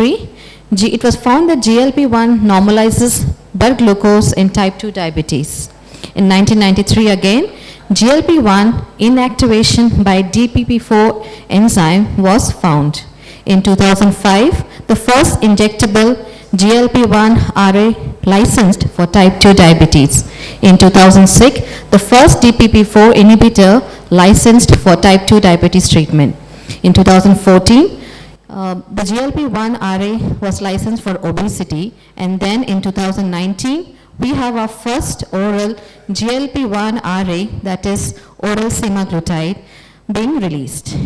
It was found that GLP-1 normalizes blood glucose in type 2 diabetes. In 1993 again, GLP-1 inactivation by DPP-4 enzyme was found. In 2005, the first injectable GLP-1 RA licensed for type 2 diabetes. In 2006, the first DPP-4 inhibitor licensed for type 2 diabetes treatment. In 2014, the GLP-1 RA was licensed for obesity, and then in 2019, we have our first oral GLP-1 RA, that is oral semaglutide, being released.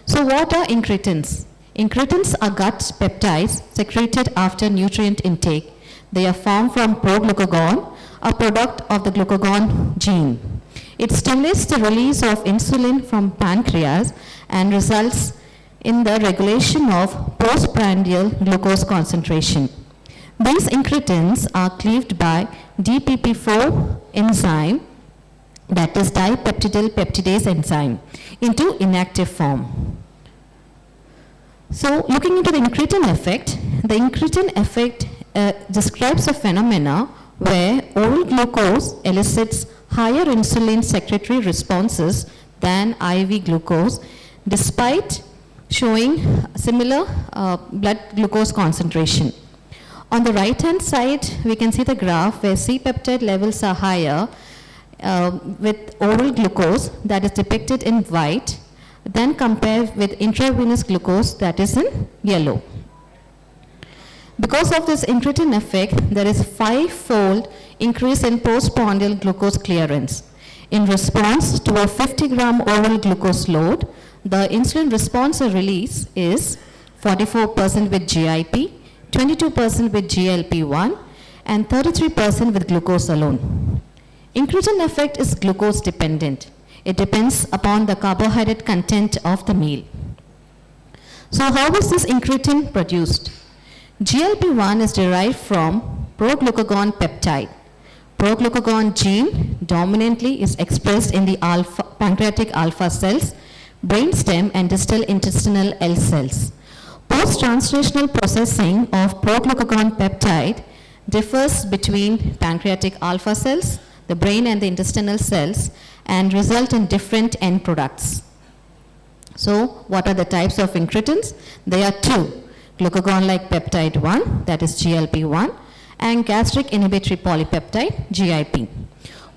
So what are incretins? Incretins are gut peptides secreted after nutrient intake. They are formed from proglucagon, a product of the glucagon gene. It stimulates the release of insulin from pancreas and results in the regulation of postprandial glucose concentration. These incretins are cleaved by DPP-4 enzyme, that is dipeptidyl peptidase enzyme, into inactive form. So looking into the incretin effect describes a phenomena where oral glucose elicits higher insulin secretory responses than IV glucose, despite showing similar blood glucose concentration. On the right-hand side, we can see the graph where C-peptide levels are higher with oral glucose, that is depicted in white, then compared with intravenous glucose, that is in yellow. Because of this incretin effect, there is 5-fold increase in postprandial glucose clearance. In response to a 50-gram oral glucose load, the insulin response or release is 44% with GIP, 22% with GLP-1, and 33% with glucose alone. Incretin effect is glucose dependent. It depends upon the carbohydrate content of the meal. So how is this incretin produced? GLP-1 is derived from proglucagon peptide. Proglucagon gene dominantly is expressed in the pancreatic alpha cells, brainstem, and distal intestinal L cells. Post-translational processing of proglucagon peptide differs between pancreatic alpha cells, the brain, and the intestinal cells, and result in different end products. So what are the types of incretins? There are two: glucagon-like peptide 1, that is GLP-1, and gastric inhibitory polypeptide, GIP.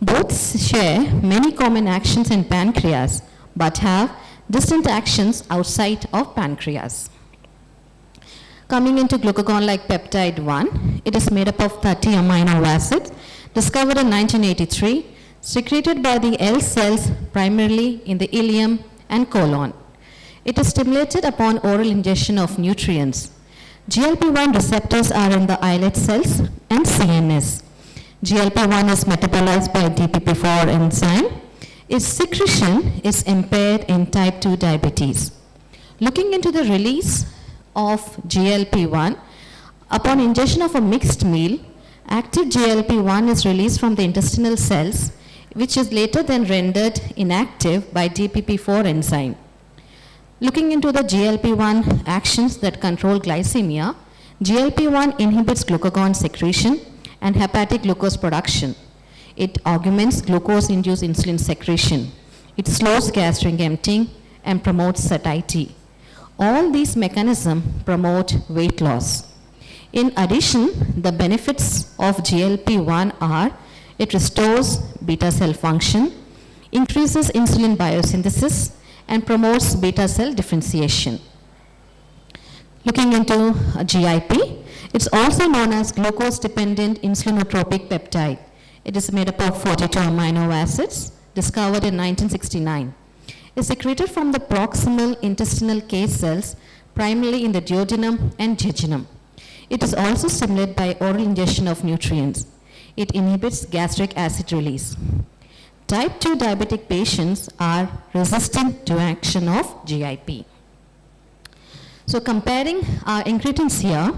Both share many common actions in pancreas, but have distant actions outside of pancreas. Coming into glucagon-like peptide 1, it is made up of 30 amino acids, discovered in 1983, secreted by the L cells primarily in the ileum and colon. It is stimulated upon oral ingestion of nutrients. GLP-1 receptors are in the islet cells and CNS. GLP-1 is metabolized by DPP-4 enzyme. Its secretion is impaired in type 2 diabetes. Looking into the release of GLP-1, upon ingestion of a mixed meal, active GLP-1 is released from the intestinal cells, which is later then rendered inactive by DPP-4 enzyme. Looking into the GLP-1 actions that control glycemia, GLP-1 inhibits glucagon secretion and hepatic glucose production. It augments glucose-induced insulin secretion. It slows gastric emptying and promotes satiety. All these mechanisms promote weight loss. In addition, the benefits of GLP-1 are: it restores beta cell function, increases insulin biosynthesis, and promotes beta cell differentiation. Looking into GIP, it's also known as glucose-dependent insulinotropic peptide. It is made up of 42 amino acids, discovered in 1969. It's secreted from the proximal intestinal case cells, primarily in the duodenum and jejunum. It is also stimulated by oral ingestion of nutrients. It inhibits gastric acid release. Type 2 diabetic patients are resistant to action of GIP. So comparing our incretins here,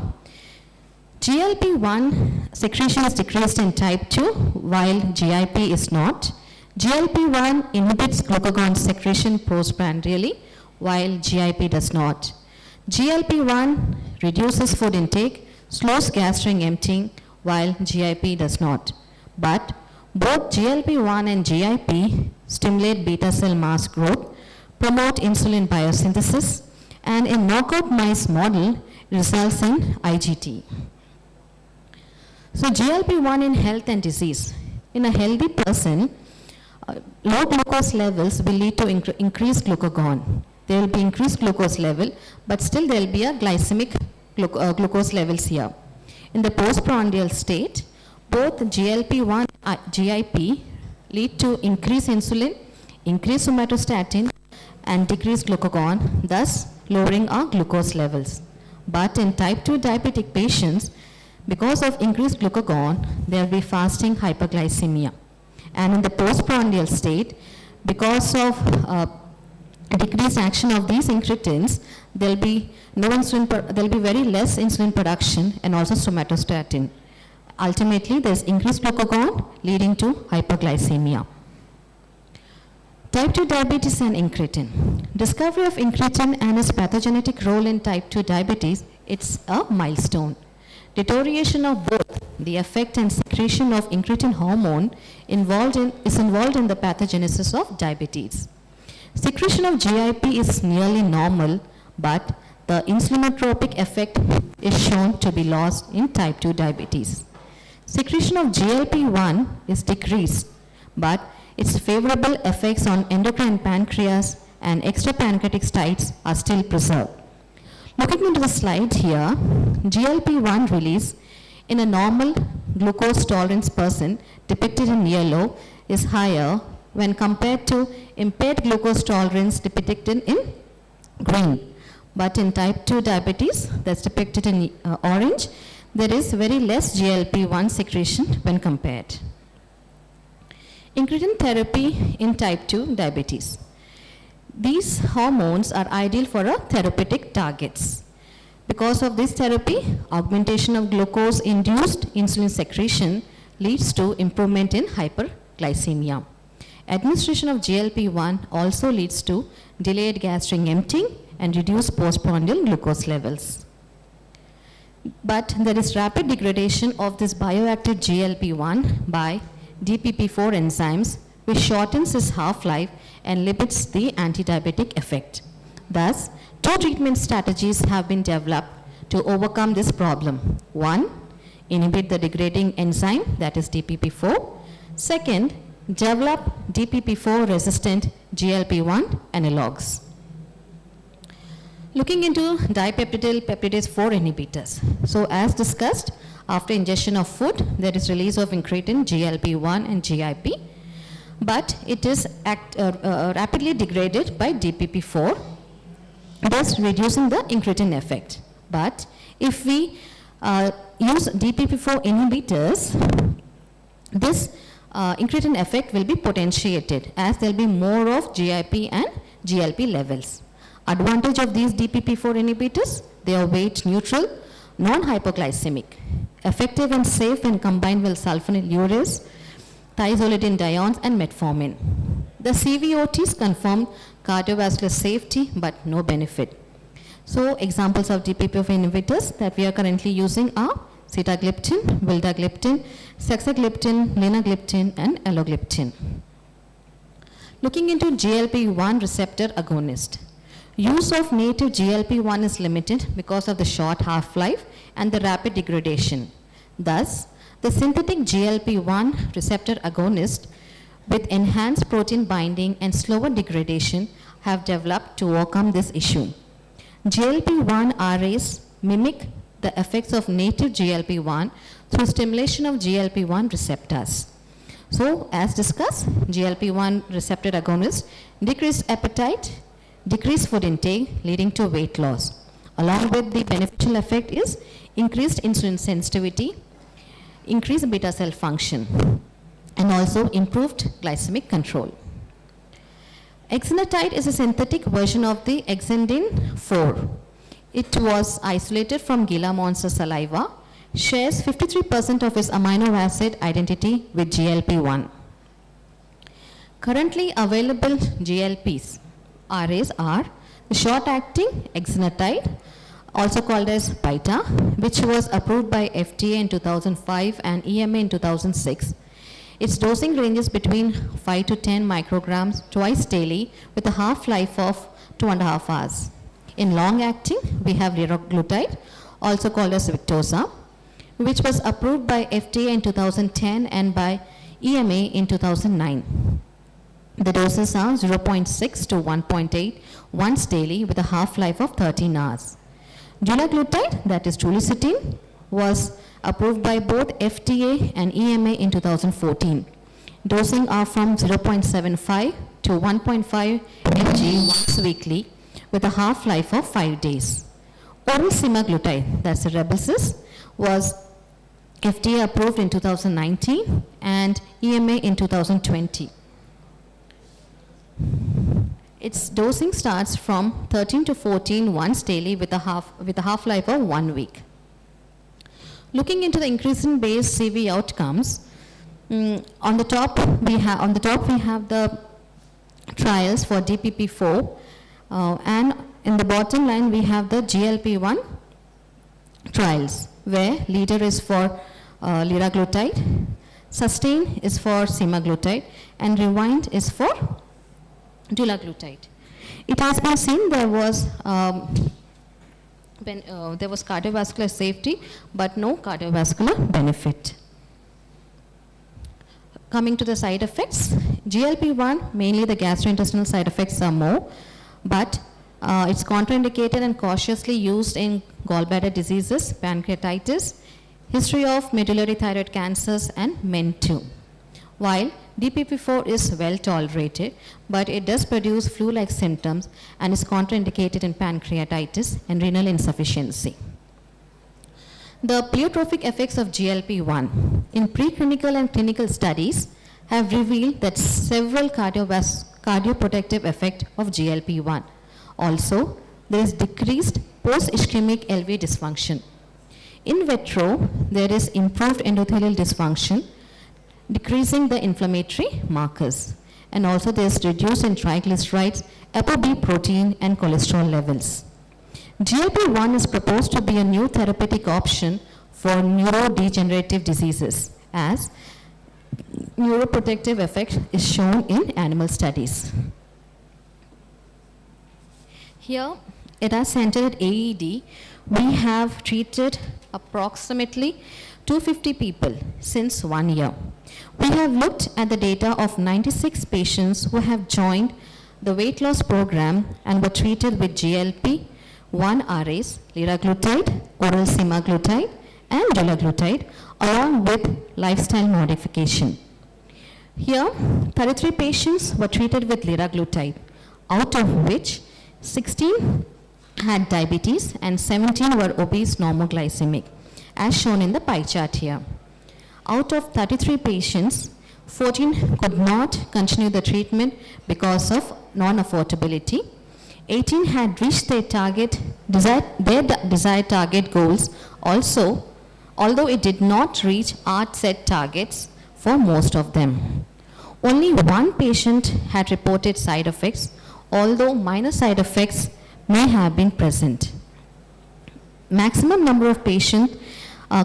GLP-1 secretion is decreased in type 2 while GIP is not. GLP-1 inhibits glucagon secretion postprandially while GIP does not. GLP-1 reduces food intake, slows gastric emptying, while GIP does not. But both GLP-1 and GIP stimulate beta cell mass growth, promote insulin biosynthesis, and in knockout mice model results in IGT. So GLP-1 in health and disease. In a healthy person, low glucose levels will lead to increased glucagon. There will be increased glucose level, but still there will be a glycemic glucose levels here. In the postprandial state, both GLP-1 and GIP lead to increased insulin, increased somatostatin, and decreased glucagon, thus lowering our glucose levels. But in type 2 diabetic patients, because of increased glucagon, there will be fasting hyperglycemia. And in the postprandial state, because of decreased action of these incretins, there will be very less insulin production and also somatostatin. Ultimately, there is increased glucagon leading to hyperglycemia. Type 2 diabetes and incretin. Discovery of incretin and its pathogenetic role in type 2 diabetes, it's a milestone. Deterioration of both the effect and secretion of incretin hormone is involved in the pathogenesis of diabetes. Secretion of GIP is nearly normal, but the insulinotropic effect is shown to be lost in type 2 diabetes. Secretion of GLP-1 is decreased, but its favorable effects on endocrine pancreas and extrapancreatic sites are still preserved. Looking into the slide here, GLP-1 release in a normal glucose tolerance person depicted in yellow is higher when compared to impaired glucose tolerance depicted in green. But in type 2 diabetes, that's depicted in orange, there is very less GLP-1 secretion when compared. Incretin therapy in type 2 diabetes. These hormones are ideal for a therapeutic targets. Because of this therapy, augmentation of glucose-induced insulin secretion leads to improvement in hyperglycemia. Administration of GLP-1 also leads to delayed gastric emptying and reduced postprandial glucose levels. But there is rapid degradation of this bioactive GLP-1 by DPP-4 enzymes, which shortens its half-life and limits the anti-diabetic effect. Thus, two treatment strategies have been developed to overcome this problem. One, inhibit the degrading enzyme, that is DPP-4. Second, develop DPP-4 resistant GLP-1 analogs. Looking into dipeptidyl peptidase 4 inhibitors. So as discussed, after ingestion of food, there is release of incretin, GLP-1 and GIP, but it is rapidly degraded by DPP-4, thus reducing the incretin effect. But if we use DPP-4 inhibitors, this incretin effect will be potentiated as there will be more of GIP and GLP levels. Advantage of these DPP-4 inhibitors, they are weight neutral, non-hypoglycemic, effective and safe when combined with sulfonylureas, thiazolidinediones and metformin. The CVOTs confirmed cardiovascular safety but no benefit. So examples of DPP-4 inhibitors that we are currently using are sitagliptin, vildagliptin, saxagliptin, linagliptin and alogliptin. Looking into GLP-1 receptor agonist. Use of native GLP-1 is limited because of the short half-life and the rapid degradation. Thus, the synthetic GLP-1 receptor agonist with enhanced protein binding and slower degradation have developed to overcome this issue. GLP-1 RAs mimic the effects of native GLP-1 through stimulation of GLP-1 receptors. So, as discussed, GLP-1 receptor agonists decrease appetite, decrease food intake, leading to weight loss. Along with the beneficial effect is increased insulin sensitivity, increased beta cell function, and also improved glycemic control. Exenatide is a synthetic version of the exendin 4. It was isolated from Gila monster saliva, shares 53% of its amino acid identity with GLP-1. Currently available GLPs RAs are the short-acting exenatide, also called as PITA, which was approved by FDA in 2005 and EMA in 2006. Its dosing ranges between 5 to 10 micrograms twice daily with a half-life of 2.5 hours. In long-acting, we have liraglutide, also called as Victoza, which was approved by FDA in 2010 and by EMA in 2009. The doses are 0.6 to 1.8 once daily with a half-life of 13 hours. Dulaglutide, that is Trulicitine, was approved by both FDA and EMA in 2014. Dosing are from 0.75 to 1.5 mg once weekly with a half-life of 5 days. Oral semaglutide, that's Rybelsus, was FDA approved in 2019 and EMA in 2020. Its dosing starts from 13 to 14 once daily with a half-life of 1 week. Looking into the incretin-based CV outcomes, on the top we have the trials for DPP-4, and in the bottom line we have the GLP-1 trials, where leader is for liraglutide, sustain is for semaglutide, and rewind is for dulaglutide. It has been seen there was cardiovascular safety, but no cardiovascular benefit. Coming to the side effects, GLP-1, mainly the gastrointestinal side effects are more, but it's contraindicated and cautiously used in gallbladder diseases, pancreatitis, history of medullary thyroid cancers, and men too. While DPP-4 is well tolerated, but it does produce flu-like symptoms and is contraindicated in pancreatitis and renal insufficiency. The pleiotropic effects of GLP-1 in preclinical and clinical studies have revealed that several cardioprotective effects of GLP-1. Also, there is decreased post-ischemic LV dysfunction. In vitro, there is improved endothelial dysfunction, decreasing the inflammatory markers. And also there is reduced in triglycerides, ApoB protein, and cholesterol levels. GLP-1 is proposed to be a new therapeutic option for neurodegenerative diseases, as neuroprotective effect is shown in animal studies. Here, at our center at AED, we have treated approximately 250 people since 1 year. We have looked at the data of 96 patients who have joined the weight loss program and were treated with GLP-1 RAs, liraglutide, oral semaglutide, and dulaglutide, along with lifestyle modification. Here, 33 patients were treated with liraglutide, out of which 16 had diabetes and 17 were obese normoglycemic, as shown in the pie chart here. Out of 33 patients, 14 could not continue the treatment because of non-affordability. 18 had reached their desired target goals also, although it did not reach our set targets for most of them. Only one patient had reported side effects, although minor side effects may have been present. Maximum number of patients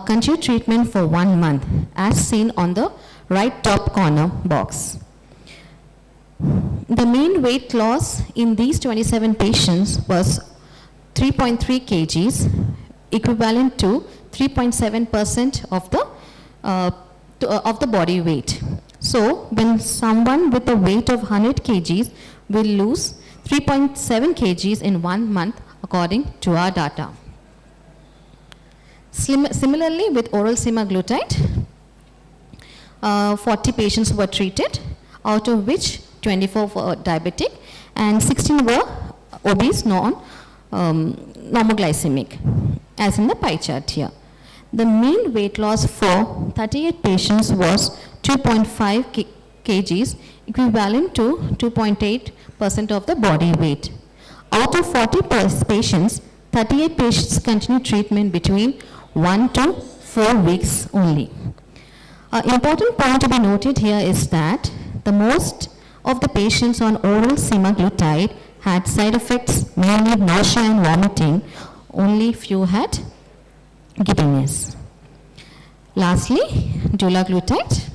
continued treatment for 1 month, as seen on the right top corner box. The mean weight loss in these 27 patients was 3.3 kgs, equivalent to 3.7% of the body weight. So, when someone with a weight of 100 kgs will lose 3.7 kgs in 1 month, according to our data. Similarly, with oral semaglutide, 40 patients were treated, out of which 24 were diabetic and 16 were obese normoglycemic, as in the pie chart here. The mean weight loss for 38 patients was 2.5 kgs, equivalent to 2.8% of the body weight. Out of 40 patients, 38 patients continued treatment between 1 to 4 weeks only. An important point to be noted here is that the most of the patients on oral semaglutide had side effects, mainly nausea and vomiting. Only few had giddiness. Lastly, dulaglutide.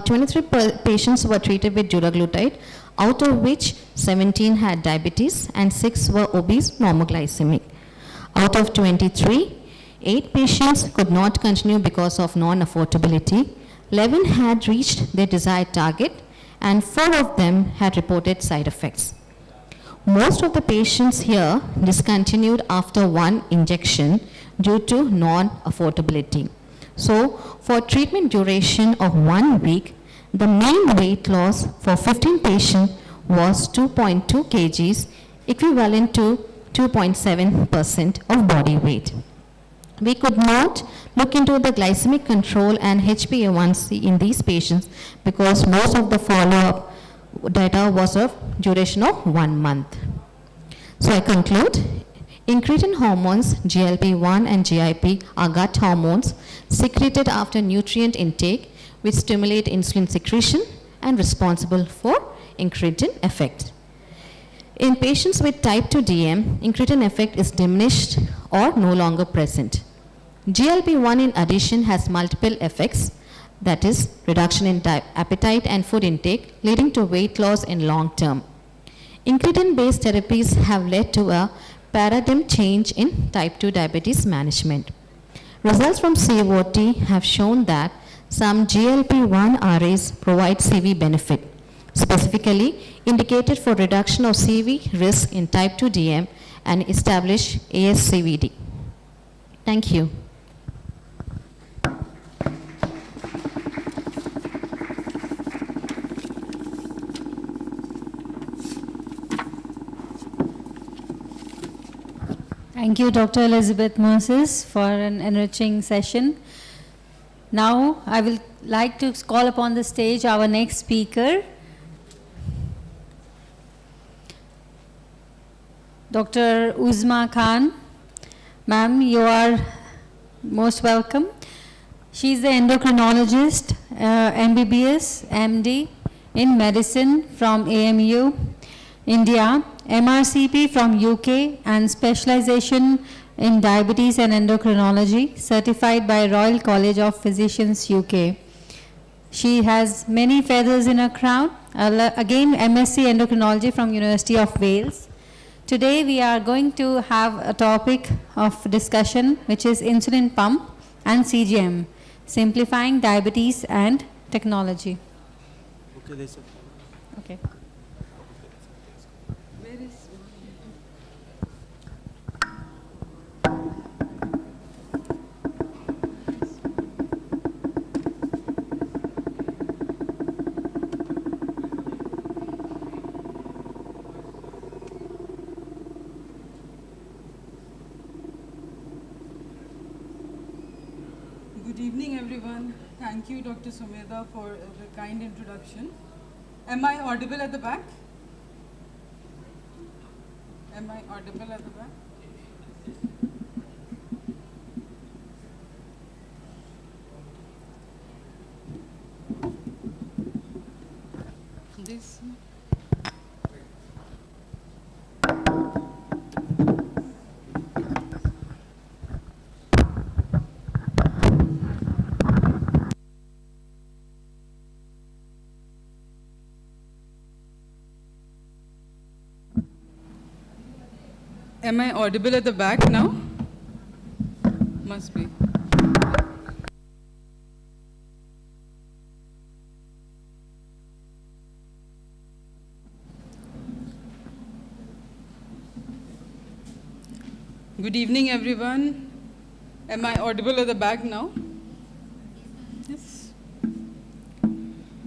23 patients were treated with dulaglutide, out of which 17 had diabetes and 6 were obese normoglycemic. Out of 23, 8 patients could not continue because of non-affordability, 11 had reached their desired target, and 4 of them had reported side effects. Most of the patients here discontinued after 1 injection due to non-affordability. So, for treatment duration of 1 week, the mean weight loss for 15 patients was 2.2 kgs, equivalent to 2.7% of body weight. We could not look into the glycemic control and HbA1c in these patients because most of the follow-up data was of duration of 1 month. So I conclude, incretin hormones, GLP-1 and GIP are gut hormones secreted after nutrient intake which stimulate insulin secretion and responsible for incretin effect. In patients with type 2 DM, incretin effect is diminished or no longer present. GLP-1 in addition has multiple effects, that is reduction in appetite and food intake leading to weight loss in long term. Incretin-based therapies have led to a paradigm change in type 2 diabetes management. Results from COT have shown that some GLP-1 RAs provide CV benefit, specifically indicated for reduction of CV risk in type 2 DM and establish ASCVD. Thank you. Thank you, Dr. Elizabeth Moses, for an enriching session. Now, I will like to call upon the stage our next speaker, Dr. Uzma Khan. Ma'am, you are most welcome. She is the endocrinologist, MBBS, MD in medicine from AMU, India, MRCP from UK, and specialization in diabetes and endocrinology, certified by Royal College of Physicians, UK. She has many feathers in her crown. Again, MSc Endocrinology from University of Wales. Today we are going to have a topic of discussion which is insulin pump and CGM, simplifying diabetes and technology. Okay. Good evening, everyone. Thank you, Dr. Sumedha, for the kind introduction. Am I audible at the back? Am I audible at the back? This. Am I audible at the back now? Must be. Good evening, everyone. Am I audible at the back now? Yes.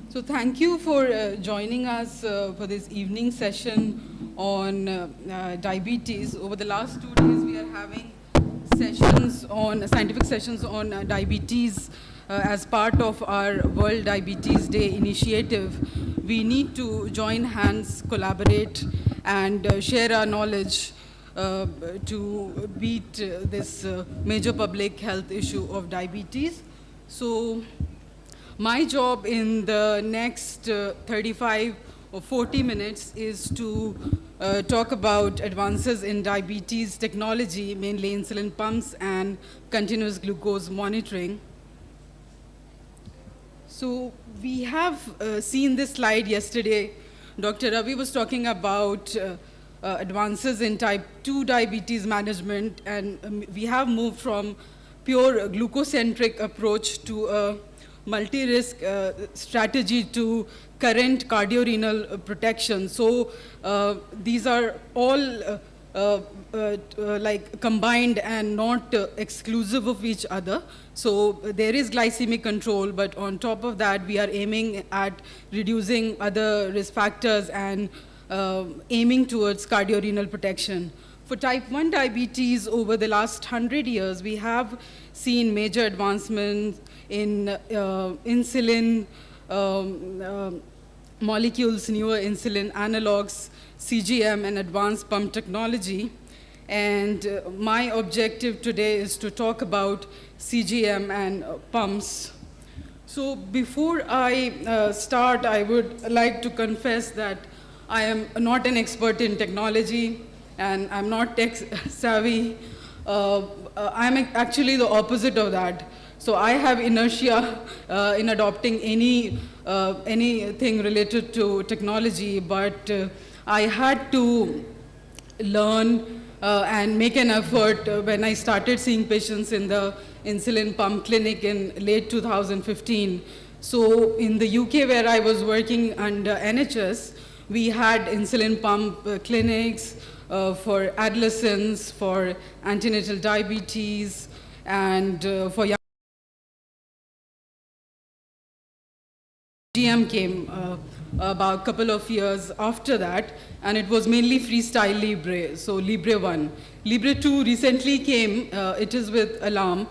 So thank you for joining us for this evening session on diabetes. Over the last 2 days, we are having sessions on scientific sessions on diabetes as part of our World Diabetes Day initiative. We need to join hands, collaborate, and share our knowledge to beat this major public health issue of diabetes. So my job in the next 35 or 40 minutes is to talk about advances in diabetes technology, mainly insulin pumps and continuous glucose monitoring. So we have seen this slide yesterday. Dr. Ravi was talking about advances in type 2 diabetes management, and we have moved from pure glucocentric approach to a multi-risk strategy to current cardiorenal protection. So these are all like combined and not exclusive of each other. So there is glycemic control, but on top of that, we are aiming at reducing other risk factors and aiming towards cardiorenal protection. For type 1 diabetes, over the last 100 years, we have seen major advancements in insulin molecules, newer insulin analogs, CGM, and advanced pump technology. And my objective today is to talk about CGM and pumps. So before I start, I would like to confess that I am not an expert in technology, and I'm not tech savvy. I'm actually the opposite of that. So I have inertia in adopting anything related to technology, but I had to learn and make an effort when I started seeing patients in the insulin pump clinic in late 2015. So in the UK, where I was working under NHS, we had insulin pump clinics for adolescents, for antenatal diabetes, and for young. GM came about a couple of years after that, and it was mainly freestyle Libre, so Libre 1. Libre 2 recently came, it is with alarm.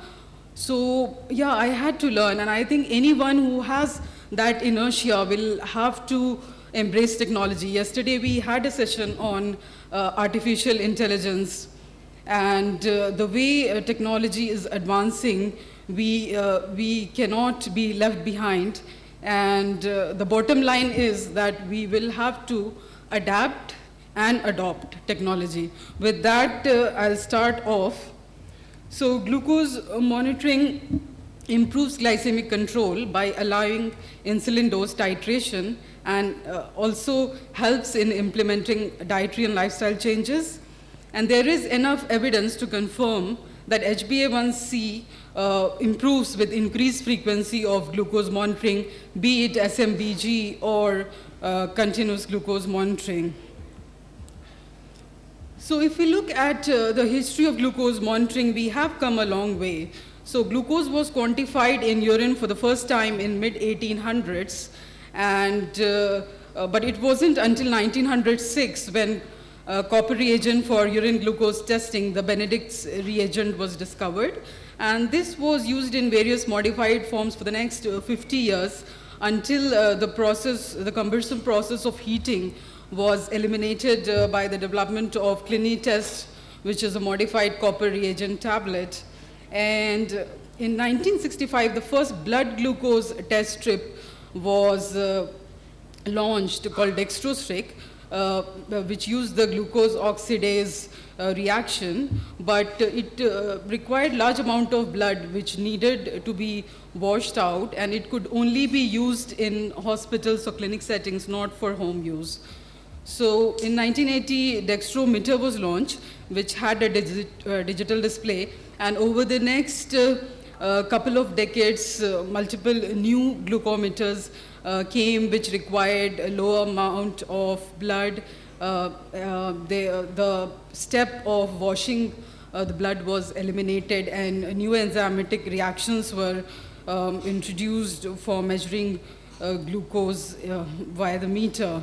So yeah, I had to learn, and I think anyone who has that inertia will have to embrace technology. Yesterday we had a session on artificial intelligence, and the way technology is advancing, we cannot be left behind. And the bottom line is that we will have to adapt and adopt technology. With that, I'll start off. So glucose monitoring improves glycemic control by allowing insulin dose titration, and also helps in implementing dietary and lifestyle changes. And there is enough evidence to confirm that HbA1c improves with increased frequency of glucose monitoring, be it SMBG or continuous glucose monitoring. So if we look at the history of glucose monitoring, we have come a long way. So glucose was quantified in urine for the first time in mid-1800s, and but it wasn't until 1906 when copper reagent for urine glucose testing, the Benedict's reagent, was discovered. And this was used in various modified forms for the next 50 years until the cumbersome process of heating was eliminated by the development of CliniTest, which is a modified copper reagent tablet. And in 1965, the first blood glucose test strip was launched, called dextrostric, which used the glucose oxidase reaction, but it required large amount of blood which needed to be washed out, and it could only be used in hospitals or clinic settings, not for home use. So in 1980, dextrometer was launched, which had a digital display, and over the next couple of decades, multiple new glucometers came, which required a low amount of blood. The step of washing the blood was eliminated, and new enzymatic reactions were introduced for measuring glucose via the meter.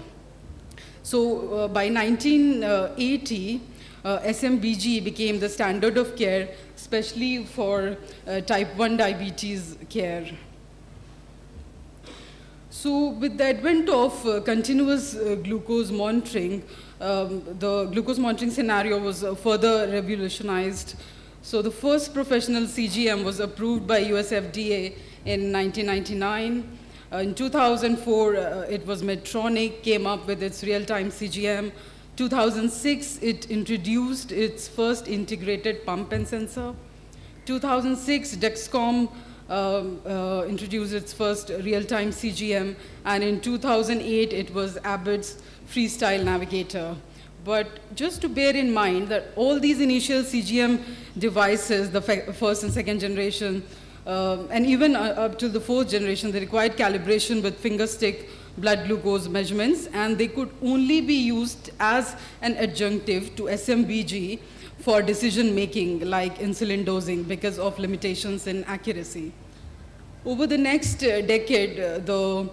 So by 1980, SMBG became the standard of care, especially for type 1 diabetes care. So with the advent of continuous glucose monitoring, the glucose monitoring scenario was further revolutionized. So the first professional CGM was approved by US FDA in 1999. In 2004, it was Medtronic came up with its real-time CGM. 2006, it introduced its first integrated pump and sensor. 2006, Dexcom introduced its first real-time CGM, and in 2008, it was Abbott's Freestyle Navigator. But just to bear in mind that all these initial CGM devices, the first and second generation, and even up to the fourth generation, they required calibration with finger stick blood glucose measurements, and they could only be used as an adjunctive to SMBG for decision making, like insulin dosing, because of limitations in accuracy. Over the next decade, the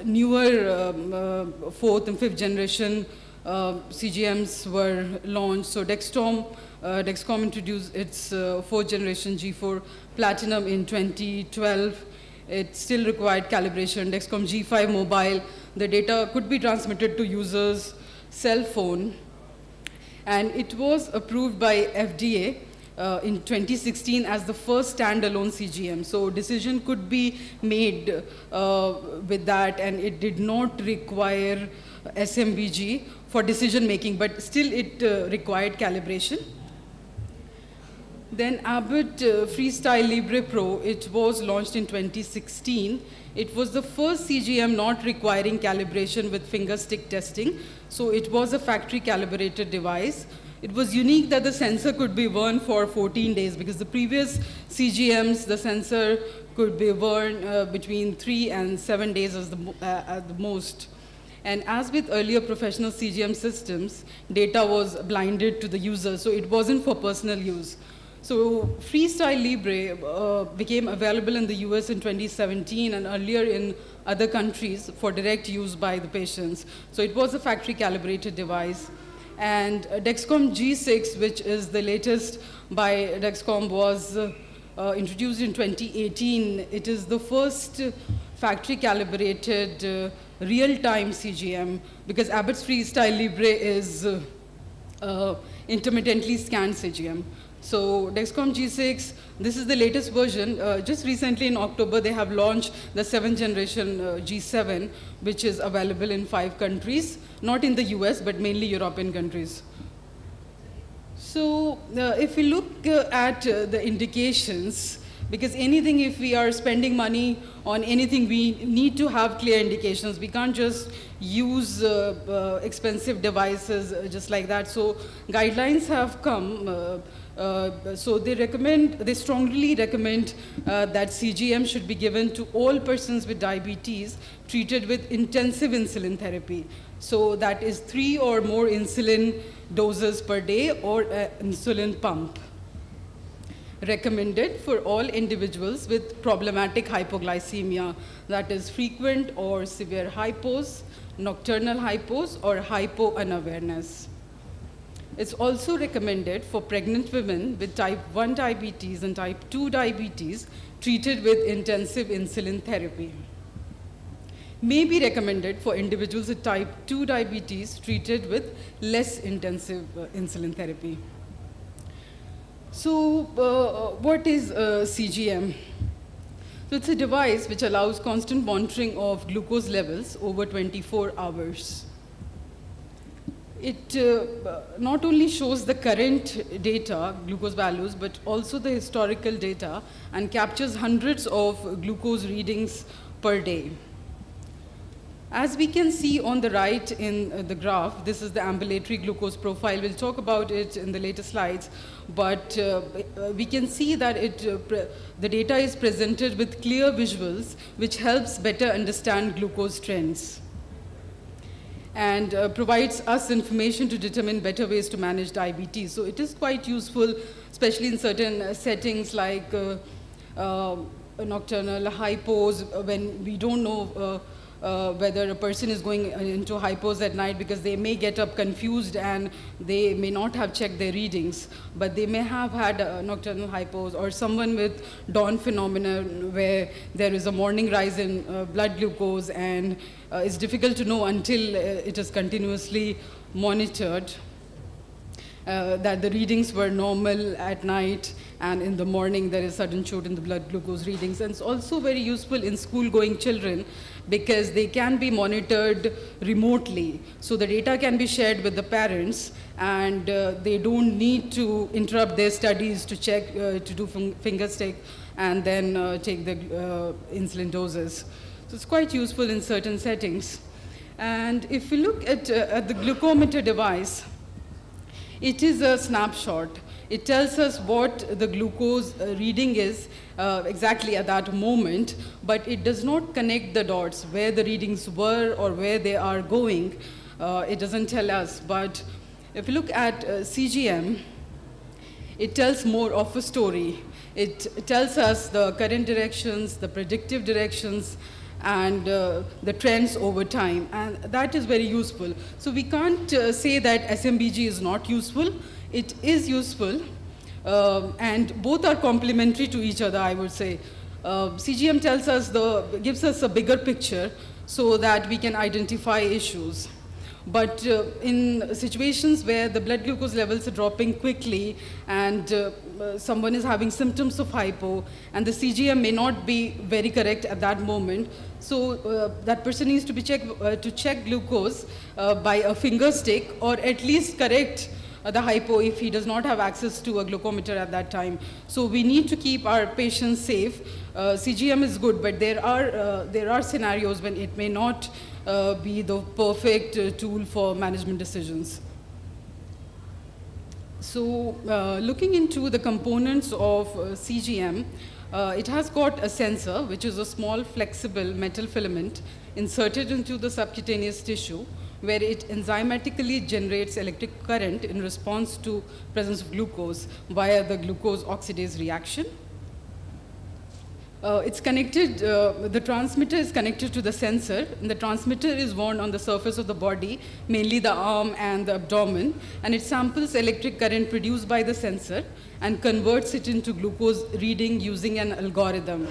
newer fourth and fifth generation CGMs were launched. So Dexcom introduced its fourth generation G4 Platinum in 2012. It still required calibration. Dexcom G5 Mobile, the data could be transmitted to users' cell phone. And it was approved by FDA in 2016 as the first standalone CGM. So decision could be made with that, and it did not require SMBG for decision making, but still it required calibration. Then Abbott Freestyle Libre Pro, it was launched in 2016. It was the first CGM not requiring calibration with finger stick testing. So it was a factory calibrated device. It was unique that the sensor could be worn for 14 days, because the previous CGMs, the sensor could be worn between 3 and 7 days at the most. And as with earlier professional CGM systems, data was blinded to the user, so it wasn't for personal use. So Freestyle Libre became available in the US in 2017 and earlier in other countries for direct use by the patients. So it was a factory calibrated device. And Dexcom G6, which is the latest by Dexcom, was introduced in 2018. It is the first factory calibrated real-time CGM, because Abbott's Freestyle Libre is intermittently scanned CGM. So Dexcom G6, this is the latest version. Just recently in October, they have launched the 7th generation G7, which is available in 5 countries, not in the US, but mainly European countries. So if we look at the indications, because anything, if we are spending money on anything, we need to have clear indications. We can't just use expensive devices just like that. So guidelines have come. So they strongly recommend that CGM should be given to all persons with diabetes treated with intensive insulin therapy. So that is 3 or more insulin doses per day, or insulin pump. Recommended for all individuals with problematic hypoglycemia, that is frequent or severe hypos, nocturnal hypos, or hypo unawareness. It's also recommended for pregnant women with type 1 diabetes and type 2 diabetes treated with intensive insulin therapy. May be recommended for individuals with type 2 diabetes treated with less intensive insulin therapy. So what is CGM? So it's a device which allows constant monitoring of glucose levels over 24 hours. It not only shows the current data, glucose values, but also the historical data, and captures hundreds of glucose readings per day. As we can see on the right in the graph, this is the ambulatory glucose profile. We'll talk about it in the later slides, but we can see that the data is presented with clear visuals, which helps better understand glucose trends and provides us information to determine better ways to manage diabetes. So it is quite useful, especially in certain settings like nocturnal hypos, when we don't know whether a person is going into hypos at night, because they may get up confused and they may not have checked their readings, but they may have had nocturnal hypos, or someone with dawn phenomenon where there is a morning rise in blood glucose and it's difficult to know until it is continuously monitored that the readings were normal at night, and in the morning there is sudden shoot in the blood glucose readings. And it's also very useful in school-going children because they can be monitored remotely. So the data can be shared with the parents, and they don't need to interrupt their studies to check, to do finger stick and then take the insulin doses. So it's quite useful in certain settings. And if we look at the glucometer device, it is a snapshot. It tells us what the glucose reading is exactly at that moment, but it does not connect the dots where the readings were or where they are going. It doesn't tell us. But if you look at CGM, it tells more of a story. It tells us the current directions, the predictive directions, and the trends over time, and that is very useful. So we can't say that SMBG is not useful. It is useful, and both are complementary to each other, I would say. CGM tells us gives us a bigger picture so that we can identify issues. But in situations where the blood glucose levels are dropping quickly and someone is having symptoms of hypo and the CGM may not be very correct at that moment, so that person needs to be check glucose by a finger stick, or at least correct the hypo if he does not have access to a glucometer at that time. So we need to keep our patients safe. CGM is good, but there are scenarios when it may not be the perfect tool for management decisions. So looking into the components of CGM, it has got a sensor, which is a small flexible metal filament inserted into the subcutaneous tissue, where it enzymatically generates electric current in response to presence of glucose via the glucose oxidase reaction. It's connected, the transmitter is connected to the sensor, and the transmitter is worn on the surface of the body, mainly the arm and the abdomen, and it samples electric current produced by the sensor and converts it into glucose reading using an algorithm.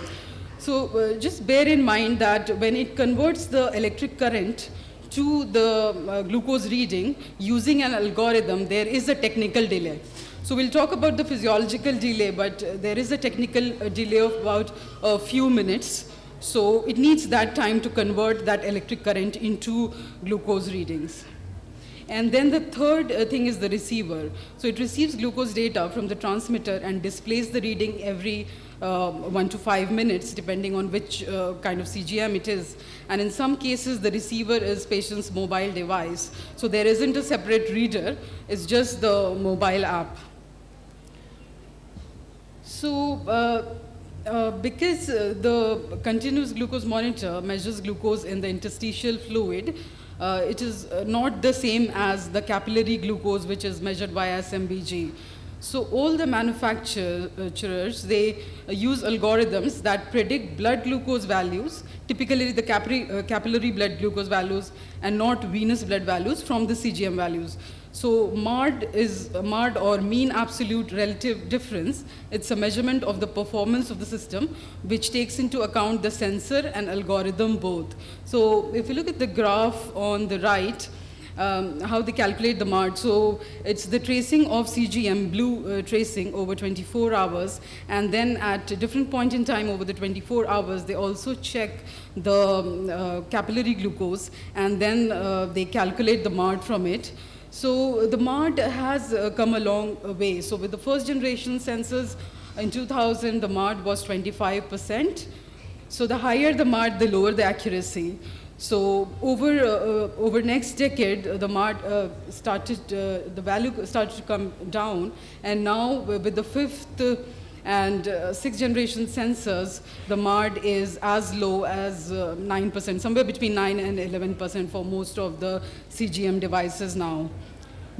So just bear in mind that when it converts the electric current to the glucose reading using an algorithm, there is a technical delay. So we'll talk about the physiological delay, but there is a technical delay of about a few minutes. So it needs that time to convert that electric current into glucose readings. And then the third thing is the receiver. So it receives glucose data from the transmitter and displays the reading every 1 to 5 minutes, depending on which kind of CGM it is. And in some cases, the receiver is patient's mobile device. So there isn't a separate reader, it's just the mobile app. So because the continuous glucose monitor measures glucose in the interstitial fluid, it is not the same as the capillary glucose, which is measured by SMBG. So all the manufacturers, they use algorithms that predict blood glucose values, typically the capillary blood glucose values and not venous blood values from the CGM values. So MARD or mean absolute relative difference. It's a measurement of the performance of the system, which takes into account the sensor and algorithm both. So if you look at the graph on the right, how they calculate the MARD. So it's the tracing of CGM, blue tracing over 24 hours, and then at a different point in time over the 24 hours, they also check the capillary glucose, and then they calculate the MARD from it. So the MARD has come a long way. So with the first generation sensors in 2000, the MARD was 25%. So the higher the MARD, the lower the accuracy. So over next decade, the MARD the value started to come down, and now with the fifth and sixth generation sensors, the MARD is as low as 9%, somewhere between 9 and 11% for most of the CGM devices now.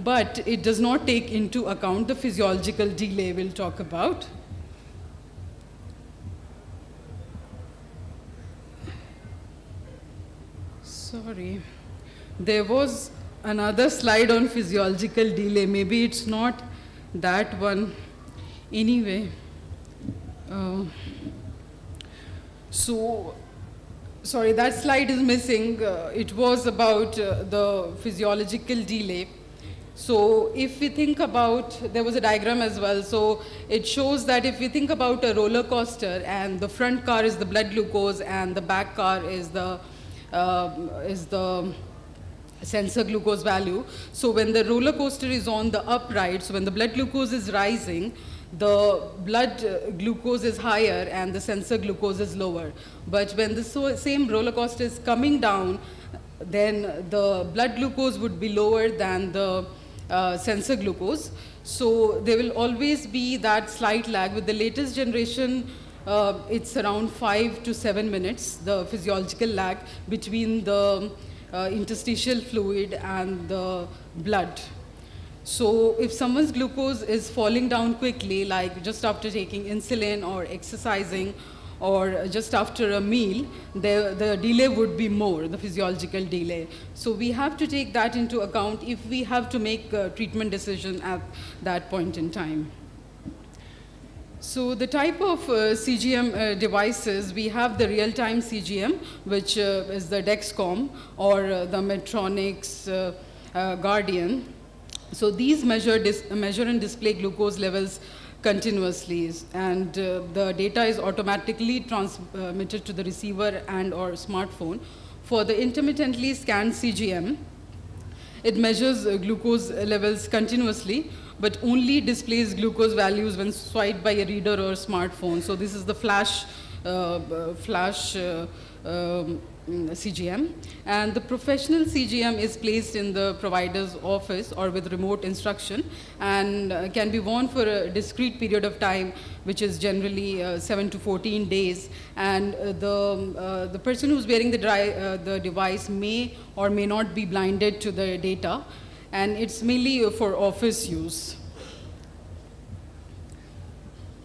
But it does not take into account the physiological delay we'll talk about. Sorry, there was another slide on physiological delay. Maybe it's not that one. Anyway, so, sorry, that slide is missing. It was about the physiological delay. So if we think about, there was a diagram as well, so it shows that if we think about a roller coaster and the front car is the blood glucose and the back car is the sensor glucose value. So when the roller coaster is on the upright, so when the blood glucose is rising, the blood glucose is higher and the sensor glucose is lower. But when the same roller coaster is coming down, then the blood glucose would be lower than the sensor glucose. So there will always be that slight lag. With the latest generation, it's around 5 to 7 minutes, the physiological lag between the interstitial fluid and the blood. So if someone's glucose is falling down quickly, like just after taking insulin or exercising or just after a meal, the delay would be more, the physiological delay. So we have to take that into account if we have to make a treatment decision at that point in time. So the type of CGM devices, we have the real-time CGM, which is the Dexcom or the Medtronic's Guardian. So these measure and display glucose levels continuously, and the data is automatically transmitted to the receiver and or smartphone. For the intermittently scanned CGM, it measures glucose levels continuously, but only displays glucose values when swiped by a reader or smartphone. So this is the flash CGM. And the professional CGM is placed in the provider's office or with remote instruction and can be worn for a discrete period of time, which is generally 7 to 14 days. And the person who's wearing the device may or may not be blinded to the data, and it's mainly for office use.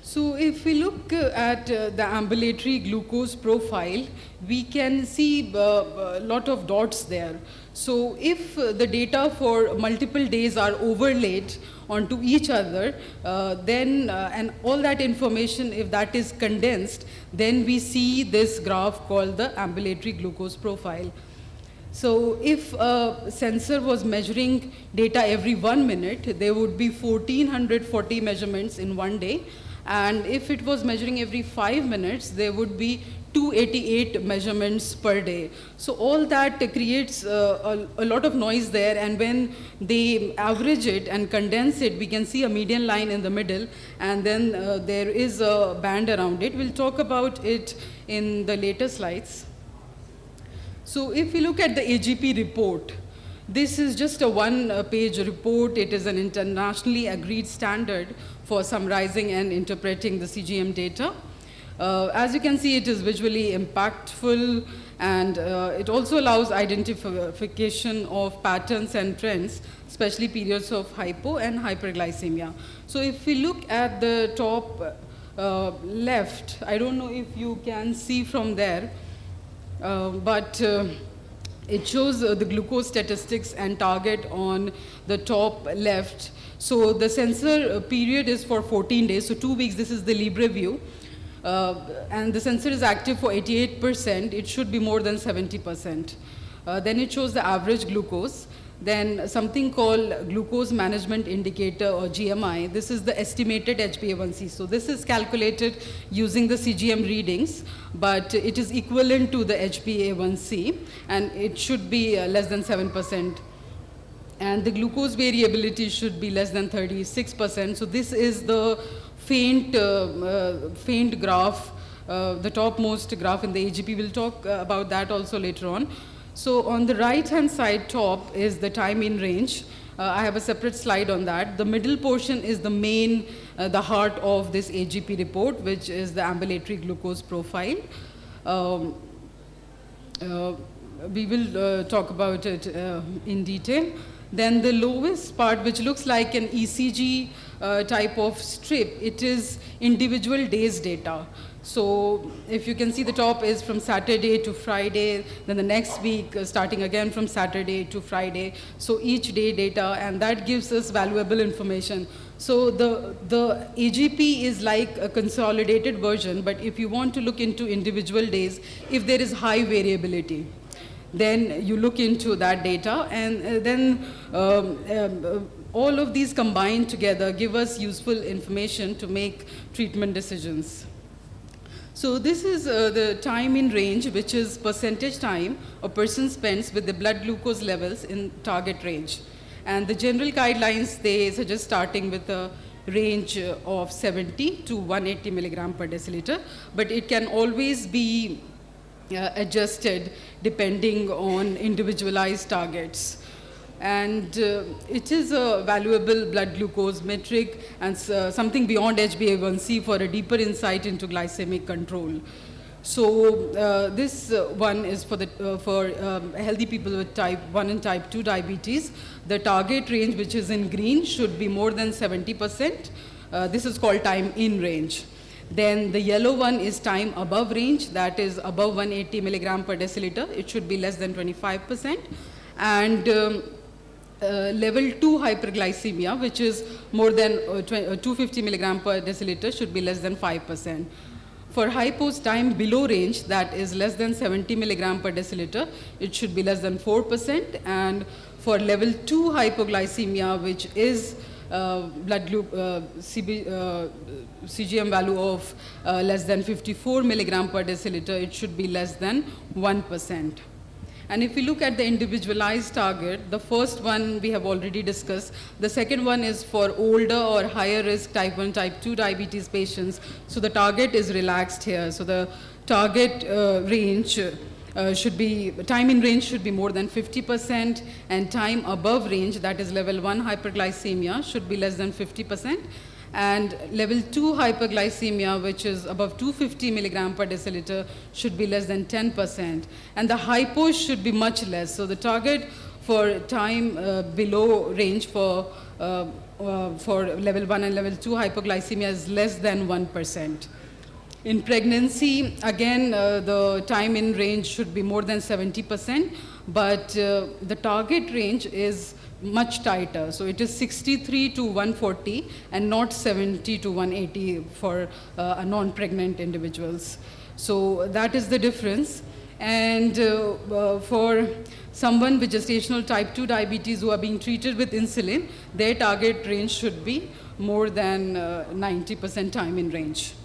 So if we look at the ambulatory glucose profile, we can see a lot of dots there. So if the data for multiple days are overlaid onto each other, then and all that information, if that is condensed, then we see this graph called the ambulatory glucose profile. So if a sensor was measuring data every 1 minute, there would be 1440 measurements in one day. And if it was measuring every 5 minutes, there would be 288 measurements per day. So all that creates a lot of noise there, and when they average it and condense it, we can see a median line in the middle, and then there is a band around it. We'll talk about it in the later slides. So if we look at the AGP report, this is just a one-page report. It is an internationally agreed standard for summarizing and interpreting the CGM data. As you can see, it is visually impactful, and it also allows identification of patterns and trends, especially periods of hypo and hyperglycemia. So if we look at the top left, I don't know if you can see from there, but it shows the glucose statistics and target on the top left. So the sensor period is for 14 days, so 2 weeks. This is the Libre view. And the sensor is active for 88%. It should be more than 70%. Then it shows the average glucose. Then something called glucose management indicator, or GMI. This is the estimated HbA1c. So this is calculated using the CGM readings, but it is equivalent to the HbA1c, and it should be less than 7%. And the glucose variability should be less than 36%. So this is the faint graph, the topmost graph in the AGP. We'll talk about that also later on. So on the right-hand side top is the time in range. I have a separate slide on that. The middle portion is the main, the heart of this AGP report, which is the ambulatory glucose profile. We will talk about it in detail. Then the lowest part, which looks like an ECG type of strip, it is individual days data. So if you can see, the top is from Saturday to Friday, then the next week starting again from Saturday to Friday. So each day data, and that gives us valuable information. So the AGP is like a consolidated version, but if you want to look into individual days, if there is high variability, then you look into that data, and then all of these combined together give us useful information to make treatment decisions. So this is the time in range, which is percentage time a person spends with the blood glucose levels in target range. And the general guidelines, they suggest starting with a range of 70 to 180 milligram per deciliter, but it can always be adjusted depending on individualized targets. And it is a valuable blood glucose metric and something beyond HbA1c for a deeper insight into glycemic control. So this one is for healthy people with type 1 and type 2 diabetes. The target range, which is in green, should be more than 70%. This is called time in range. Then the yellow one is time above range, that is above 180 milligram per deciliter. It should be less than 25%. And level 2 hyperglycemia, which is more than 250 milligram per deciliter, should be less than 5%. For hypos, time below range, that is less than 70 milligram per deciliter, it should be less than 4%. And for level 2 hypoglycemia, which is CGM value of less than 54 milligram per deciliter, it should be less than 1%. And if we look at the individualized target, the first one we have already discussed. The second one is for older or higher risk type 1, type 2 diabetes patients. So the target is relaxed here. So the target range should be, time in range should be more than 50%, and time above range, that is level 1 hyperglycemia, should be less than 50%. And level 2 hyperglycemia, which is above 250 milligram per deciliter, should be less than 10%. And the hypos should be much less. So the target for time below range for level 1 and level 2 hypoglycemia is less than 1%. In pregnancy, again, the time in range should be more than 70%, but the target range is much tighter. So it is 63 to 140 and not 70 to 180 for non-pregnant individuals. So that is the difference. And for someone with gestational type 2 diabetes who are being treated with insulin, their target range should be more than 90% time in range.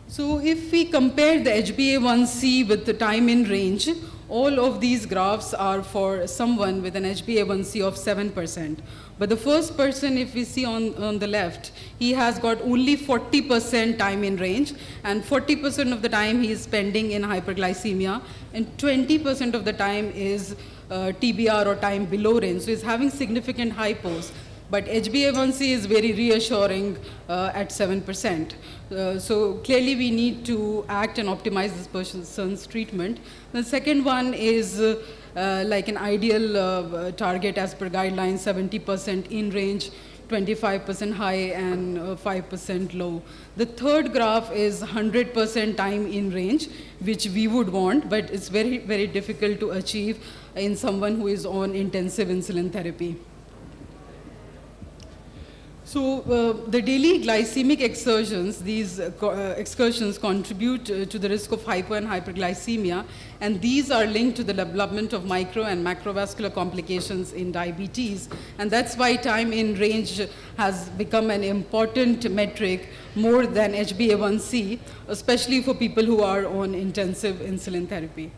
So if we compare the HbA1c with the time in range, all of these graphs are for someone with an HbA1c of 7%. But the first person, if we see on the left, he has got only 40% time in range, and 40% of the time he is spending in hyperglycemia, and 20% of the time is TBR or time below range. So he's having significant hypos. But HbA1c is very reassuring at 7%. So clearly we need to act and optimize this person's treatment. The second one is like an ideal target as per guidelines, 70% in range, 25% high and 5% low. The third graph is 100% time in range, which we would want, but it's very, very difficult to achieve in someone who is on intensive insulin therapy. So the daily glycemic exertions, these excursions contribute to the risk of hypo and hyperglycemia, and these are linked to the development of micro and macrovascular complications in diabetes, and that's why time in range has become an important metric more than HbA1c, especially for people who are on intensive insulin therapy.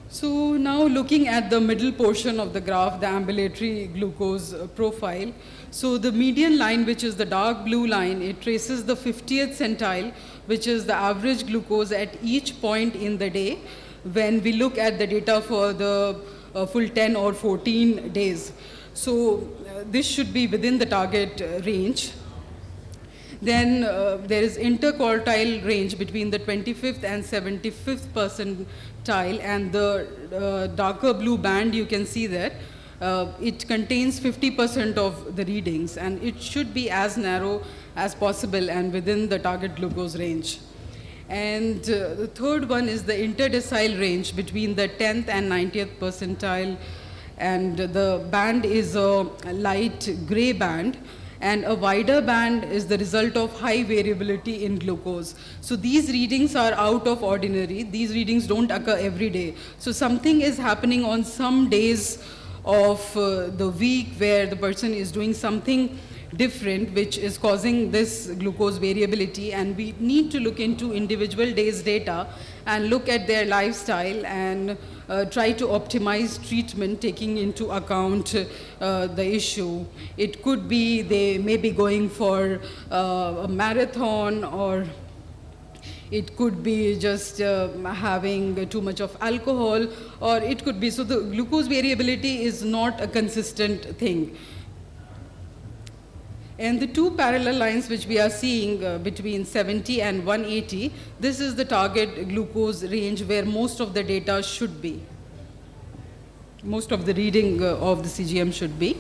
So now looking at the middle portion of the graph, the ambulatory glucose profile. So the median line, which is the dark blue line, it traces the 50th centile, which is the average glucose at each point in the day when we look at the data for the full 10 or 14 days. So this should be within the target range. Then there is interquartile range between the 25th and 75th percentile, and the darker blue band you can see there, it contains 50% of the readings, and it should be as narrow as possible and within the target glucose range. And the third one is the interdecile range between the 10th and 90th percentile, and the band is a light gray band. and a wider band is the result of high variability in glucose. So these readings are out of ordinary. These readings don't occur every day. So something is happening on some days of the week where the person is doing something different, which is causing this glucose variability, and we need to look into individual days data and look at their lifestyle and try to optimize treatment taking into account the issue. It could be they may be going for a marathon, or it could be just having too much of alcohol, or it could be, so the glucose variability is not a consistent thing. And the two parallel lines which we are seeing between 70 and 180, this is the target glucose range where most of the data should be. Most of the reading of the CGM should be.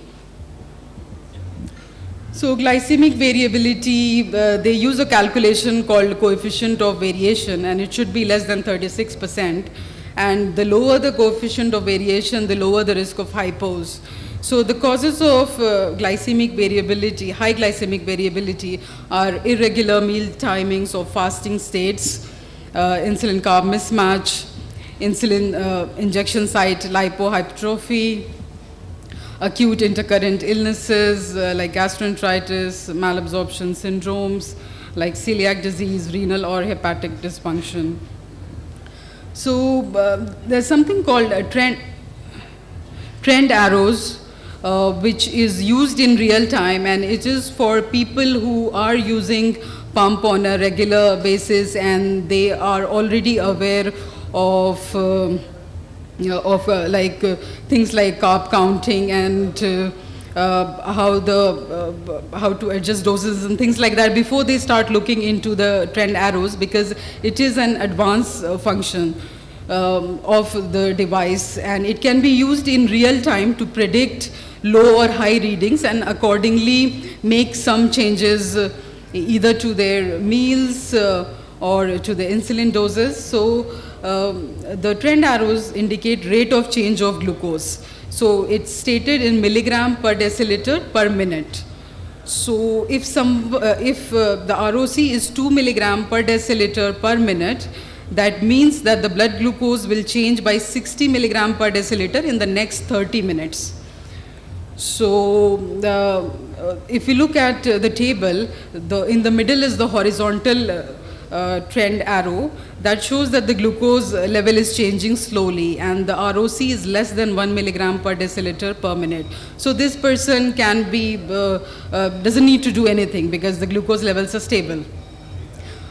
So glycemic variability, they use a calculation called coefficient of variation, and it should be less than 36%. And the lower the coefficient of variation, the lower the risk of hypos. So the causes of glycemic variability, high glycemic variability, are irregular meal timings or fasting states, insulin carb mismatch, insulin injection site lipohypertrophy, acute intercurrent illnesses like gastroenteritis, malabsorption syndromes like celiac disease, renal or hepatic dysfunction. So there's something called trend arrows, which is used in real time, and it is for people who are using pump on a regular basis and they are already aware of things like carb counting and how to adjust doses and things like that before they start looking into the trend arrows, because it is an advanced function of the device, and it can be used in real time to predict low or high readings and accordingly make some changes either to their meals or to the insulin doses. So the trend arrows indicate rate of change of glucose. So it's stated in milligram per deciliter per minute. So if the ROC is 2 milligram per deciliter per minute, that means that the blood glucose will change by 60 milligram per deciliter in the next 30 minutes. So if you look at the table, in the middle is the horizontal trend arrow that shows that the glucose level is changing slowly and the ROC is less than 1 milligram per deciliter per minute. So this person can be, doesn't need to do anything because the glucose levels are stable.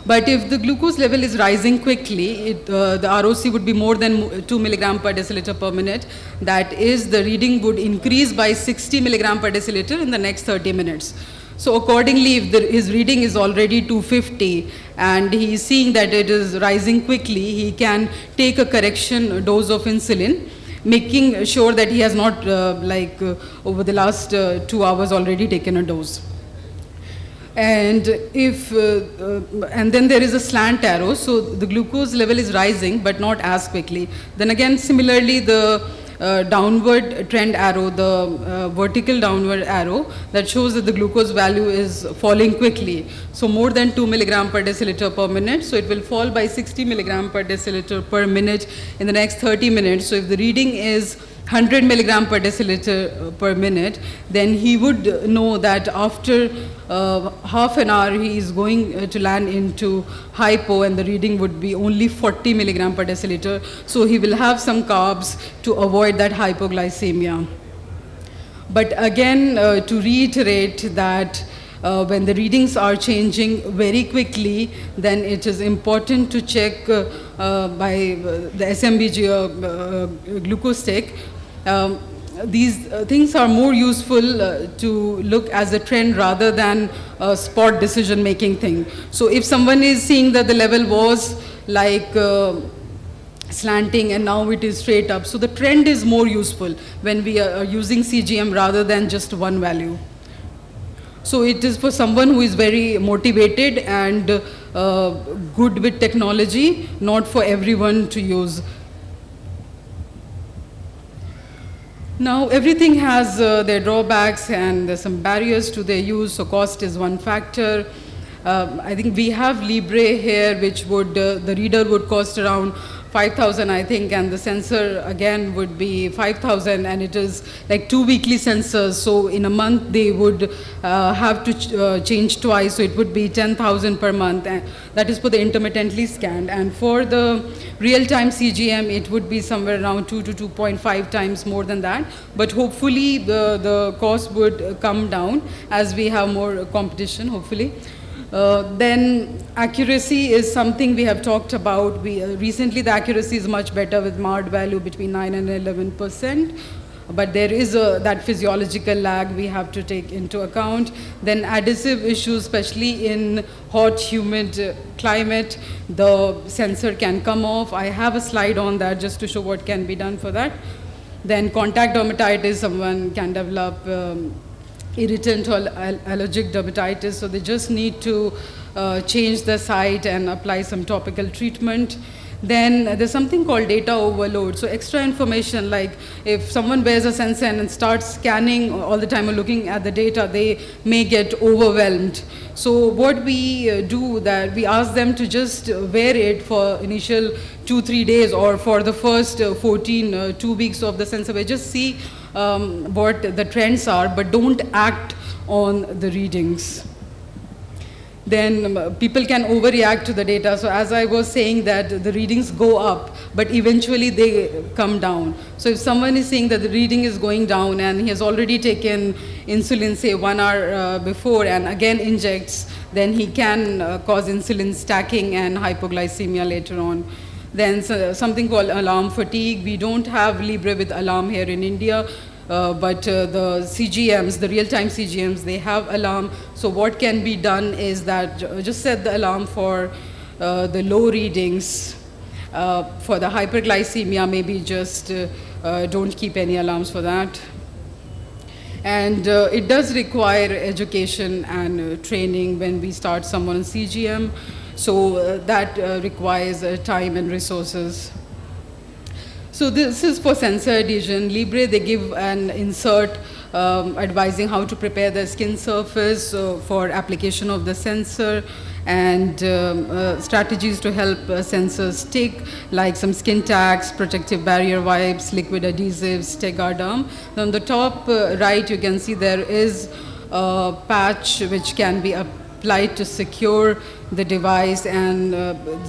But if the glucose level is rising quickly, the ROC would be more than 2 milligram per deciliter per minute. That is, the reading would increase by 60 milligram per deciliter in the next 30 minutes. So accordingly, if his reading is already 250 and he is seeing that it is rising quickly, he can take a correction dose of insulin, making sure that he has not, over the last 2 hours already taken a dose. And and then there is a slant arrow, so the glucose level is rising but not as quickly. Then again, similarly, the downward trend arrow, the vertical downward arrow, that shows that the glucose value is falling quickly. So more than 2 milligram per deciliter per minute, so it will fall by 60 milligram per deciliter per minute in the next 30 minutes. So if the reading is 100 milligram per deciliter per minute, then he would know that after half an hour he is going to land into hypo and the reading would be only 40 milligram per deciliter. So he will have some carbs to avoid that hypoglycemia. But again, to reiterate that when the readings are changing very quickly, then it is important to check by the SMBG glucose stick. These things are more useful to look as a trend rather than a spot decision making thing. So if someone is seeing that the level was like slanting and now it is straight up, so the trend is more useful when we are using CGM rather than just one value. So it is for someone who is very motivated and good with technology, not for everyone to use. Now, everything has their drawbacks and there's some barriers to their use, so cost is one factor. I think we have Libre here, which would, the reader would cost around 5,000, I think, and the sensor again would be 5,000, and it is like 2 weekly sensors, so in a month they would have to change twice, so it would be 10,000 per month, and that is for the intermittently scanned. And for the real-time CGM, it would be somewhere around 2 to 2.5 times more than that, but hopefully the cost would come down as we have more competition, hopefully. Then accuracy is something we have talked about. Recently the accuracy is much better with MARD value between 9 and 11%. But there is that physiological lag we have to take into account. Then adhesive issues, especially in hot, humid climate, the sensor can come off. I have a slide on that just to show what can be done for that. Then contact dermatitis, someone can develop irritant or allergic dermatitis, so they just need to change the site and apply some topical treatment. Then there's something called data overload. So extra information, like if someone wears a sensor and starts scanning all the time or looking at the data, they may get overwhelmed. So what we do, that we ask them to just wear it for initial 2-3 days or for the first 2 weeks of the sensor. We just see what the trends are, but don't act on the readings. Then people can overreact to the data. So as I was saying, that the readings go up, but eventually they come down. So if someone is saying that the reading is going down and he has already taken insulin, say 1 hour before, and again injects, then he can cause insulin stacking and hypoglycemia later on. Then something called alarm fatigue. We don't have Libre with alarm here in India. But the CGMs, the real-time CGMs, they have alarm. So what can be done is that just set the alarm for the low readings. For the hyperglycemia, maybe just don't keep any alarms for that. And it does require education and training when we start someone on CGM. So that requires time and resources. So this is for sensor adhesion. Libre, they give an insert advising how to prepare the skin surface for application of the sensor, and strategies to help sensors stick, like some skin tags, protective barrier wipes, liquid adhesives, Tegard arm. On the top right, you can see there is a patch which can be applied to secure the device, and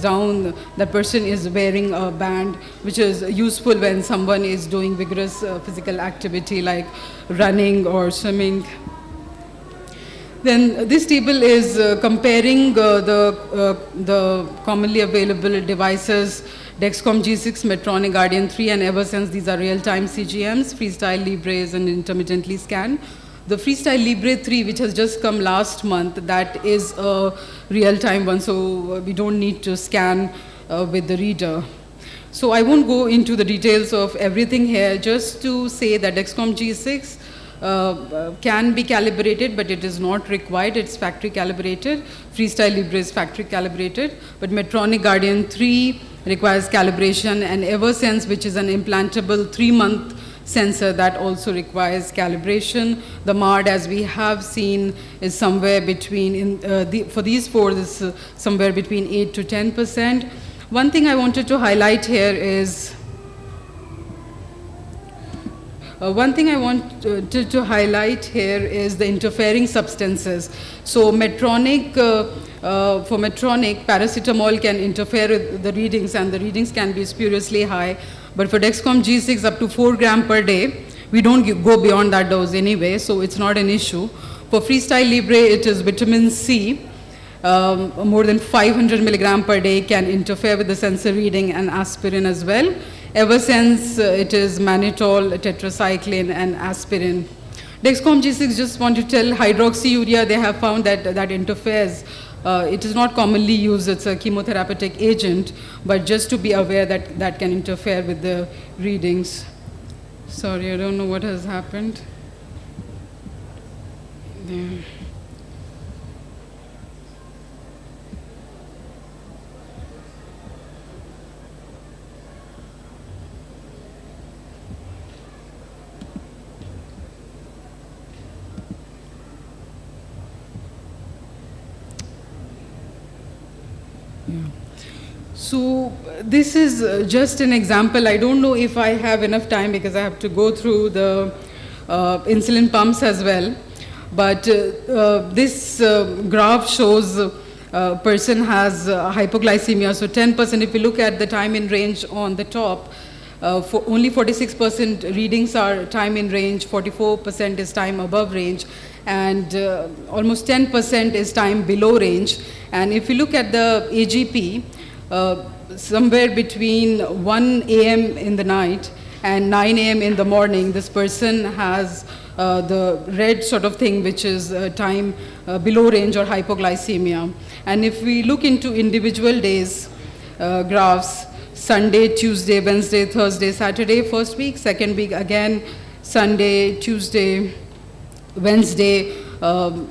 down the person is wearing a band, which is useful when someone is doing vigorous physical activity like running or swimming. Then this table is comparing the commonly available devices, Dexcom G6, Medtronic Guardian 3, and Eversense. These are real-time CGMs, Freestyle Libres, and intermittently scan. The Freestyle Libre 3, which has just come last month, that is a real-time one, so we don't need to scan with the reader. So I won't go into the details of everything here, just to say that Dexcom G6 can be calibrated, but it is not required. It's factory calibrated. Freestyle Libre is factory calibrated, but Medtronic Guardian 3 requires calibration, and Eversense, which is an implantable 3-month sensor, that also requires calibration. The MARD, as we have seen, is somewhere between, for these four, this is somewhere between 8 to 10%. One thing I wanted to highlight here is, the interfering substances. So Medtronic, for Medtronic, paracetamol can interfere with the readings, and the readings can be spuriously high. But for Dexcom G6, up to 4 grams per day, we don't go beyond that dose anyway, so it's not an issue. For Freestyle Libre, it is vitamin C. More than 500 milligram per day can interfere with the sensor reading, and aspirin as well. Eversense, it is mannitol, tetracycline, and aspirin. Dexcom G6, just want to tell, hydroxyurea, they have found that interferes. It is not commonly used, it's a chemotherapeutic agent, but just to be aware that that can interfere with the readings. Sorry, I don't know what has happened. There. So this is just an example. I don't know if I have enough time because I have to go through the insulin pumps as well. But this graph shows a person has hypoglycemia. So 10%, if you look at the time in range on the top, only 46% readings are time in range, 44% is time above range, and almost 10% is time below range. And if you look at the AGP, somewhere between 1 a.m. in the night and 9 a.m. in the morning, this person has the red sort of thing, which is time below range or hypoglycemia. And if we look into individual days graphs, Sunday, Tuesday, Wednesday, Thursday, Saturday, first week, second week again, Sunday, Tuesday, Wednesday,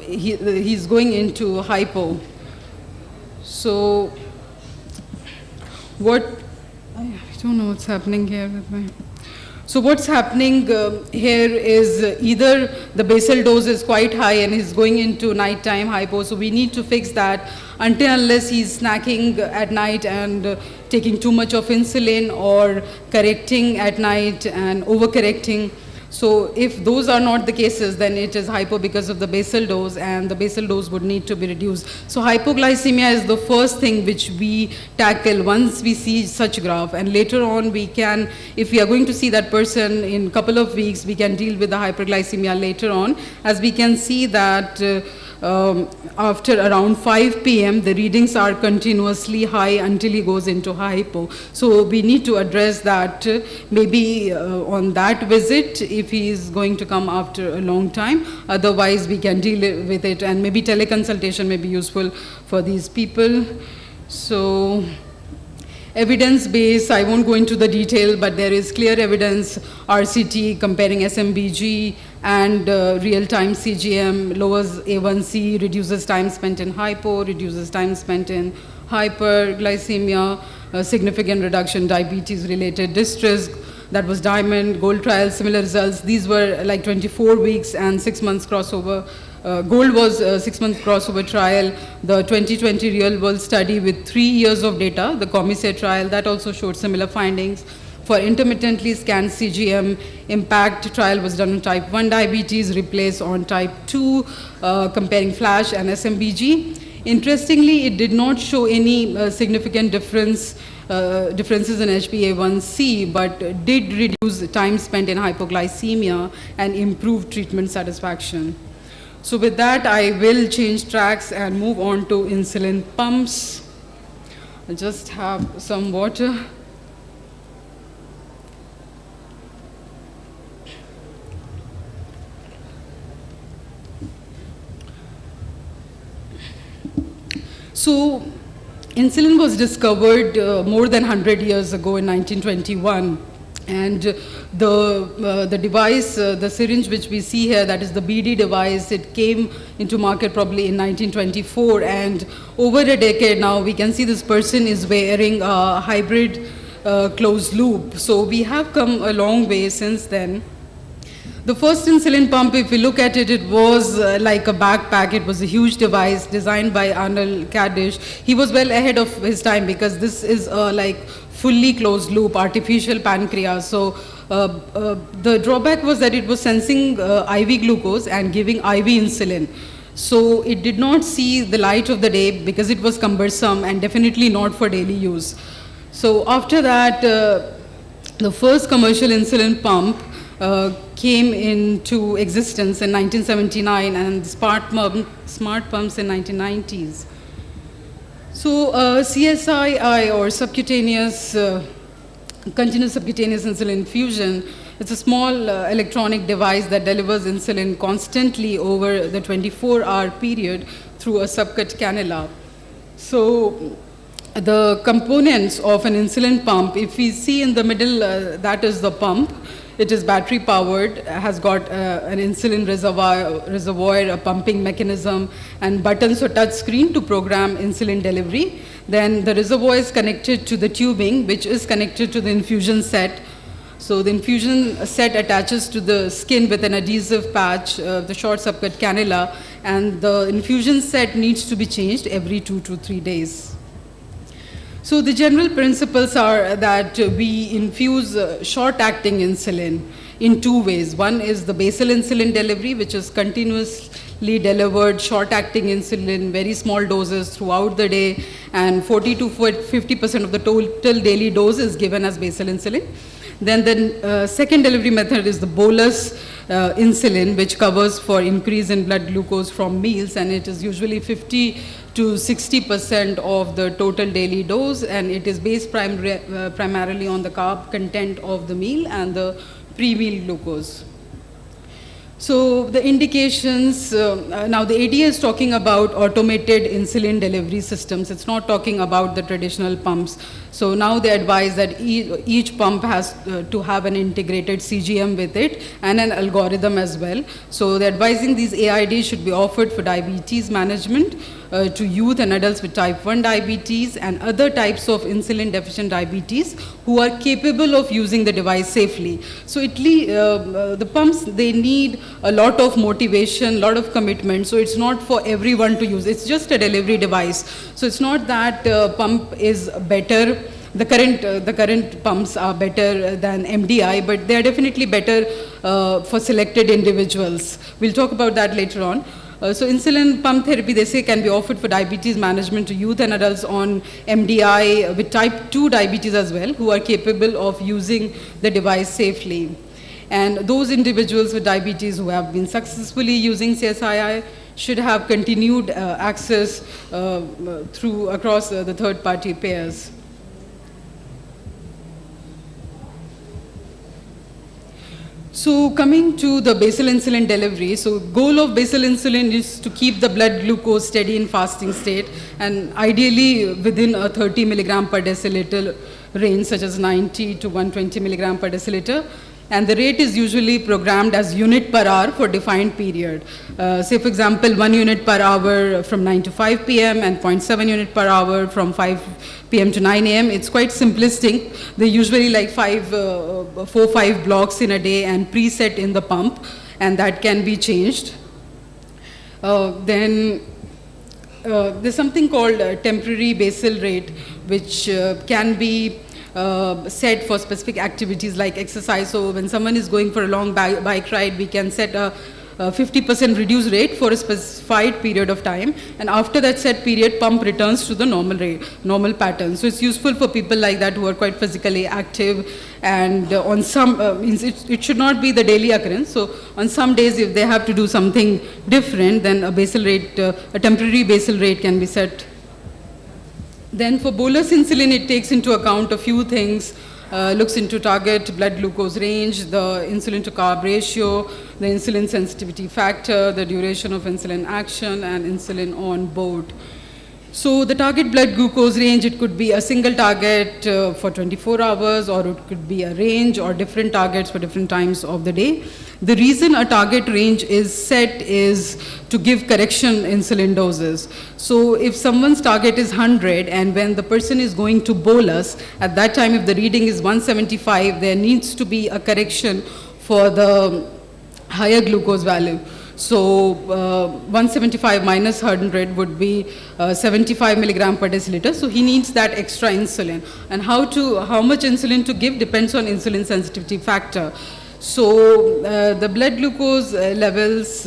he's going into hypo. So I don't know what's happening here with my... So what's happening here is either the basal dose is quite high and he's going into nighttime hypo, so we need to fix that until unless he's snacking at night and taking too much of insulin or correcting at night and overcorrecting. So if those are not the cases, then it is hypo because of the basal dose, and the basal dose would need to be reduced. So hypoglycemia is the first thing which we tackle once we see such graph, and later on we can, if we are going to see that person in couple of weeks, we can deal with the hyperglycemia later on, as we can see that after around 5 p.m. the readings are continuously high until he goes into hypo. So we need to address that maybe on that visit if he is going to come after a long time. Otherwise we can deal with it, and maybe teleconsultation may be useful for these people. So evidence base, I won't go into the detail, but there is clear evidence, RCT comparing SMBG and real-time CGM, lowers A1C, reduces time spent in hypo, reduces time spent in hyperglycemia, significant reduction diabetes-related distress. That was Diamond, Gold trial, similar results. These were like 24 weeks and 6 months crossover. Gold was a 6-month crossover trial. The 2020 real world study with 3 years of data, the Commissaire trial, that also showed similar findings. For intermittently scanned CGM, impact trial was done on type 1 diabetes, replaced on type 2, comparing FLASH and SMBG. Interestingly, it did not show any significant differences in HbA1c, but did reduce time spent in hypoglycemia and improve treatment satisfaction. So with that, I will change tracks and move on to insulin pumps. I just have some water. So insulin was discovered more than 100 years ago in 1921. And the device, the syringe which we see here, that is the BD device, it came into market probably in 1924. And over a decade now, we can see this person is wearing a hybrid closed loop. So we have come a long way since then. The first insulin pump, if you look at it, it was like a backpack. It was a huge device designed by Arnold Kaddish. He was well ahead of his time because this is like fully closed loop artificial pancreas. So the drawback was that it was sensing IV glucose and giving IV insulin. So it did not see the light of the day because it was cumbersome and definitely not for daily use. So after that, the first commercial insulin pump came into existence in 1979, and smart pumps in 1990s. So CSII, or subcutaneous, continuous subcutaneous insulin infusion, it's a small electronic device that delivers insulin constantly over the 24-hour period through a subcut cannula. So the components of an insulin pump, if we see in the middle, that is the pump. It is battery powered, has got an insulin reservoir, a pumping mechanism, and buttons or touch screen to program insulin delivery. Then the reservoir is connected to the tubing, which is connected to the infusion set. So the infusion set attaches to the skin with an adhesive patch, the short subcut cannula, and the infusion set needs to be changed every 2 to 3 days. So the general principles are that we infuse short-acting insulin in two ways. One is the basal insulin delivery, which is continuously delivered short-acting insulin, very small doses throughout the day, and 40 to 50% of the total daily dose is given as basal insulin. Then the second delivery method is the bolus insulin, which covers for increase in blood glucose from meals, and it is usually 50 to 60% of the total daily dose, and it is based primarily on the carb content of the meal and the pre-meal glucose. So the indications, now the ADA is talking about automated insulin delivery systems. It's not talking about the traditional pumps. So now they advise that each pump has to have an integrated CGM with it and an algorithm as well. So they're advising these AIDs should be offered for diabetes management to youth and adults with type 1 diabetes and other types of insulin deficient diabetes who are capable of using the device safely. So the pumps, they need a lot of motivation, a lot of commitment. So it's not for everyone to use. It's just a delivery device. So it's not that pump is better. The current pumps are better than MDI, but they are definitely better for selected individuals. We'll talk about that later on. So insulin pump therapy, they say, can be offered for diabetes management to youth and adults on MDI with type 2 diabetes as well, who are capable of using the device safely. And those individuals with diabetes who have been successfully using CSII should have continued access across the third-party payers. So coming to the basal insulin delivery, so goal of basal insulin is to keep the blood glucose steady in fasting state and ideally within a 30 milligram per deciliter range, such as 90 to 120 milligram per deciliter. And the rate is usually programmed as unit per hour for defined period. Say for example, 1 unit per hour from 9 to 5 p.m. and 0.7 unit per hour from 5 p.m. to 9 a.m. It's quite simplistic. They usually like 4-5 blocks in a day and preset in the pump, and that can be changed. Then there's something called temporary basal rate, which can be set for specific activities like exercise. So when someone is going for a long bike ride, we can set a 50% reduced rate for a specified period of time, and after that set period, pump returns to the normal pattern. So it's useful for people like that who are quite physically active, and on some, it should not be the daily occurrence. So on some days, if they have to do something different, then a basal rate, a temporary basal rate can be set. Then for bolus insulin, it takes into account a few things, looks into target blood glucose range, the insulin to carb ratio, the insulin sensitivity factor, the duration of insulin action, and insulin on board. So the target blood glucose range, it could be a single target for 24 hours, or it could be a range or different targets for different times of the day. The reason a target range is set is to give correction insulin doses. So if someone's target is 100 and when the person is going to bolus, at that time if the reading is 175, there needs to be a correction for the higher glucose value. So 175 minus 100 would be 75 milligram per deciliter. So he needs that extra insulin. And how much insulin to give depends on insulin sensitivity factor. So the blood glucose levels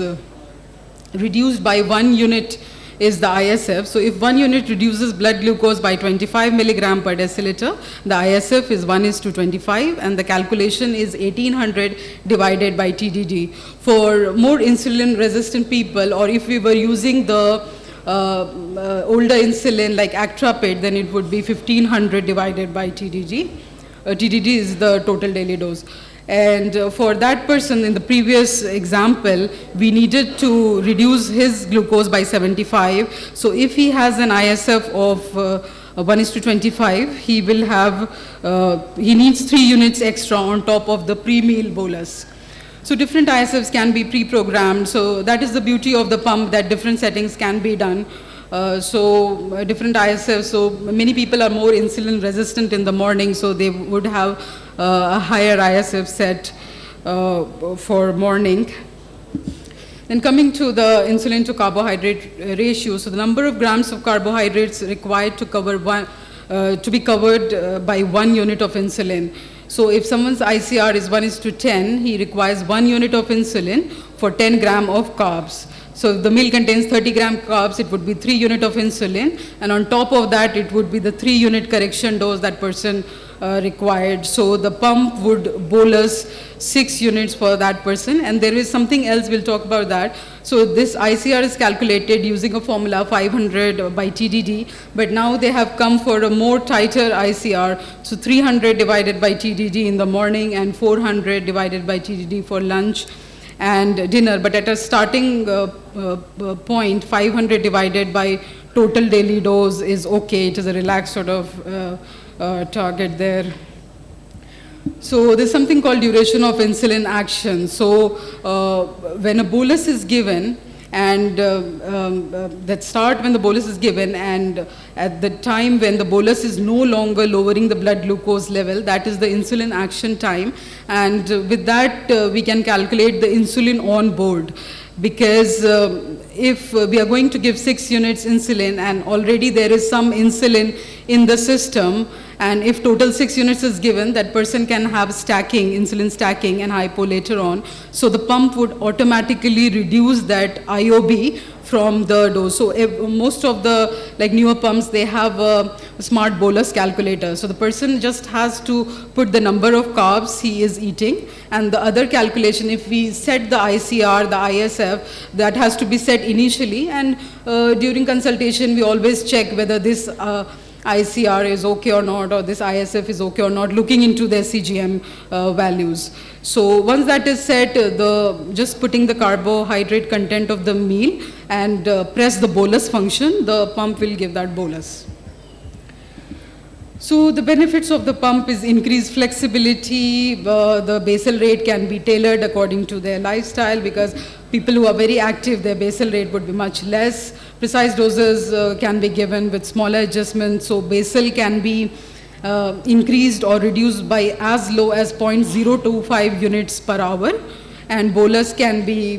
reduced by 1 unit is the ISF. So if 1 unit reduces blood glucose by 25 milligram per deciliter, the ISF is 1:25, and the calculation is 1800 divided by TDD. For more insulin resistant people, or if we were using the older insulin like Actrapid, then it would be 1500 divided by TDD. TDD is the total daily dose. And for that person in the previous example, we needed to reduce his glucose by 75. So if he has an ISF of 1:25, he will have, he needs 3 units extra on top of the pre-meal bolus. So different ISFs can be pre-programmed. So that is the beauty of the pump, that different settings can be done. Different ISFs, so many people are more insulin resistant in the morning, so they would have a higher ISF set for morning. Then coming to the insulin to carbohydrate ratio, so the number of grams of carbohydrates required to cover to be covered by 1 unit of insulin. So if someone's ICR is 1:10, he requires 1 unit of insulin for 10 gram of carbs. So if the meal contains 30 gram carbs, it would be 3 unit of insulin, and on top of that, it would be the 3 unit correction dose that person required. So the pump would bolus 6 units for that person, and there is something else, we'll talk about that. So this ICR is calculated using a formula 500 by TDD, but now they have come for a more tighter ICR, so 300 divided by TDD in the morning and 400 divided by TDD for lunch and dinner. But at a starting point, 500 divided by total daily dose is okay. It is a relaxed sort of target there. So there's something called duration of insulin action. So when a bolus is given, and that start when the bolus is given, and at the time when the bolus is no longer lowering the blood glucose level, that is the insulin action time. And with that, we can calculate the insulin on board. Because if we are going to give 6 units insulin and already there is some insulin in the system, and if total 6 units is given, that person can have stacking, insulin stacking and hypo later on. So the pump would automatically reduce that IOB from the dose. So most of the newer pumps, they have a smart bolus calculator. So the person just has to put the number of carbs he is eating, and the other calculation, if we set the ICR, the ISF, that has to be set initially, and during consultation we always check whether this ICR is okay or not, or this ISF is okay or not, looking into their CGM values. So once that is set, just putting the carbohydrate content of the meal and press the bolus function, the pump will give that bolus. So the benefits of the pump is increased flexibility. The basal rate can be tailored according to their lifestyle, because people who are very active, their basal rate would be much less. Precise doses can be given with smaller adjustments. So basal can be increased or reduced by as low as 0.025 units per hour, and bolus can be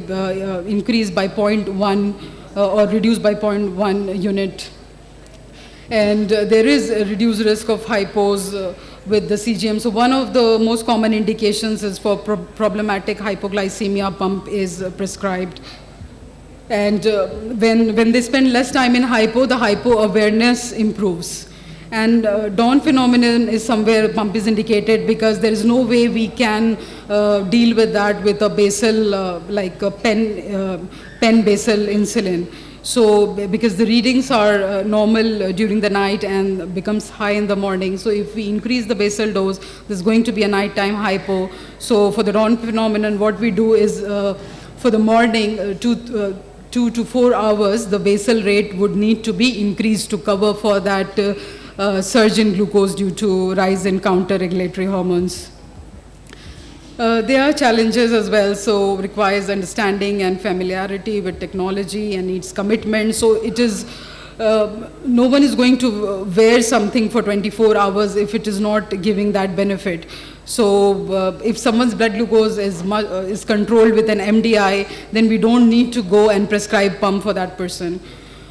increased by 0.1 or reduced by 0.1 unit. And there is a reduced risk of hypos with the CGM. So one of the most common indications is for problematic hypoglycemia, pump is prescribed. And when they spend less time in hypo, the hypo awareness improves. And dawn phenomenon is somewhere pump is indicated, because there is no way we can deal with that with a basal, like a pen basal insulin. So because the readings are normal during the night and becomes high in the morning. So if we increase the basal dose, there's going to be a nighttime hypo. So for the dawn phenomenon, what we do is for the morning, 2 to 4 hours, the basal rate would need to be increased to cover for that surge in glucose due to rise in counter-regulatory hormones. There are challenges as well, so requires understanding and familiarity with technology and needs commitment. So it is, no one is going to wear something for 24 hours if it is not giving that benefit. So if someone's blood glucose is controlled with an MDI, then we don't need to go and prescribe pump for that person.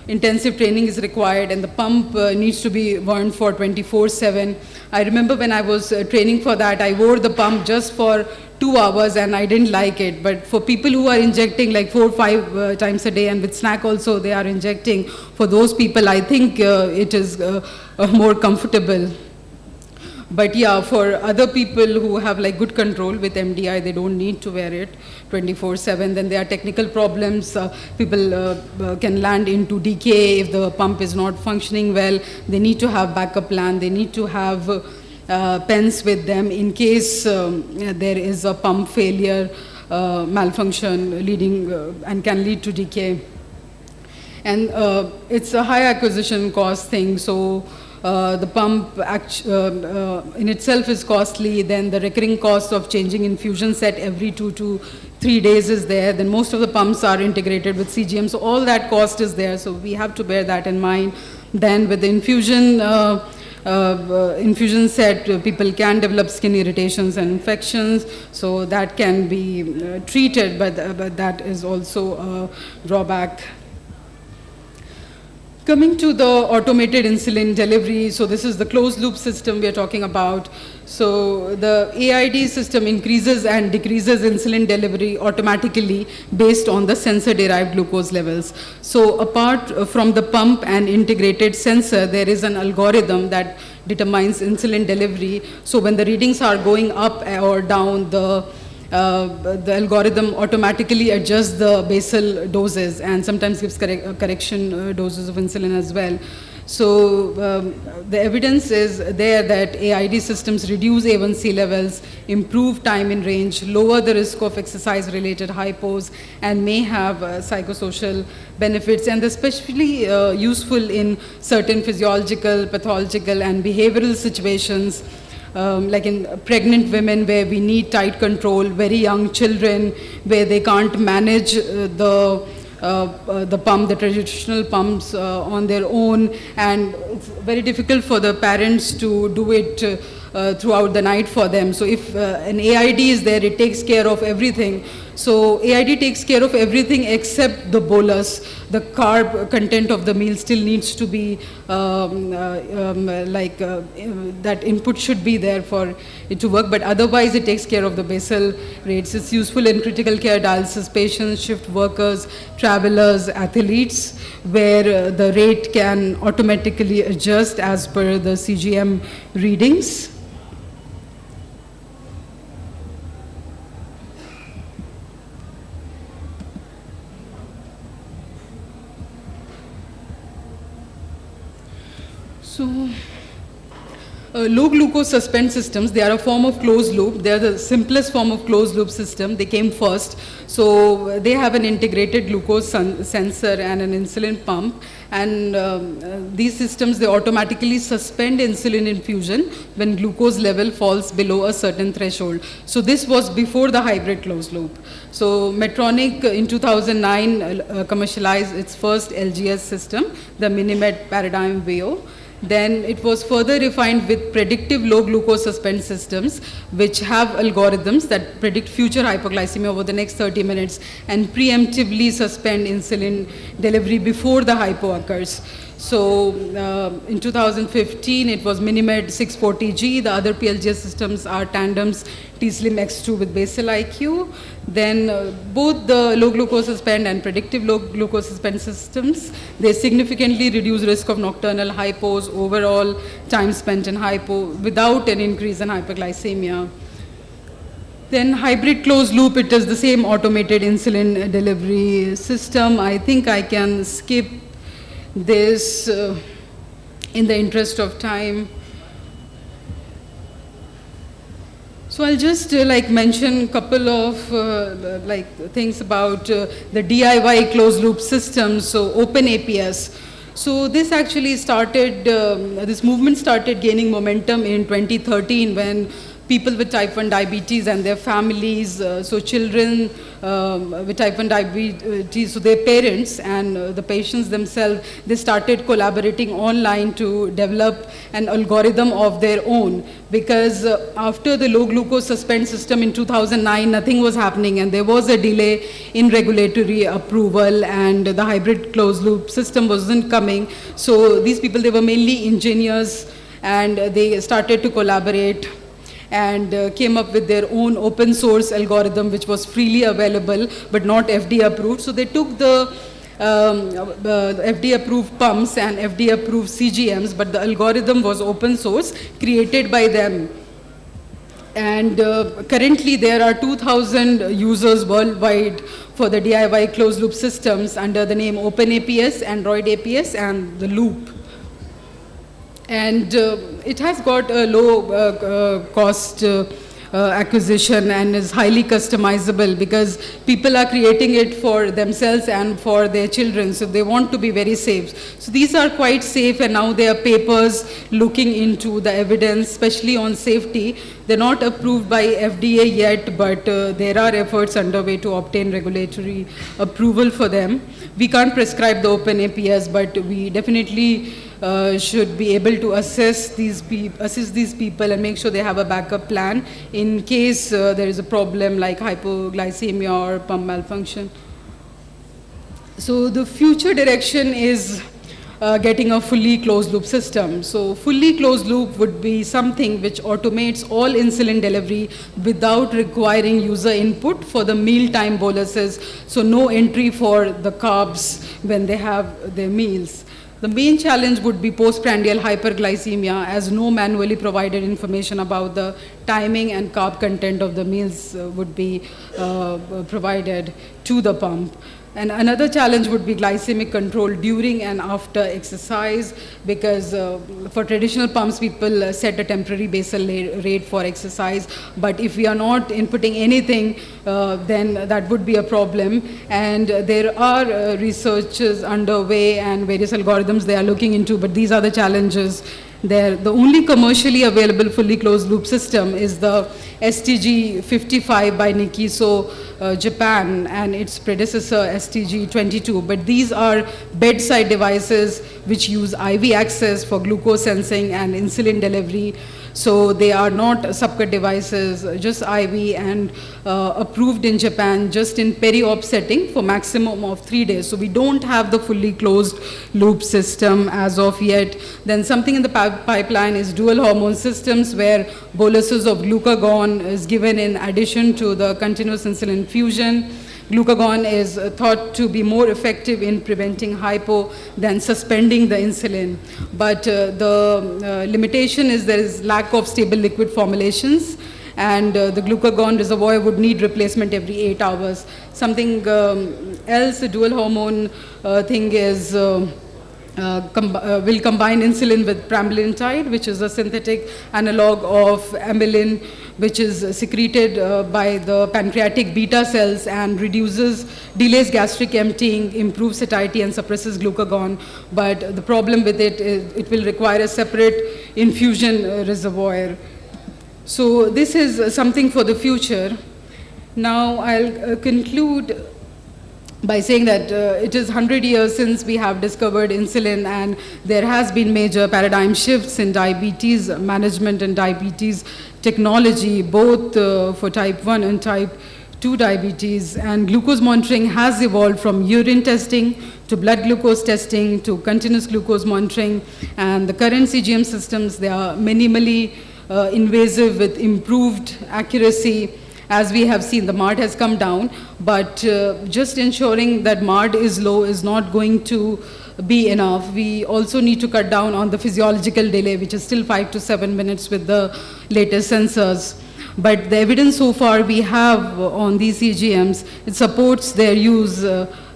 Intensive training is required, and the pump needs to be worn for 24/7. I remember when I was training for that, I wore the pump just for 2 hours and I didn't like it. But for people who are injecting like 4 or 5 times a day, and with snack also they are injecting, for those people I think it is more comfortable. But yeah, for other people who have like good control with MDI, they don't need to wear it 24/7. Then there are technical problems. People can land into decay if the pump is not functioning well. They need to have backup plan. They need to have pens with them in case there is a pump failure, malfunction leading and can lead to decay. And it's a high acquisition cost thing. So the pump in itself is costly. Then the recurring cost of changing infusion set every 2 to 3 days is there. Then most of the pumps are integrated with CGM, so all that cost is there. So we have to bear that in mind. Then with the infusion set, people can develop skin irritations and infections, so that can be treated, but that is also a drawback. Coming to the automated insulin delivery, so this is the closed loop system we are talking about. So the AID system increases and decreases insulin delivery automatically based on the sensor-derived glucose levels. So apart from the pump and integrated sensor, there is an algorithm that determines insulin delivery. So when the readings are going up or down, the algorithm automatically adjusts the basal doses and sometimes gives correction doses of insulin as well. So the evidence is there that AID systems reduce A1C levels, improve time in range, lower the risk of exercise-related hypos, and may have psychosocial benefits, and especially useful in certain physiological, pathological, and behavioral situations. Like in pregnant women where we need tight control, very young children where they can't manage the pump, the traditional pumps on their own, and it's very difficult for the parents to do it throughout the night for them. So if an AID is there, it takes care of everything. So AID takes care of everything except the bolus. The carb content of the meal still needs to be that input should be there for it to work, but otherwise it takes care of the basal rates. It's useful in critical care dialysis patients, shift workers, travelers, athletes, where the rate can automatically adjust as per the CGM readings. So, low glucose suspend systems, they are a form of closed loop. They are the simplest form of closed loop system. They came first. So they have an integrated glucose sensor and an insulin pump. And these systems, they automatically suspend insulin infusion when glucose level falls below a certain threshold. So this was before the hybrid closed loop. So Medtronic in 2009 commercialized its first LGS system, the Minimed Paradigm Veo. Then it was further refined with predictive low glucose suspend systems, which have algorithms that predict future hypoglycemia over the next 30 minutes and preemptively suspend insulin delivery before the hypo occurs. So in 2015, it was Minimed 640G. The other PLGS systems are Tandem's T-Slim X2 with basal IQ. Then both the low glucose suspend and predictive low glucose suspend systems, they significantly reduce risk of nocturnal hypos, overall time spent in hypo without an increase in hyperglycemia. Then hybrid closed loop, it is the same automated insulin delivery system. I think I can skip this in the interest of time. So I'll just mention a couple of things about the DIY closed loop systems. So open APS. So this actually started, this movement started gaining momentum in 2013 when people with type 1 diabetes and their families, so children with type 1 diabetes, so their parents and the patients themselves, they started collaborating online to develop an algorithm of their own, because after the low glucose suspend system in 2009, nothing was happening and there was a delay in regulatory approval and the hybrid closed loop system wasn't coming. So these people, they were mainly engineers, and they started to collaborate and came up with their own open source algorithm, which was freely available but not FDA approved. So they took the FDA approved pumps and FDA approved CGMs, but the algorithm was open source, created by them. And currently there are 2,000 users worldwide for the DIY closed loop systems under the name OpenAPS, Android APS, and the Loop. And it has got a low cost acquisition and is highly customizable, because people are creating it for themselves and for their children, so they want to be very safe. So these are quite safe, and now there are papers looking into the evidence, especially on safety. They're not approved by FDA yet, but there are efforts underway to obtain regulatory approval for them. We can't prescribe the open APS, but we definitely should be able to assist these people and make sure they have a backup plan in case there is a problem like hypoglycemia or pump malfunction. So the future direction is getting a fully closed loop system. So fully closed loop would be something which automates all insulin delivery without requiring user input for the mealtime boluses, so no entry for the carbs when they have their meals. The main challenge would be postprandial hyperglycemia, as no manually provided information about the timing and carb content of the meals would be provided to the pump. And another challenge would be glycemic control during and after exercise, because for traditional pumps, people set a temporary basal rate for exercise. But if we are not inputting anything, then that would be a problem. And there are researches underway and various algorithms they are looking into, but these are the challenges there. The only commercially available fully closed loop system is the STG 55 by Nikiso, Japan, and its predecessor STG 22. But these are bedside devices which use IV access for glucose sensing and insulin delivery. So they are not subcut devices, just IV, and approved in Japan just in peri-op setting for maximum of 3 days. So we don't have the fully closed loop system as of yet. Then something in the pipeline is dual hormone systems, where boluses of glucagon is given in addition to the continuous insulin infusion. Glucagon is thought to be more effective in preventing hypo than suspending the insulin. But the limitation is there is lack of stable liquid formulations, and the glucagon reservoir would need replacement every 8 hours. Something else, the dual hormone thing is will combine insulin with pramlintide, which is a synthetic analog of amylin, which is secreted by the pancreatic beta cells and delays gastric emptying, improves satiety, and suppresses glucagon. But the problem with it is it will require a separate infusion reservoir. So this is something for the future. Now I'll conclude by saying that it is 100 years since we have discovered insulin, and there has been major paradigm shifts in diabetes management and diabetes technology, both for type 1 and type 2 diabetes. And glucose monitoring has evolved from urine testing to blood glucose testing to continuous glucose monitoring. And the current CGM systems, they are minimally invasive with improved accuracy. As we have seen, the MARD has come down, but just ensuring that MARD is low is not going to be enough. We also need to cut down on the physiological delay, which is still 5 to 7 minutes with the latest sensors. But the evidence so far we have on these CGMs, it supports their use,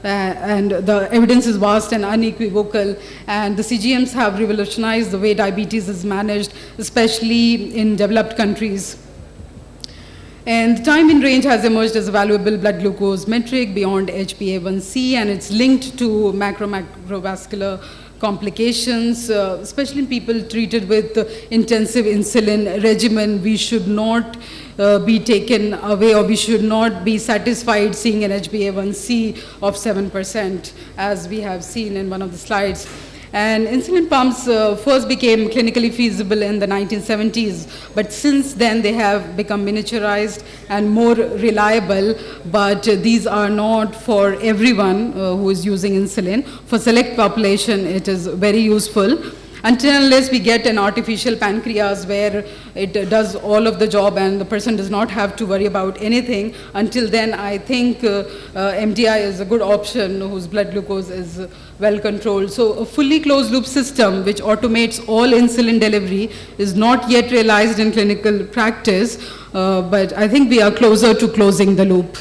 and the evidence is vast and unequivocal. And the CGMs have revolutionized the way diabetes is managed, especially in developed countries. And the time in range has emerged as a valuable blood glucose metric beyond HbA1c, and it's linked to macrovascular complications, especially in people treated with intensive insulin regimen. We should not be taken away, or we should not be satisfied seeing an HbA1c of 7%, as we have seen in one of the slides. And insulin pumps first became clinically feasible in the 1970s, but since then they have become miniaturized and more reliable, but these are not for everyone who is using insulin. For select population, it is very useful. Until unless we get an artificial pancreas where it does all of the job and the person does not have to worry about anything, until then I think MDI is a good option whose blood glucose is well controlled. So a fully closed loop system which automates all insulin delivery is not yet realized in clinical practice, but I think we are closer to closing the loop.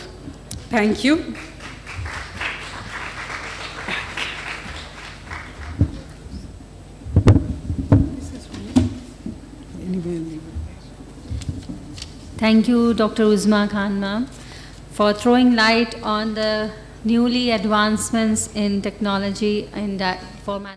Thank you. Thank you, Dr. Uzma Khan, ma'am, for throwing light on the newly advancements in technology in that format.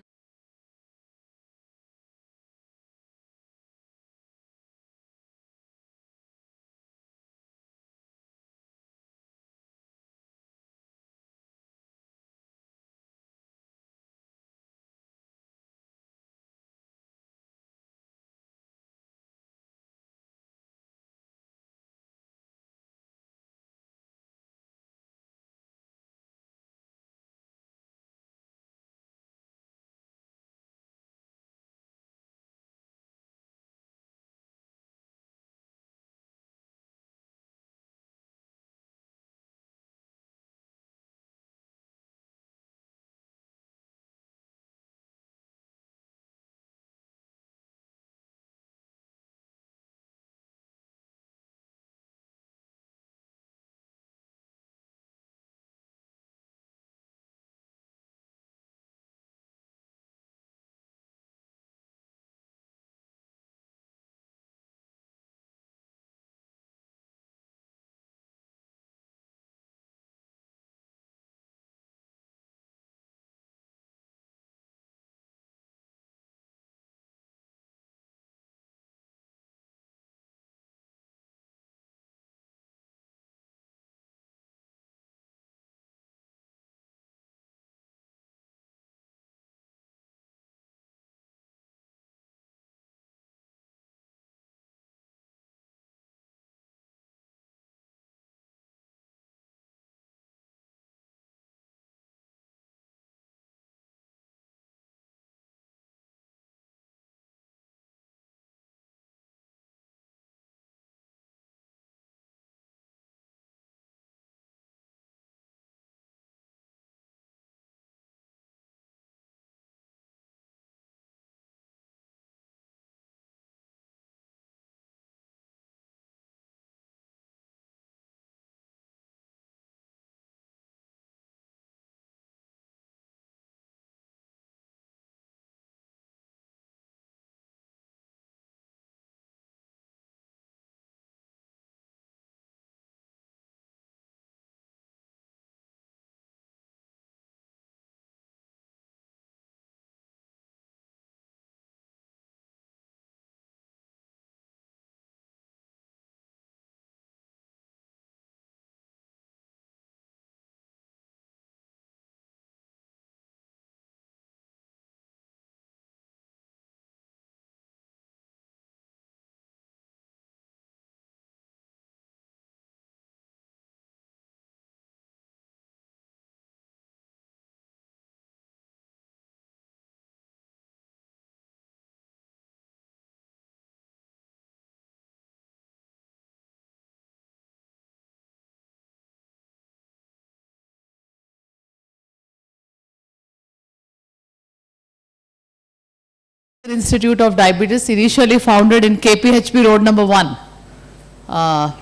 Institute of Diabetes, initially founded in KPHP Road number 1,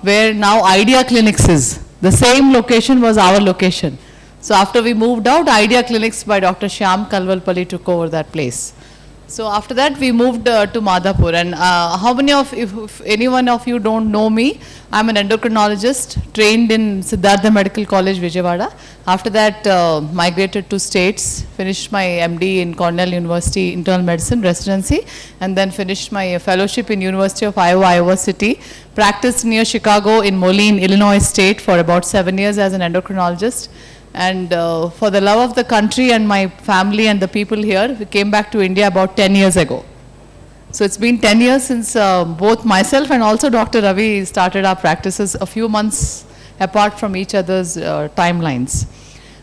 where now Idea Clinics is. The same location was our location. So after we moved out, Idea Clinics by Dr. Shyam Kalvalpalli took over that place. So after that, we moved to Madhapur. And how many of, if anyone of you don't know me, I'm an endocrinologist trained in Siddhartha Medical College, Vijayawada. After that, migrated to States, finished my MD in Cornell University Internal Medicine residency, and then finished my fellowship in University of Iowa City. Practiced near Chicago in Moline, Illinois State for about 7 years as an endocrinologist. And for the love of the country and my family and the people here, we came back to India about 10 years ago. So it's been 10 years since both myself and also Dr. Ravi started our practices a few months apart from each other's timelines.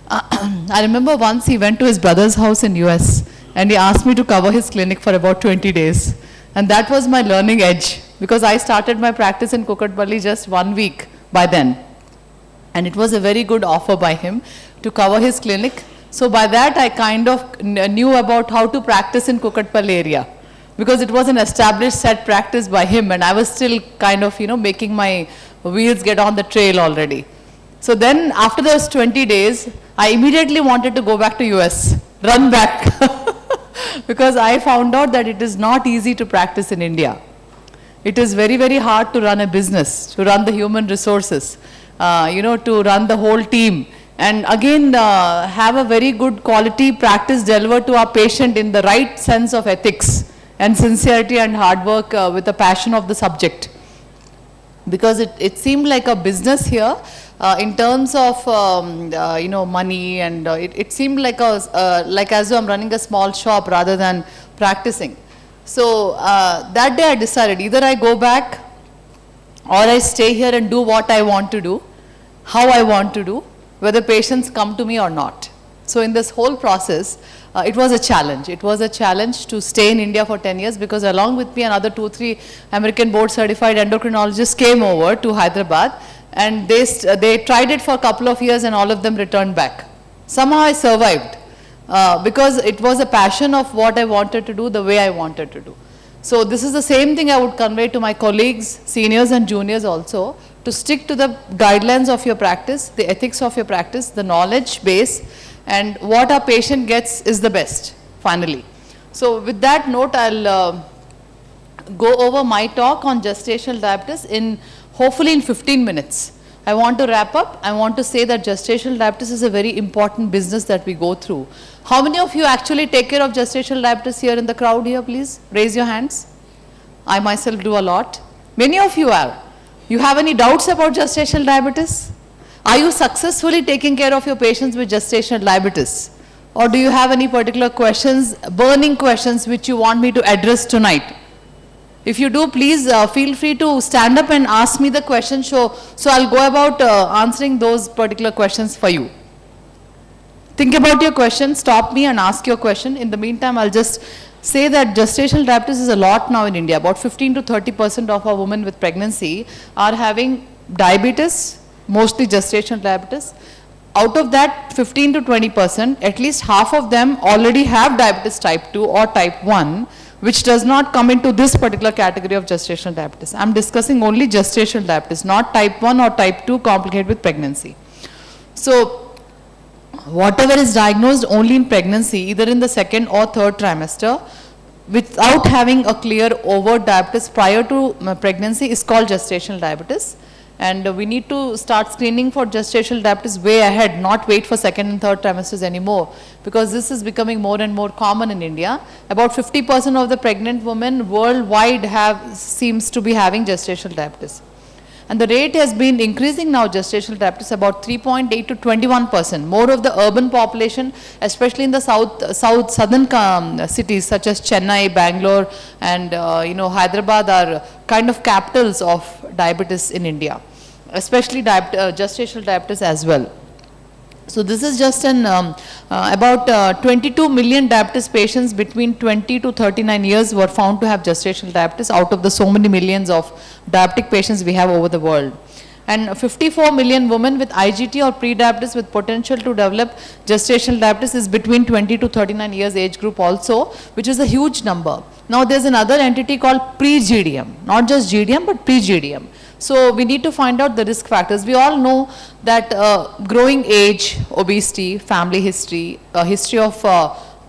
I remember once he went to his brother's house in US and he asked me to cover his clinic for about 20 days. And that was my learning edge because I started my practice in Kukatpalli just 1 week by then. And it was a very good offer by him to cover his clinic. So by that I kind of knew about how to practice in Kukatpalli area because it was an established set practice by him and I was still kind of, making my wheels get on the trail already. So then after those 20 days, I immediately wanted to go back to US, run back because I found out that it is not easy to practice in India. It is very, very hard to run a business, to run the human resources. To run the whole team and again have a very good quality practice delivered to our patient in the right sense of ethics and sincerity and hard work with the passion of the subject. Because it seemed like a business here in terms of money and it seemed like as though I'm running a small shop rather than practicing. So that day I decided either I go back or I stay here and do what I want to do, how I want to do, whether patients come to me or not. So in this whole process, it was a challenge. It was a challenge to stay in India for 10 years because along with me another 2-3 American board certified endocrinologists came over to Hyderabad and they tried it for a couple of years and all of them returned back. Somehow I survived because it was a passion of what I wanted to do, the way I wanted to do. So this is the same thing I would convey to my colleagues, seniors and juniors also, to stick to the guidelines of your practice, the ethics of your practice, the knowledge base, and what our patient gets is the best, finally. So with that note, I'll go over my talk on gestational diabetes hopefully in 15 minutes. I want to wrap up. I want to say that gestational diabetes is a very important business that we go through. How many of you actually take care of gestational diabetes here in the crowd here, please? Raise your hands. I myself do a lot. Many of you are. You have any doubts about gestational diabetes? Are you successfully taking care of your patients with gestational diabetes? Or do you have any particular questions, burning questions which you want me to address tonight? If you do, please feel free to stand up and ask me the question. So I'll go about answering those particular questions for you. Think about your question, stop me and ask your question. In the meantime, I'll just say that gestational diabetes is a lot now in India. About 15 to 30% of our women with pregnancy are having diabetes, mostly gestational diabetes. Out of that 15 to 20%, at least half of them already have diabetes type 2 or type 1, which does not come into this particular category of gestational diabetes. I'm discussing only gestational diabetes, not type 1 or type 2 complicated with pregnancy. So whatever is diagnosed only in pregnancy, either in the second or third trimester, without having a clear overt diabetes prior to pregnancy is called gestational diabetes. And we need to start screening for gestational diabetes way ahead, not wait for second and third trimesters anymore, because this is becoming more and more common in India. About 50% of the pregnant women worldwide seems to be having gestational diabetes. And the rate has been increasing now, gestational diabetes, about 3.8 to 21%. More of the urban population, especially in the southern cities such as Chennai, Bangalore, and Hyderabad are kind of capitals of diabetes in India, especially gestational diabetes as well. So this is just about 22 million diabetes patients between 20 to 39 years were found to have gestational diabetes out of the so many millions of diabetic patients we have over the world. And 54 million women with IGT or pre-diabetes with potential to develop gestational diabetes is between 20 to 39 years age group also, which is a huge number. Now there's another entity called pre-GDM, not just GDM but pre-GDM. So we need to find out the risk factors. We all know that growing age, obesity, family history, history of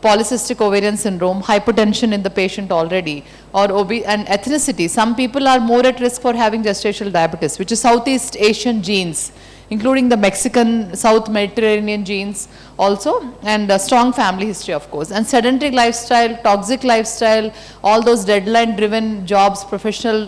polycystic ovarian syndrome, hypertension in the patient already, or and ethnicity. Some people are more at risk for having gestational diabetes, which is Southeast Asian genes, including the Mexican, South Mediterranean genes also, and a strong family history, of course. And sedentary lifestyle, toxic lifestyle, all those deadline-driven jobs, professional,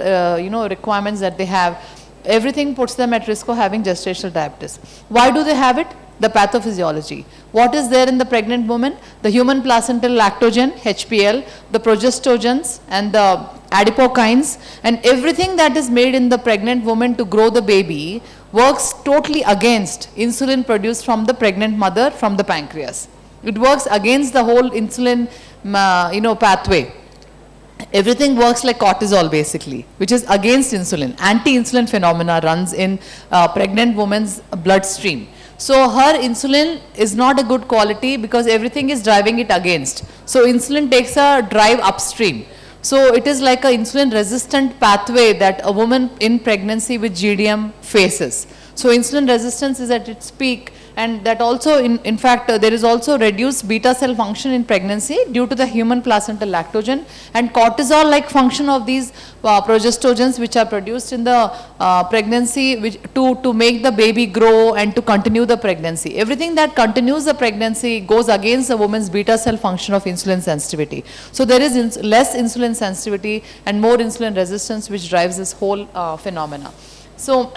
requirements that they have, everything puts them at risk of having gestational diabetes. Why do they have it? The pathophysiology. What is there in the pregnant woman? The human placental lactogen, HPL, the progestogens and the adipokines, and everything that is made in the pregnant woman to grow the baby works totally against insulin produced from the pregnant mother from the pancreas. It works against the whole insulin pathway. Everything works like cortisol basically, which is against insulin. Anti-insulin phenomena runs in pregnant woman's bloodstream. So her insulin is not a good quality because everything is driving it against. So insulin takes a drive upstream. So it is like an insulin resistant pathway that a woman in pregnancy with GDM faces. So insulin resistance is at its peak, and that also in fact there is also reduced beta cell function in pregnancy due to the human placental lactogen and cortisol like function of these progestogens which are produced in the pregnancy which to make the baby grow and to continue the pregnancy. Everything that continues the pregnancy goes against the woman's beta cell function of insulin sensitivity. So there is less insulin sensitivity and more insulin resistance which drives this whole phenomena. So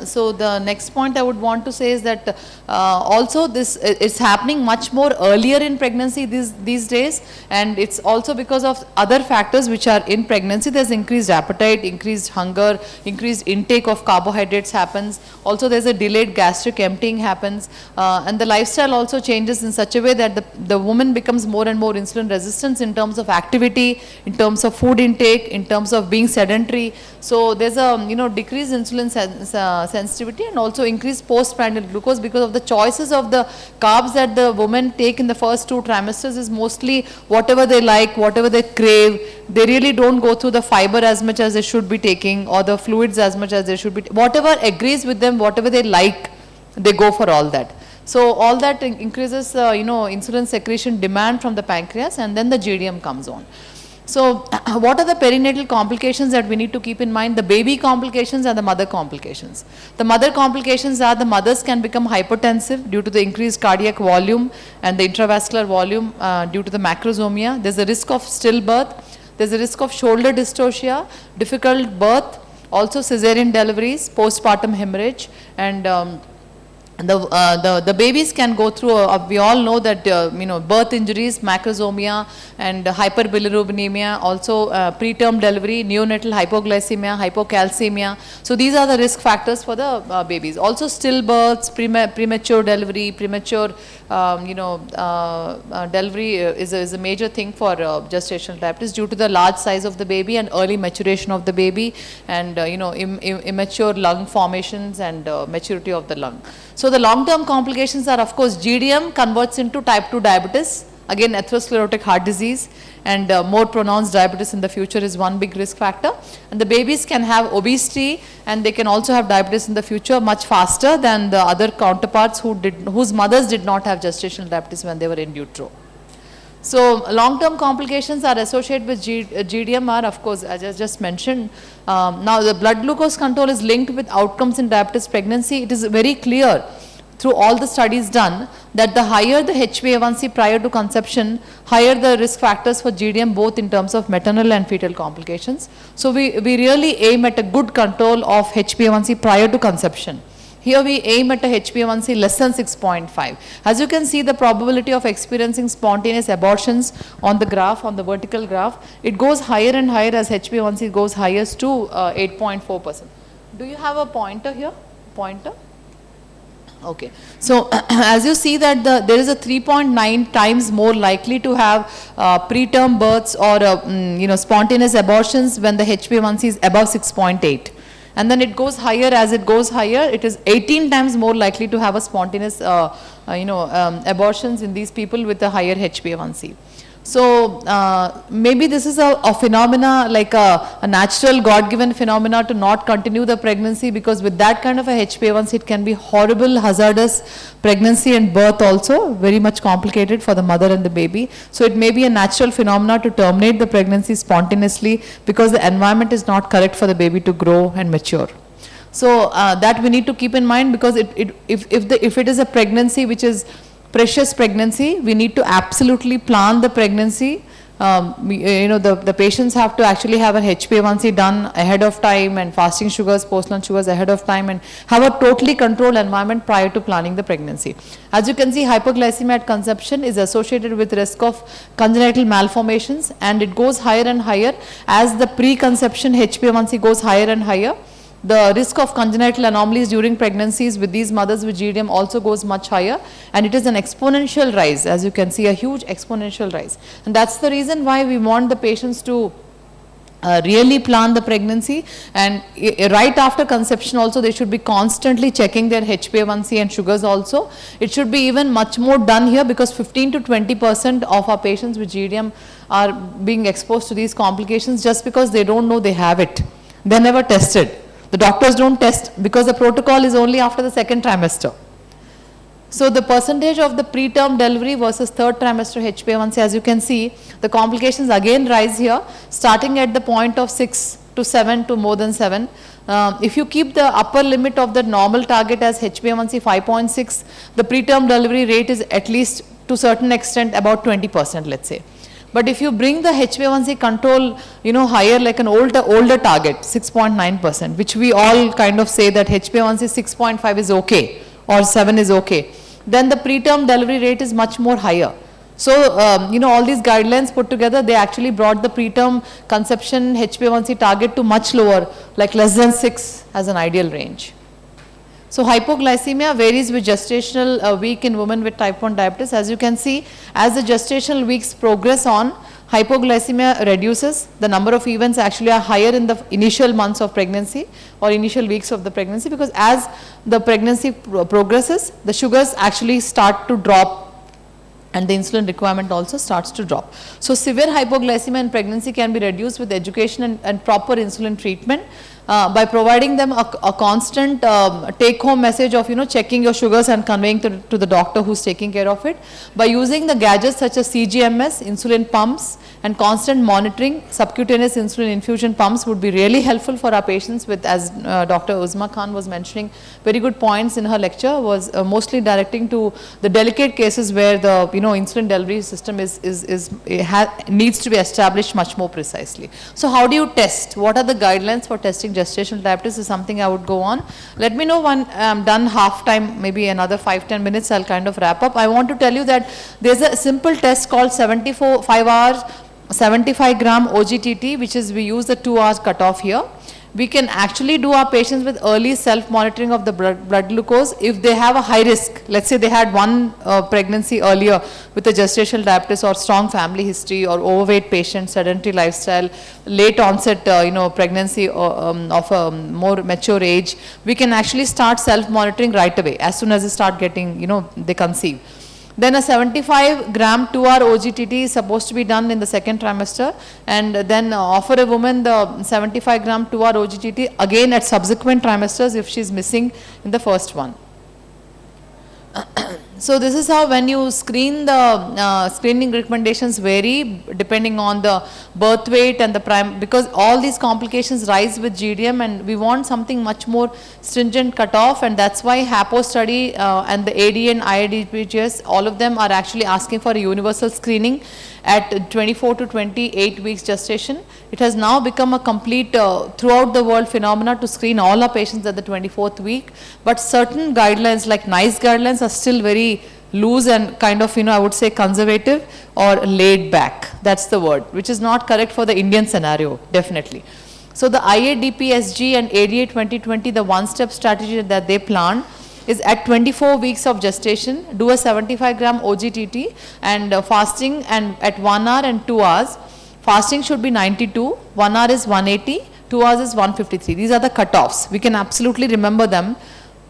so the next point I would want to say is that also this is happening much more earlier in pregnancy these days, and it's also because of other factors which are in pregnancy. There's increased appetite, increased hunger, increased intake of carbohydrates happens. Also there's a delayed gastric emptying happens, and the lifestyle also changes in such a way that the woman becomes more and more insulin resistant in terms of activity, in terms of food intake, in terms of being sedentary. So there's a decreased insulin sensitivity and also increased postprandial glucose because of the choices of the carbs that the women take in the first 2 trimesters is mostly whatever they like, whatever they crave. They really don't go through the fiber as much as they should be taking or the fluids as much as they should be. Whatever agrees with them, whatever they like, they go for all that. So all that increases insulin secretion demand from the pancreas, and then the GDM comes on. So what are the perinatal complications that we need to keep in mind? The baby complications and the mother complications. The mother complications are the mothers can become hypertensive due to the increased cardiac volume and the intravascular volume due to the macrosomia. There's a risk of stillbirth. There's a risk of shoulder dystocia, difficult birth, also cesarean deliveries, postpartum hemorrhage, and the babies can go through, we all know that, birth injuries, macrosomia and hyperbilirubinemia, also preterm delivery, neonatal hypoglycemia, hypocalcemia. So these are the risk factors for the babies. Also stillbirths, premature delivery, premature, delivery is a major thing for gestational diabetes due to the large size of the baby and early maturation of the baby and, immature lung formations and maturity of the lung. So the long-term complications are, of course, GDM converts into type 2 diabetes, again atherosclerotic heart disease, and more pronounced diabetes in the future is one big risk factor. And the babies can have obesity and they can also have diabetes in the future much faster than the other counterparts whose mothers did not have gestational diabetes when they were in utero. So long-term complications are associated with GDM are, of course, as I just mentioned. Now the blood glucose control is linked with outcomes in diabetes pregnancy. It is very clear through all the studies done that the higher the HbA1c prior to conception, higher the risk factors for GDM both in terms of maternal and fetal complications. So we really aim at a good control of HbA1c prior to conception. Here we aim at a HbA1c less than 6.5. As you can see, the probability of experiencing spontaneous abortions on the graph, on the vertical graph, it goes higher and higher as HbA1c goes highest to 8.4%. Do you have a pointer here? Pointer? Okay. So as you see that there is a 3.9 times more likely to have preterm births or spontaneous abortions when the HbA1c is above 6.8. And then it goes higher. As it goes higher, it is 18 times more likely to have a spontaneous abortions in these people with a higher HbA1c. So maybe this is a phenomena, like a natural God-given phenomena to not continue the pregnancy, because with that kind of a HbA1c, it can be horrible, hazardous pregnancy and birth also, very much complicated for the mother and the baby. So it may be a natural phenomena to terminate the pregnancy spontaneously because the environment is not correct for the baby to grow and mature. So that we need to keep in mind, because if it is a pregnancy which is precious pregnancy, we need to absolutely plan the pregnancy. The patients have to actually have an HbA1c done ahead of time, and fasting sugars, post-lunch sugars ahead of time, and have a totally controlled environment prior to planning the pregnancy. As you can see, hypoglycemia at conception is associated with risk of congenital malformations, and it goes higher and higher as the pre-conception HbA1c goes higher and higher. The risk of congenital anomalies during pregnancies with these mothers with GDM also goes much higher, and it is an exponential rise. As you can see, a huge exponential rise. And that's the reason why we want the patients to really plan the pregnancy, and right after conception also they should be constantly checking their HbA1c and sugars also. It should be even much more done here, because 15 to 20% of our patients with GDM are being exposed to these complications just because they don't know they have it. They're never tested. The doctors don't test because the protocol is only after the second trimester. So the percentage of the preterm delivery versus third trimester HbA1c, as you can see, the complications again rise here, starting at the point of 6 to 7 to more than 7. If you keep the upper limit of the normal target as HbA1c 5.6, the preterm delivery rate is at least to certain extent about 20%, let's say. But if you bring the HbA1c control, higher, like an older target, 6.9%, which we all kind of say that HbA1c 6.5 is okay or 7 is okay, then the preterm delivery rate is much more higher. So, all these guidelines put together, they actually brought the preterm conception HbA1c target to much lower, like less than 6 as an ideal range. So hypoglycemia varies with gestational week in women with type 1 diabetes. As you can see, as the gestational weeks progress on, hypoglycemia reduces. The number of events actually are higher in the initial months of pregnancy or initial weeks of the pregnancy, because as the pregnancy progresses, the sugars actually start to drop and the insulin requirement also starts to drop. So severe hypoglycemia in pregnancy can be reduced with education and proper insulin treatment. By providing them a constant take-home message of checking your sugars and conveying to the doctor who's taking care of it. By using the gadgets such as CGMS, insulin pumps, and constant monitoring, subcutaneous insulin infusion pumps would be really helpful for our patients with, as Dr. Uzma Khan was mentioning, very good points in her lecture, was mostly directing to the delicate cases where the insulin delivery system needs to be established much more precisely. So how do you test? What are the guidelines for testing gestational diabetes is something I would go on. Let me know when I'm done half time, maybe another 5-10 minutes, I'll kind of wrap up. I want to tell you that there's a simple test called 5 hours 75 gram OGTT, which is we use the 2 hours cutoff here. We can actually do our patients with early self-monitoring of the blood glucose if they have a high risk. Let's say they had one pregnancy earlier with a gestational diabetes or strong family history or overweight patient, sedentary lifestyle, late onset pregnancy of a more mature age. We can actually start self-monitoring right away as soon as they start getting, they conceive. Then a 75 gram 2 hour OGTT is supposed to be done in the second trimester, and then offer a woman the 75 gram 2 hour OGTT again at subsequent trimesters if she is missing in the first one. So this is how, when you screen, the screening recommendations vary depending on the birth weight and the because all these complications rise with GDM, and we want something much more stringent cutoff, and that's why HAPO study and the AD and IIDPGS, all of them are actually asking for a universal screening at 24 to 28 weeks gestation. It has now become a complete throughout the world phenomena to screen all our patients at the 24th week, but certain guidelines like NICE guidelines are still very loose and kind of, I would say conservative or laid back. That's the word, which is not correct for the Indian scenario, definitely. So the IADPSG and ADA 2020, the one-step strategy that they planned is at 24 weeks of gestation, do a 75 gram OGTT and fasting, and at 1 hour and 2 hours. Fasting should be 92, 1 hour is 180, 2 hours is 153. These are the cutoffs. We can absolutely remember them.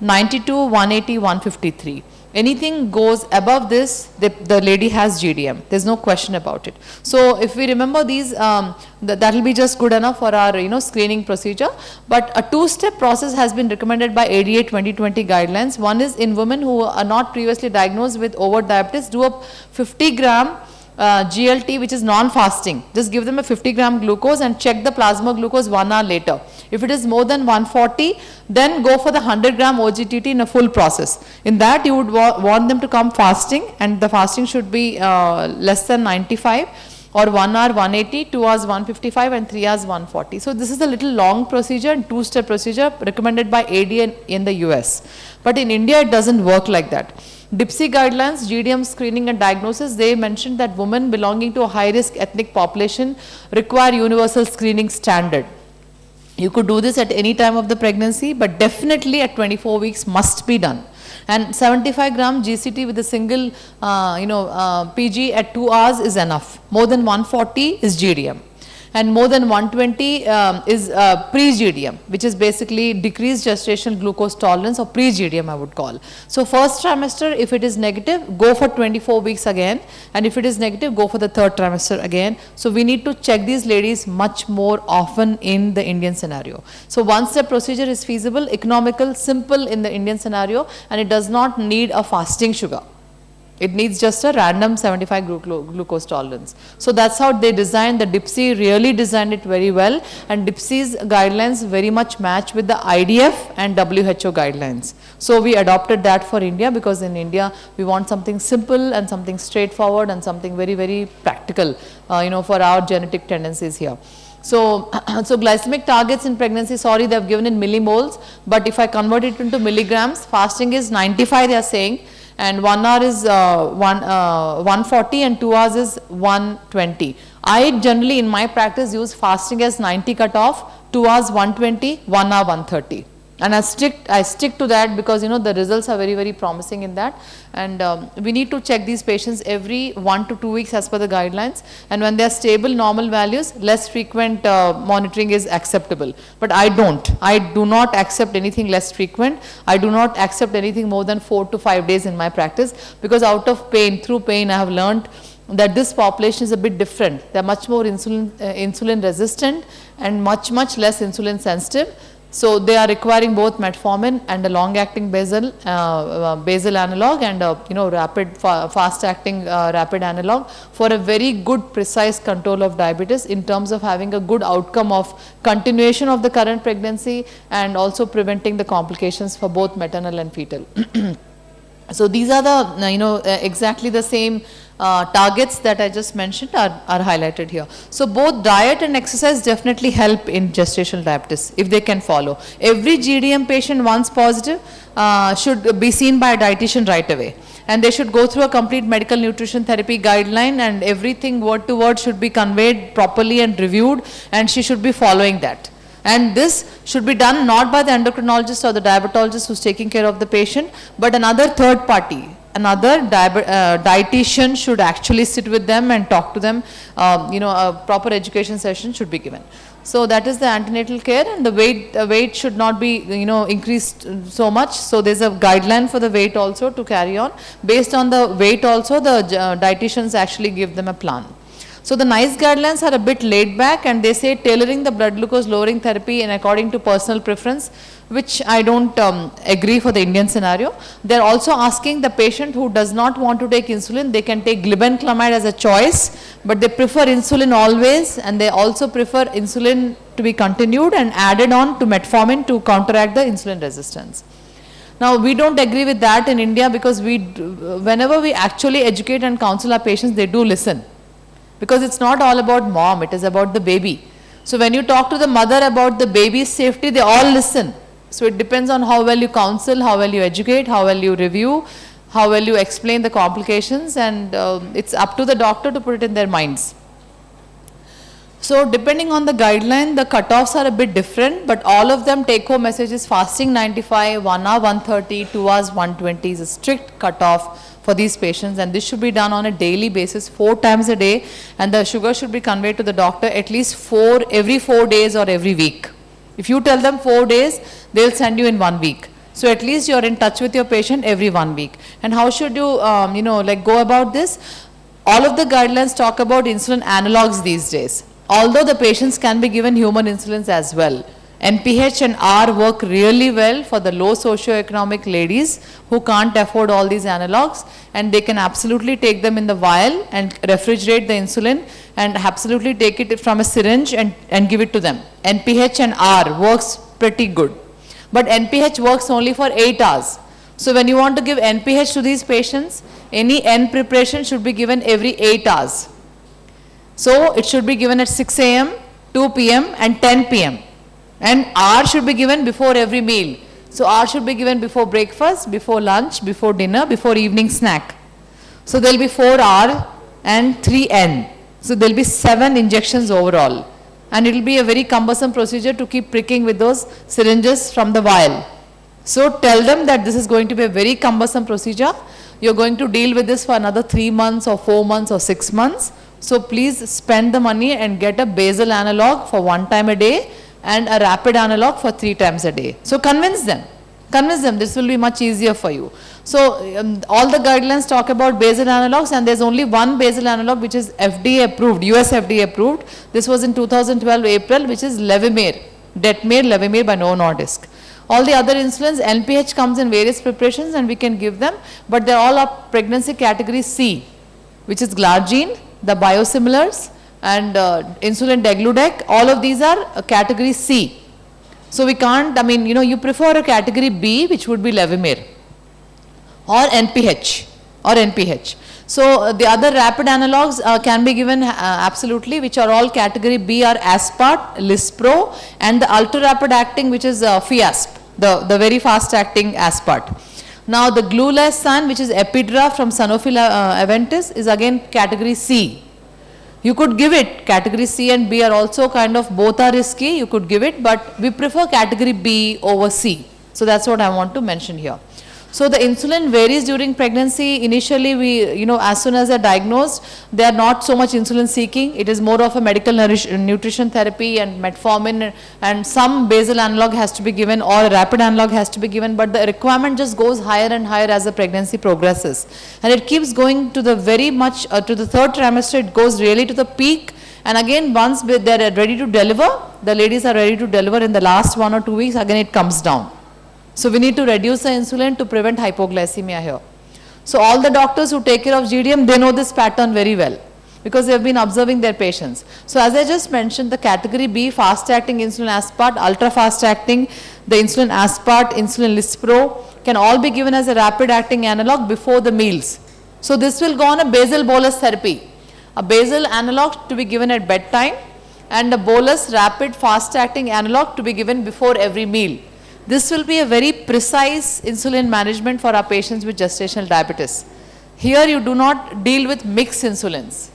92, 180, 153. Anything goes above this, the lady has GDM. There's no question about it. So if we remember these, that will be just good enough for our screening procedure. But a two-step process has been recommended by ADA 2020 guidelines. One is in women who are not previously diagnosed with overt diabetes, do a 50 gram GLT, which is non-fasting. Just give them a 50 gram glucose and check the plasma glucose 1 hour later. If it is more than 140, then go for the 100 gram OGTT in a full process. In that, you would want them to come fasting, and the fasting should be less than 95, or 1 hour 180, 2 hours 155, and 3 hours 140. So this is a little long procedure and two-step procedure recommended by ADA in the US. But in India, it doesn't work like that. DIPSI guidelines, GDM screening and diagnosis, they mentioned that women belonging to a high-risk ethnic population require universal screening standard. You could do this at any time of the pregnancy, but definitely at 24 weeks must be done. And 75 gram GCT with a single, PG at 2 hours is enough. More than 140 is GDM. And more than 120 is pre-GDM, which is basically decreased gestational glucose tolerance, or pre-GDM I would call. So first trimester, if it is negative, go for 24 weeks again, and if it is negative, go for the third trimester again. So we need to check these ladies much more often in the Indian scenario. So once the procedure is feasible, economical, simple in the Indian scenario, and it does not need a fasting sugar. It needs just a random 75 glucose tolerance. So that's how they designed the DIPSI, really designed it very well, and DIPSI's guidelines very much match with the IDF and WHO guidelines. So we adopted that for India, because in India we want something simple and something straightforward and something very, very practical, for our genetic tendencies here. So, glycemic targets in pregnancy, sorry, they have given in millimoles, but if I convert it into milligrams, fasting is 95, they are saying, and 1 hour is 140, and 2 hours is 120. I generally in my practice use fasting as 90 cutoff, 2 hours 120, 1 hour 130. And I stick to that, because the results are very, very promising in that. And we need to check these patients every 1 to 2 weeks as per the guidelines. And when they are stable, normal values, less frequent monitoring is acceptable. But I do not accept anything less frequent. I do not accept anything more than 4 to 5 days in my practice, because out of pain, through pain, I have learned that this population is a bit different. They are much more insulin resistant and much, much less insulin sensitive. So they are requiring both metformin and a long-acting basal analog, and rapid fast-acting rapid analog for a very good precise control of diabetes, in terms of having a good outcome of continuation of the current pregnancy and also preventing the complications for both maternal and fetal. So these are the exactly the same targets that I just mentioned are highlighted here. So both diet and exercise definitely help in gestational diabetes if they can follow. Every GDM patient, once positive, should be seen by a dietitian right away, and they should go through a complete medical nutrition therapy guideline, and everything word to word should be conveyed properly and reviewed, and she should be following that. And this should be done not by the endocrinologist or the diabetologist who's taking care of the patient, but another third party. Another dietitian should actually sit with them and talk to them. A proper education session should be given. So that is the antenatal care, and the weight should not be increased so much. So there's a guideline for the weight also to carry on. Based on the weight also, the dietitians actually give them a plan. So the NICE guidelines are a bit laid back, and they say tailoring the blood glucose lowering therapy and according to personal preference, which I don't agree for the Indian scenario. They're also asking the patient who does not want to take insulin, they can take glibenclamide as a choice, but they prefer insulin always, and they also prefer insulin to be continued and added on to metformin to counteract the insulin resistance. Now, we don't agree with that in India, because whenever we actually educate and counsel our patients, they do listen. Because it's not all about mom, it is about the baby. So when you talk to the mother about the baby's safety, they all listen. So it depends on how well you counsel, how well you educate, how well you review, how well you explain the complications, and it's up to the doctor to put it in their minds. So depending on the guideline, the cutoffs are a bit different, but all of them take home message is fasting 95, 1 hour 130, 2 hours 120 is a strict cutoff for these patients, and this should be done on a daily basis, 4 times a day, and the sugar should be conveyed to the doctor at least every 4 days or every week. If you tell them 4 days, they'll send you in 1 week. So at least you're in touch with your patient every 1 week. And how should you, go about this? All of the guidelines talk about insulin analogs these days. Although the patients can be given human insulins as well. NPH and R work really well for the low socioeconomic ladies who can't afford all these analogs, and they can absolutely take them in the vial and refrigerate the insulin and absolutely take it from a syringe and give it to them. NPH and R works pretty good. But NPH works only for 8 hours. So when you want to give NPH to these patients, any N preparation should be given every 8 hours. So it should be given at 6 a.m., 2 p.m. and 10 p.m. And R should be given before every meal. So R should be given before breakfast, before lunch, before dinner, before evening snack. So there will be 4 R and 3 N. So there will be 7 injections overall. And it will be a very cumbersome procedure to keep pricking with those syringes from the vial. So tell them that this is going to be a very cumbersome procedure. You're going to deal with this for another 3 months or 4 months or 6 months. So please spend the money and get a basal analog for 1 time a day and a rapid analog for 3 times a day. So convince them, this will be much easier for you. So all the guidelines talk about basal analogs, and there's only one basal analog which is FDA approved, US FDA approved. This was in 2012 April, which is Levemir, Levemir by Novo Nordisk. All the other insulins, NPH comes in various preparations and we can give them, but they're all up pregnancy category C, which is glargine, the biosimilars, and insulin degludec. All of these are category C. So we can't, you prefer a category B, which would be Levemir or NPH. So the other rapid analogs can be given absolutely, which are all category B are Aspart, Lispro, and the ultra rapid acting, which is Fiasp, the very fast acting Aspart. Now the Glulesan, which is Epidra from Sanofi Aventis, is again category C. You could give it, category C and B are also kind of, both are risky, you could give it, but we prefer category B over C. So that's what I want to mention here. So the insulin varies during pregnancy. Initially, as soon as they're diagnosed, they are not so much insulin seeking. It is more of a medical nutrition therapy and metformin, and some basal analog has to be given or a rapid analog has to be given, but the requirement just goes higher and higher as the pregnancy progresses. And it keeps going to the very much, to the 3rd trimester, it goes really to the peak. And again, once they're ready to deliver, the ladies are ready to deliver in the last 1 or 2 weeks, again it comes down. So we need to reduce the insulin to prevent hypoglycemia here. So all the doctors who take care of GDM, they know this pattern very well because they have been observing their patients. So as I just mentioned, the category B, fast acting insulin aspart, ultra fast acting, the insulin aspart, insulin lispro can all be given as a rapid acting analog before the meals. So this will go on a basal bolus therapy. A basal analog to be given at bedtime and a bolus rapid fast acting analog to be given before every meal. This will be a very precise insulin management for our patients with gestational diabetes. Here you do not deal with mixed insulins.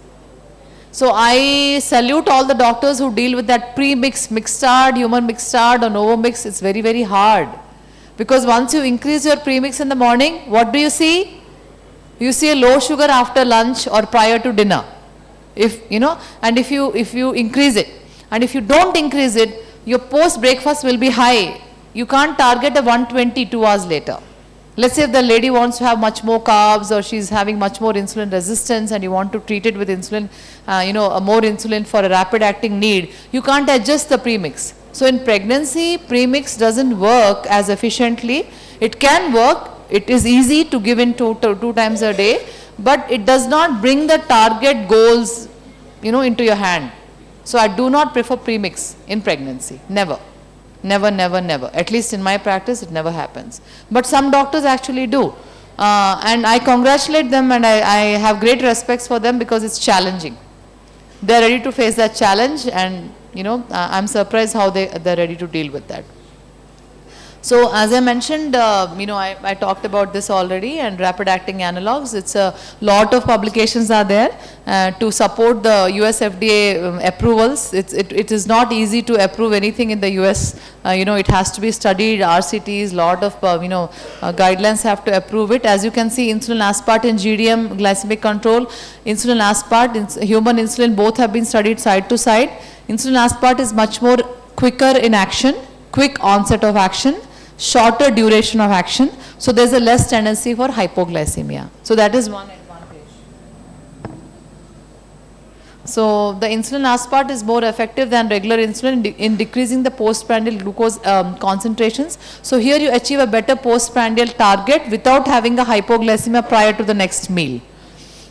So I salute all the doctors who deal with that pre-mix, Mixtard, human Mixtard or Novo Mix. It's very, very hard. Because once you increase your premix in the morning, what do you see? You see a low sugar after lunch or prior to dinner. And if you increase it, and if you don't increase it, your post breakfast will be high. You can't target a 120 2 hours later. Let's say if the lady wants to have much more carbs or she's having much more insulin resistance and you want to treat it with insulin, more insulin for a rapid acting need, you can't adjust the premix. So in pregnancy, premix doesn't work as efficiently. It can work. It is easy to give in two times a day, but it does not bring the target goals, into your hand. So I do not prefer premix in pregnancy. Never. Never, never, never. At least in my practice, it never happens. But some doctors actually do. And I congratulate them and I have great respects for them because it's challenging. They're ready to face that challenge and, I'm surprised how they're ready to deal with that. So as I mentioned, I talked about this already, and rapid acting analogs, it's a lot of publications are there to support the US FDA approvals. It is not easy to approve anything in the US. It has to be studied, RCTs, lot of, guidelines have to approve it. As you can see, insulin aspart and GDM, glycemic control, insulin aspart, human insulin, both have been studied side to side. Insulin aspart is much more quicker in action, quick onset of action, shorter duration of action, so there's a less tendency for hypoglycemia. So that is one advantage. So the insulin aspart is more effective than regular insulin in decreasing the postprandial glucose concentrations. So here you achieve a better postprandial target without having a hypoglycemia prior to the next meal.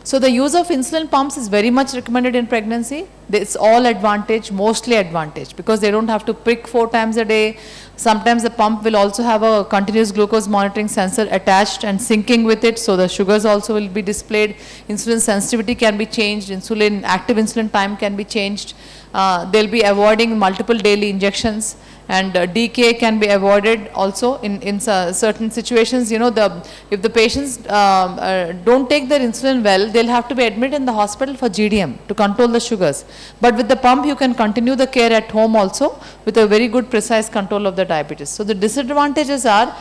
So the use of insulin pumps is very much recommended in pregnancy. It's all advantage, mostly advantage, because they don't have to prick 4 times a day. Sometimes the pump will also have a continuous glucose monitoring sensor attached and syncing with it, so the sugars also will be displayed. Insulin sensitivity can be changed, active insulin time can be changed. They'll be avoiding multiple daily injections, and decay can be avoided also in certain situations. If the patients don't take their insulin well, they'll have to be admitted in the hospital for GDM to control the sugars. But with the pump, you can continue the care at home also with a very good precise control of the diabetes. So the disadvantages are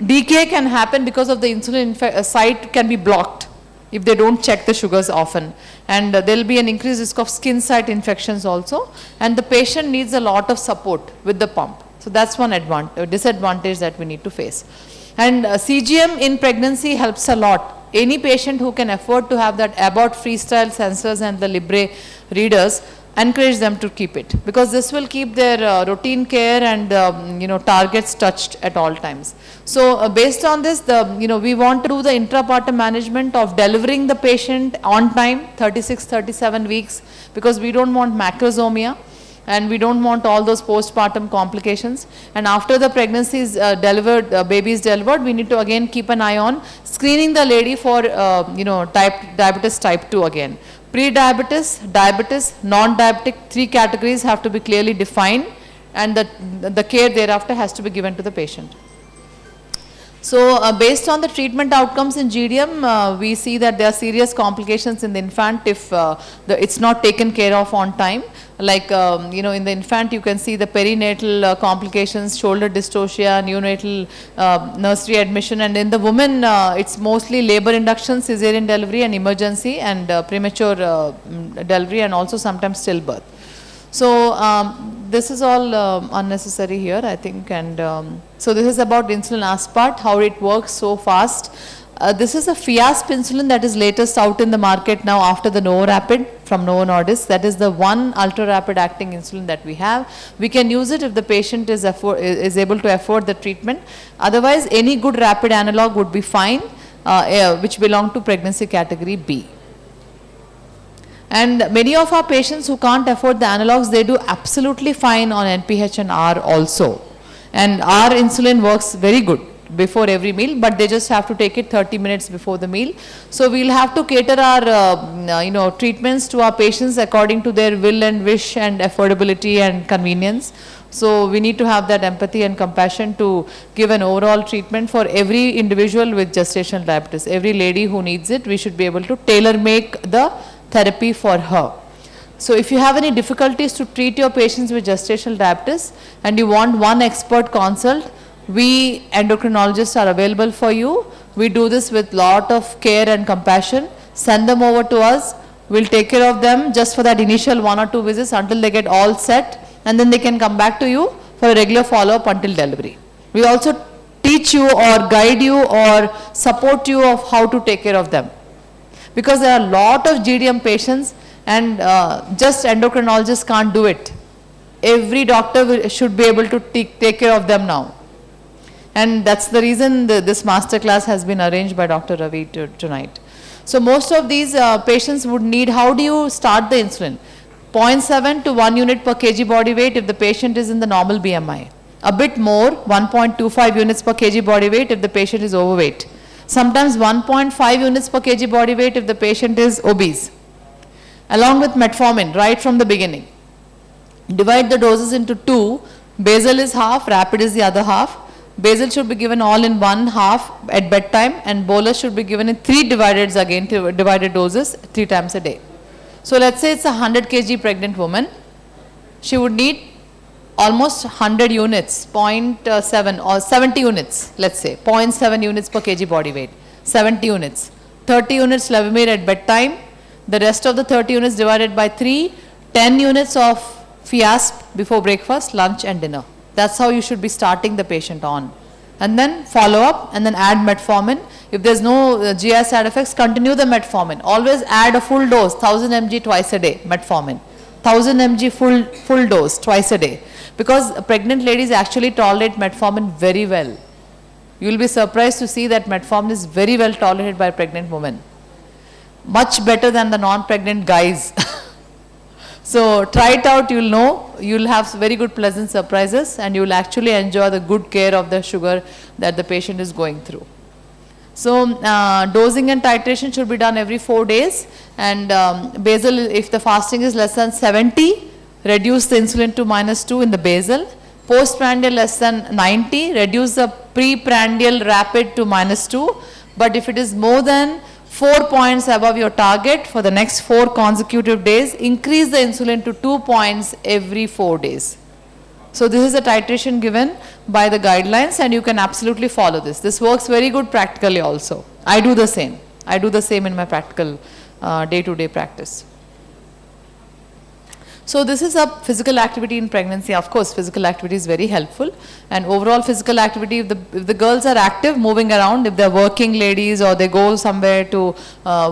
decay can happen because of the insulin site can be blocked if they don't check the sugars often, and there will be an increased risk of skin site infections also, and the patient needs a lot of support with the pump. So that's one disadvantage that we need to face. And CGM in pregnancy helps a lot. Any patient who can afford to have that Abbott Freestyle sensors and the Libre readers, encourage them to keep it, because this will keep their routine care and targets touched at all times. So based on this, we want to do the intrapartum management of delivering the patient on time, 36-37 weeks, because we don't want macrosomia and we don't want all those postpartum complications. And after the pregnancy is delivered, baby is delivered, we need to again keep an eye on screening the lady for diabetes type 2 again. Pre-diabetes, diabetes, non-diabetic, 3 categories have to be clearly defined, and the care thereafter has to be given to the patient. So based on the treatment outcomes in GDM, we see that there are serious complications in the infant if it's not taken care of on time. Like, in the infant you can see the perinatal complications, shoulder dystocia, neonatal nursery admission, and in the woman it's mostly labor induction, cesarean delivery and emergency, and premature delivery, and also sometimes stillbirth. So this is all unnecessary here, I think, and so this is about insulin aspart, how it works so fast. This is a Fiasp insulin that is latest out in the market now after the Novo Rapid from Novo Nordisk. That is the one ultra rapid acting insulin that we have. We can use it if the patient is able to afford the treatment. Otherwise, any good rapid analog would be fine, which belong to pregnancy category B. And many of our patients who can't afford the analogs, they do absolutely fine on NPH and R also. And our insulin works very good before every meal, but they just have to take it 30 minutes before the meal. So we'll have to cater our treatments to our patients according to their will and wish and affordability and convenience. So we need to have that empathy and compassion to give an overall treatment for every individual with gestational diabetes. Every lady who needs it, we should be able to tailor make the therapy for her. So if you have any difficulties to treat your patients with gestational diabetes and you want one expert consult, we endocrinologists are available for you. We do this with lot of care and compassion. Send them over to us. We'll take care of them just for that initial 1 or 2 visits until they get all set, and then they can come back to you for a regular follow-up until delivery. We also teach you or guide you or support you of how to take care of them, because there are a lot of GDM patients and just endocrinologists can't do it. Every doctor should be able to take care of them now. And that's the reason this master class has been arranged by Dr. Ravi tonight. So most of these patients would need, how do you start the insulin? 0.7 to 1 unit per kg body weight if the patient is in the normal BMI. A bit more, 1.25 units per kg body weight if the patient is overweight. Sometimes 1.5 units per kg body weight if the patient is obese. Along with metformin right from the beginning. Divide the doses into 2. Basal is half, rapid is the other half. Basal should be given all in one half at bedtime, and bolus should be given in 3 divided doses 3 times a day. So let's say it's a 100 kg pregnant woman. She would need almost 100 units, 0.7 or 70 units, let's say, 0.7 units per kg body weight, 70 units. 30 units Levemir at bedtime, the rest of the 30 units divided by 3, 10 units of Fiasp before breakfast, lunch and dinner. That's how you should be starting the patient on. And then follow up and then add metformin. If there's no GI side effects, continue the metformin. Always add a full dose, 1000 mg twice a day, metformin. 1000 mg full dose twice a day. Because pregnant ladies actually tolerate metformin very well. You will be surprised to see that metformin is very well tolerated by pregnant women. Much better than the non-pregnant guys. So try it out, you'll know, you'll have very good pleasant surprises and you'll actually enjoy the good care of the sugar that the patient is going through. So dosing and titration should be done every 4 days, and basal, if the fasting is less than 70, reduce the insulin to -2 in the basal. Postprandial less than 90, reduce the preprandial rapid to -2, but if it is more than 4 points above your target for the next 4 consecutive days, increase the insulin to 2 points every 4 days. So this is a titration given by the guidelines and you can absolutely follow this. This works very good practically also. I do the same. I do the same in my practical day-to-day practice. So this is a physical activity in pregnancy. Of course, physical activity is very helpful, and overall physical activity, if the girls are active, moving around, if they're working ladies or they go somewhere to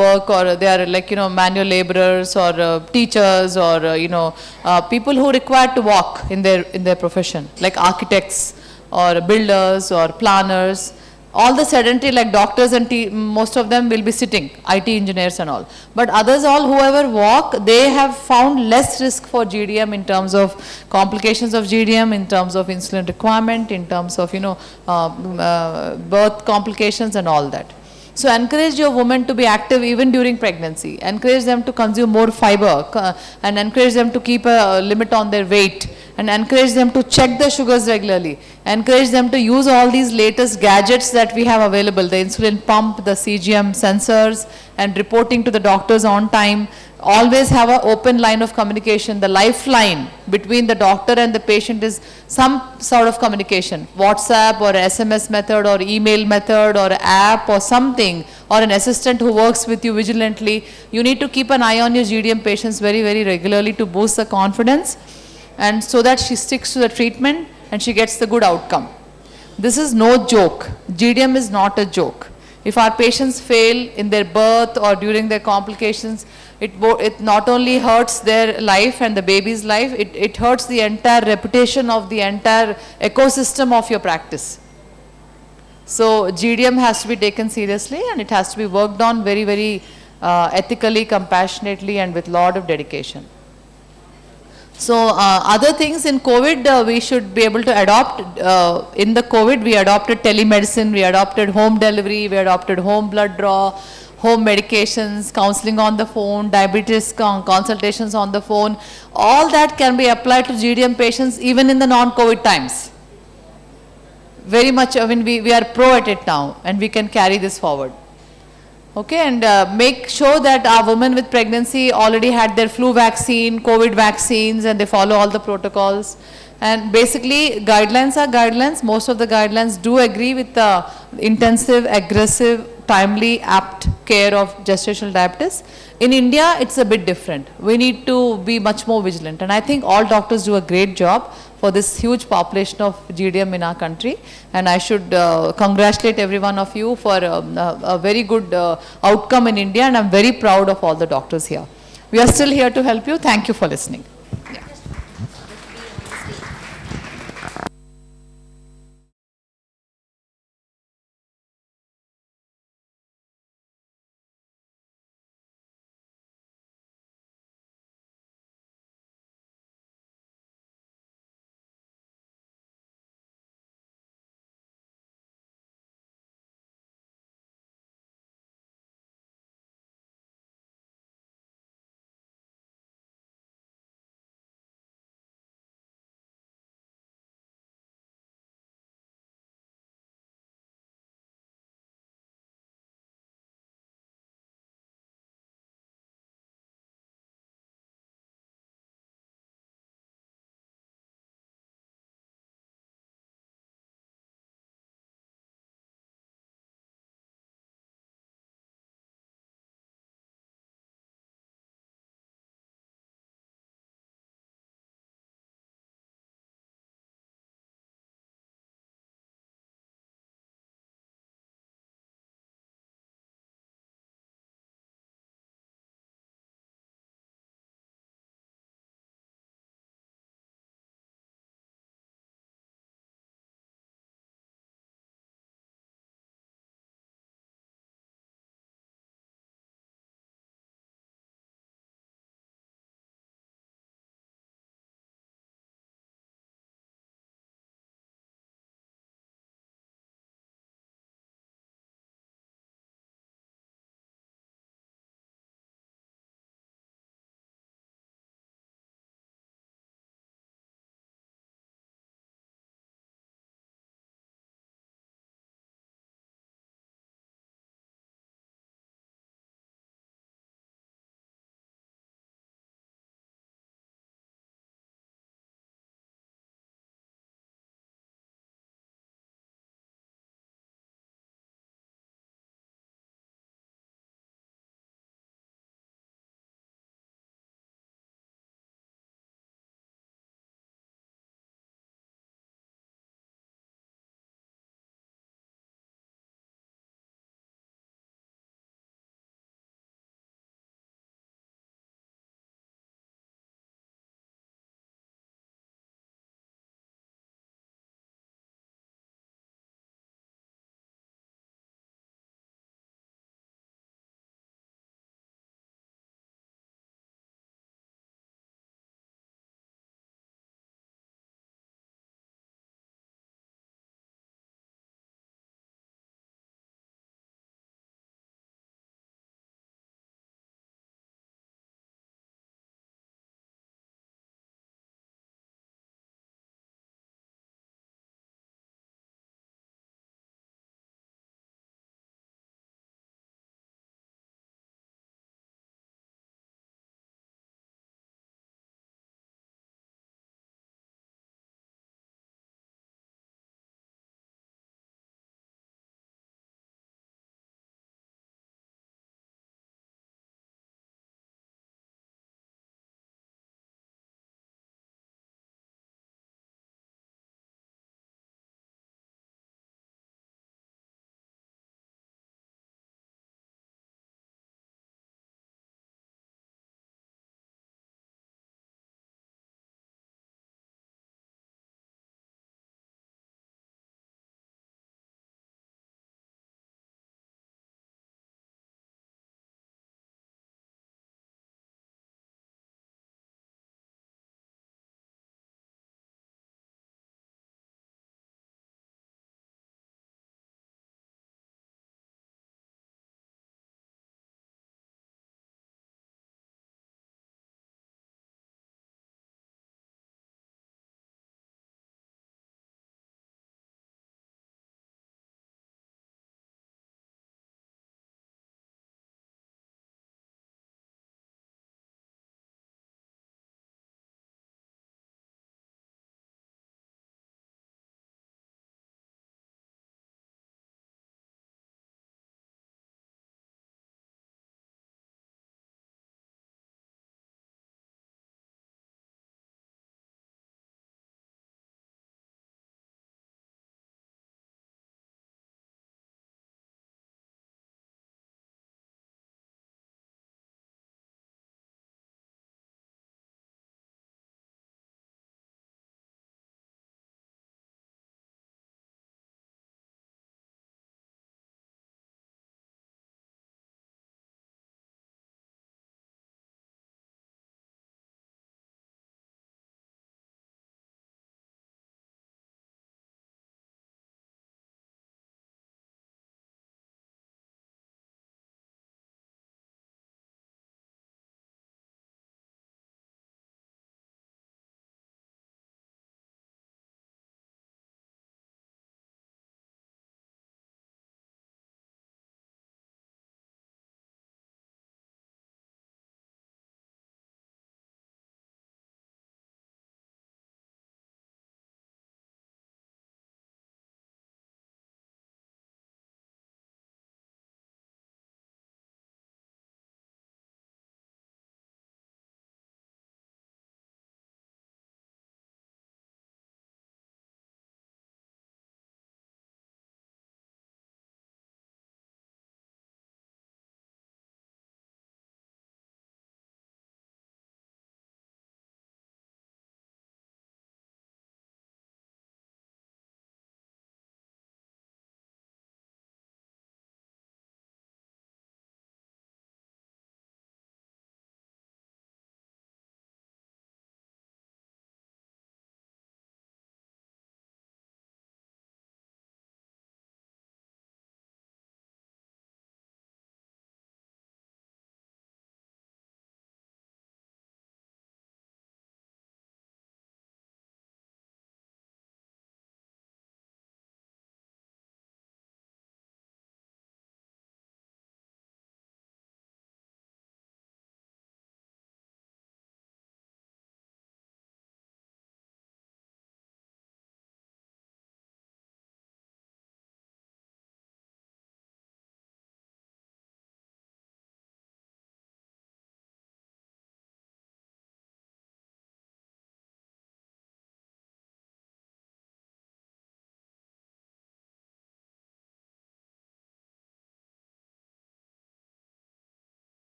work, or they are like, manual laborers or teachers, or, people who require to walk in their profession, like architects or builders or planners. All the sedentary, like doctors and most of them will be sitting, IT engineers and all. But others all, whoever walk, they have found less risk for GDM in terms of complications of GDM, in terms of insulin requirement, in terms of, birth complications and all that. So encourage your women to be active even during pregnancy. Encourage them to consume more fiber and encourage them to keep a limit on their weight, and encourage them to check the sugars regularly. Encourage them to use all these latest gadgets that we have available, the insulin pump, the CGM sensors, and reporting to the doctors on time. Always have an open line of communication. The lifeline between the doctor and the patient is some sort of communication, WhatsApp or SMS method or email method or app or something, or an assistant who works with you vigilantly. You need to keep an eye on your GDM patients very, very regularly to boost the confidence, and so that she sticks to the treatment and she gets the good outcome. This is no joke. GDM is not a joke. If our patients fail in their birth or during their complications, it not only hurts their life and the baby's life, it hurts the entire reputation of the entire ecosystem of your practice. So GDM has to be taken seriously, and it has to be worked on very, very ethically, compassionately, and with lot of dedication. So other things in COVID, we should be able to adopt. In the COVID, we adopted telemedicine, we adopted home delivery, we adopted home blood draw, home medications, counseling on the phone, diabetes consultations on the phone. All that can be applied to GDM patients even in the non-COVID times. Very much, we are pro at it now, and we can carry this forward. Okay, and make sure that our women with pregnancy already had their flu vaccine, COVID vaccines, and they follow all the protocols. And basically, guidelines are guidelines. Most of the guidelines do agree with the intensive, aggressive, timely, apt care of gestational diabetes. In India, it's a bit different. We need to be much more vigilant. And I think all doctors do a great job for this huge population of GDM in our country. And I should congratulate every one of you for a very good outcome in India. And I'm very proud of all the doctors here. We are still here to help you. Thank you for listening.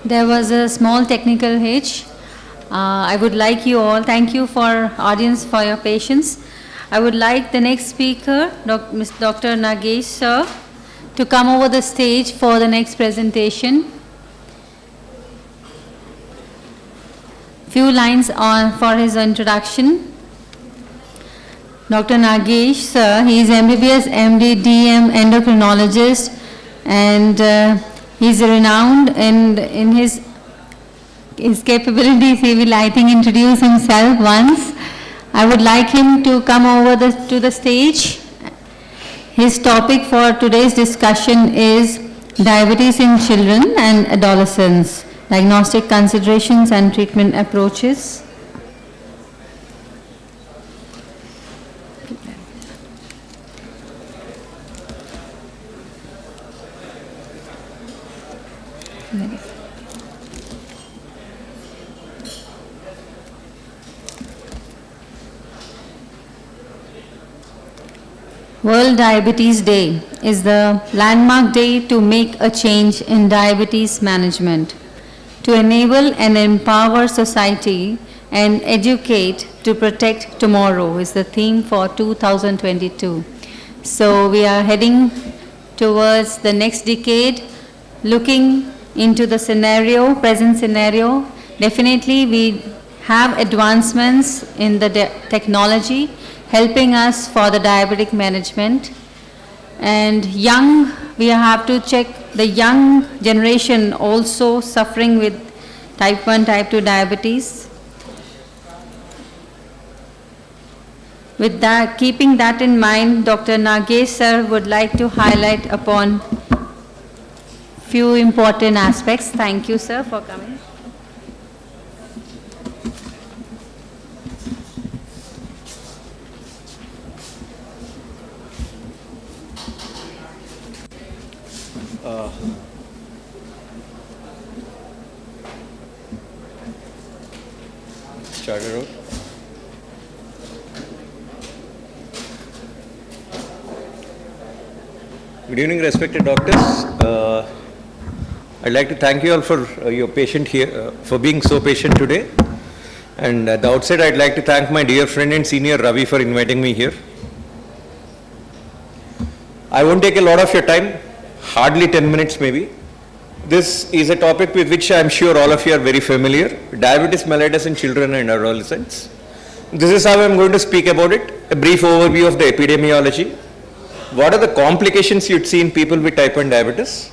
There was a small technical hitch. I would like you all, thank you for audience for your patience. I would like the next speaker, Dr. Nagesh sir, to come over the stage for the next presentation. Few lines for his introduction. Dr. Nagesh sir, he is MBBS, MD, DM, endocrinologist, and he's renowned in his capabilities. He will, I think, introduce himself once. I would like him to come over to the stage. His topic for today's discussion is diabetes in children and adolescents, diagnostic considerations and treatment approaches. World Diabetes Day is the landmark day to make a change in diabetes management, to enable and empower society and educate to protect tomorrow is the theme for 2022. So we are heading towards the next decade, looking into the scenario, present scenario. Definitely we have advancements in the technology helping us for the diabetic management. And we have to check the young generation also suffering with type 1, type 2 diabetes. With that, keeping that in mind, Dr. Nagesh sir would like to highlight upon few important aspects. Thank you, sir, for coming. Started out. Good evening, respected doctors. I'd like to thank you all for your patient here, for being so patient today. And at the outset, I'd like to thank my dear friend and senior Ravi for inviting me here. I won't take a lot of your time, hardly 10 minutes maybe. This is a topic with which I'm sure all of you are very familiar, diabetes mellitus in children and adolescents. This is how I'm going to speak about it, a brief overview of the epidemiology. What are the complications you'd see in people with type 1 diabetes?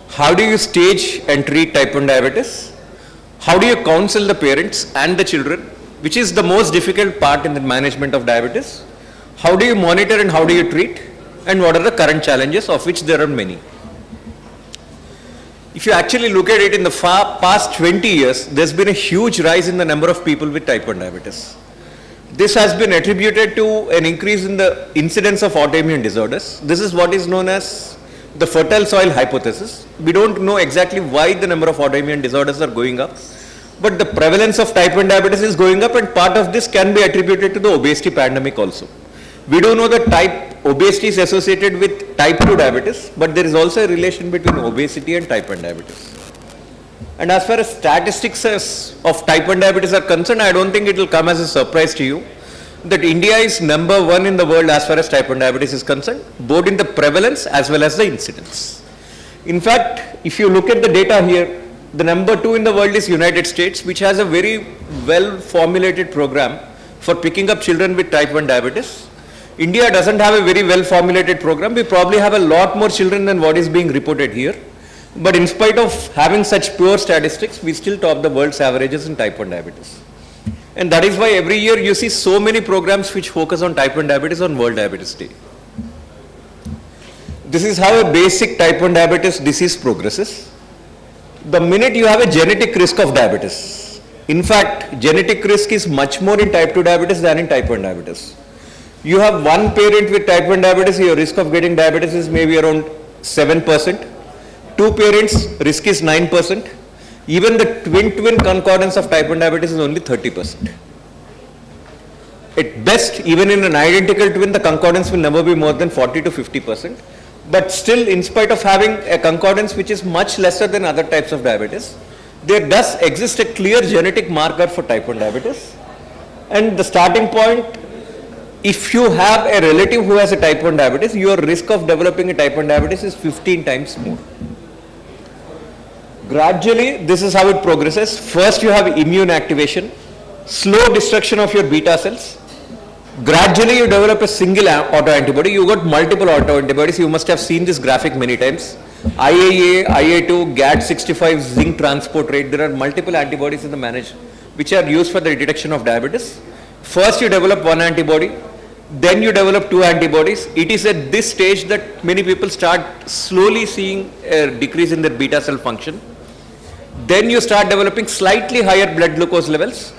How do you stage and treat type 1 diabetes? How do you counsel the parents and the children, which is the most difficult part in the management of diabetes? How do you monitor and how do you treat? And what are the current challenges, of which there are many? If you actually look at it in the past 20 years, there's been a huge rise in the number of people with type 1 diabetes. This has been attributed to an increase in the incidence of autoimmune disorders. This is what is known as the fertile soil hypothesis. We don't know exactly why the number of autoimmune disorders are going up, but the prevalence of type 1 diabetes is going up, and part of this can be attributed to the obesity pandemic also. We do know that obesity is associated with type 2 diabetes, but there is also a relation between obesity and type 1 diabetes. And as far as statistics of type 1 diabetes are concerned, I don't think it will come as a surprise to you that India is number 1 in the world as far as type 1 diabetes is concerned, both in the prevalence as well as the incidence. In fact, if you look at the data here, the number 2 in the world is United States, which has a very well formulated program for picking up children with type 1 diabetes. India doesn't have a very well formulated program. We probably have a lot more children than what is being reported here. But in spite of having such poor statistics, we still top the world's averages in type 1 diabetes. And that is why every year you see so many programs which focus on type 1 diabetes on World Diabetes Day. This is how a basic type 1 diabetes disease progresses. The minute you have a genetic risk of diabetes, in fact, genetic risk is much more in type 2 diabetes than in type 1 diabetes. You have one parent with type 1 diabetes, your risk of getting diabetes is maybe around 7%. Two parents, risk is 9%. Even the twin concordance of type 1 diabetes is only 30%. At best, even in an identical twin, the concordance will never be more than 40 to 50%. But still, in spite of having a concordance which is much lesser than other types of diabetes, there does exist a clear genetic marker for type 1 diabetes. And the starting point, if you have a relative who has a type 1 diabetes, your risk of developing a type 1 diabetes is 15 times more. Gradually, this is how it progresses. First, you have immune activation, slow destruction of your beta cells. Gradually, you develop a single autoantibody. You got multiple autoantibodies. You must have seen this graphic many times. IAA, IA2, GAD65, zinc transport rate. There are multiple antibodies in the management which are used for the detection of diabetes. First, you develop one antibody. Then you develop two antibodies. It is at this stage that many people start slowly seeing a decrease in their beta cell function. Then you start developing slightly higher blood glucose levels.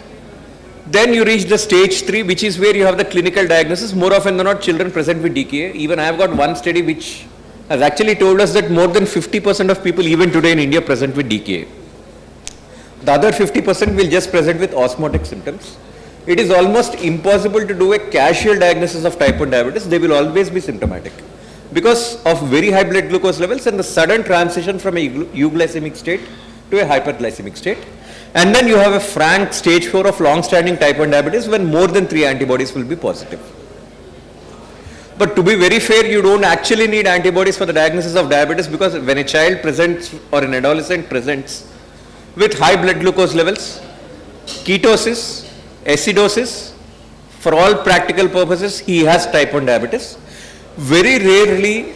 Then you reach the stage 3, which is where you have the clinical diagnosis. More often than not, children present with DKA. Even I have got one study which has actually told us that more than 50% of people even today in India present with DKA. The other 50% will just present with osmotic symptoms. It is almost impossible to do a casual diagnosis of type 1 diabetes. They will always be symptomatic because of very high blood glucose levels and the sudden transition from a euglycemic state to a hyperglycemic state. And then you have a frank stage 4 of long-standing type 1 diabetes when more than 3 antibodies will be positive. But to be very fair, you don't actually need antibodies for the diagnosis of diabetes because when a child presents or an adolescent presents with high blood glucose levels, ketosis, acidosis, for all practical purposes, he has type 1 diabetes. Very rarely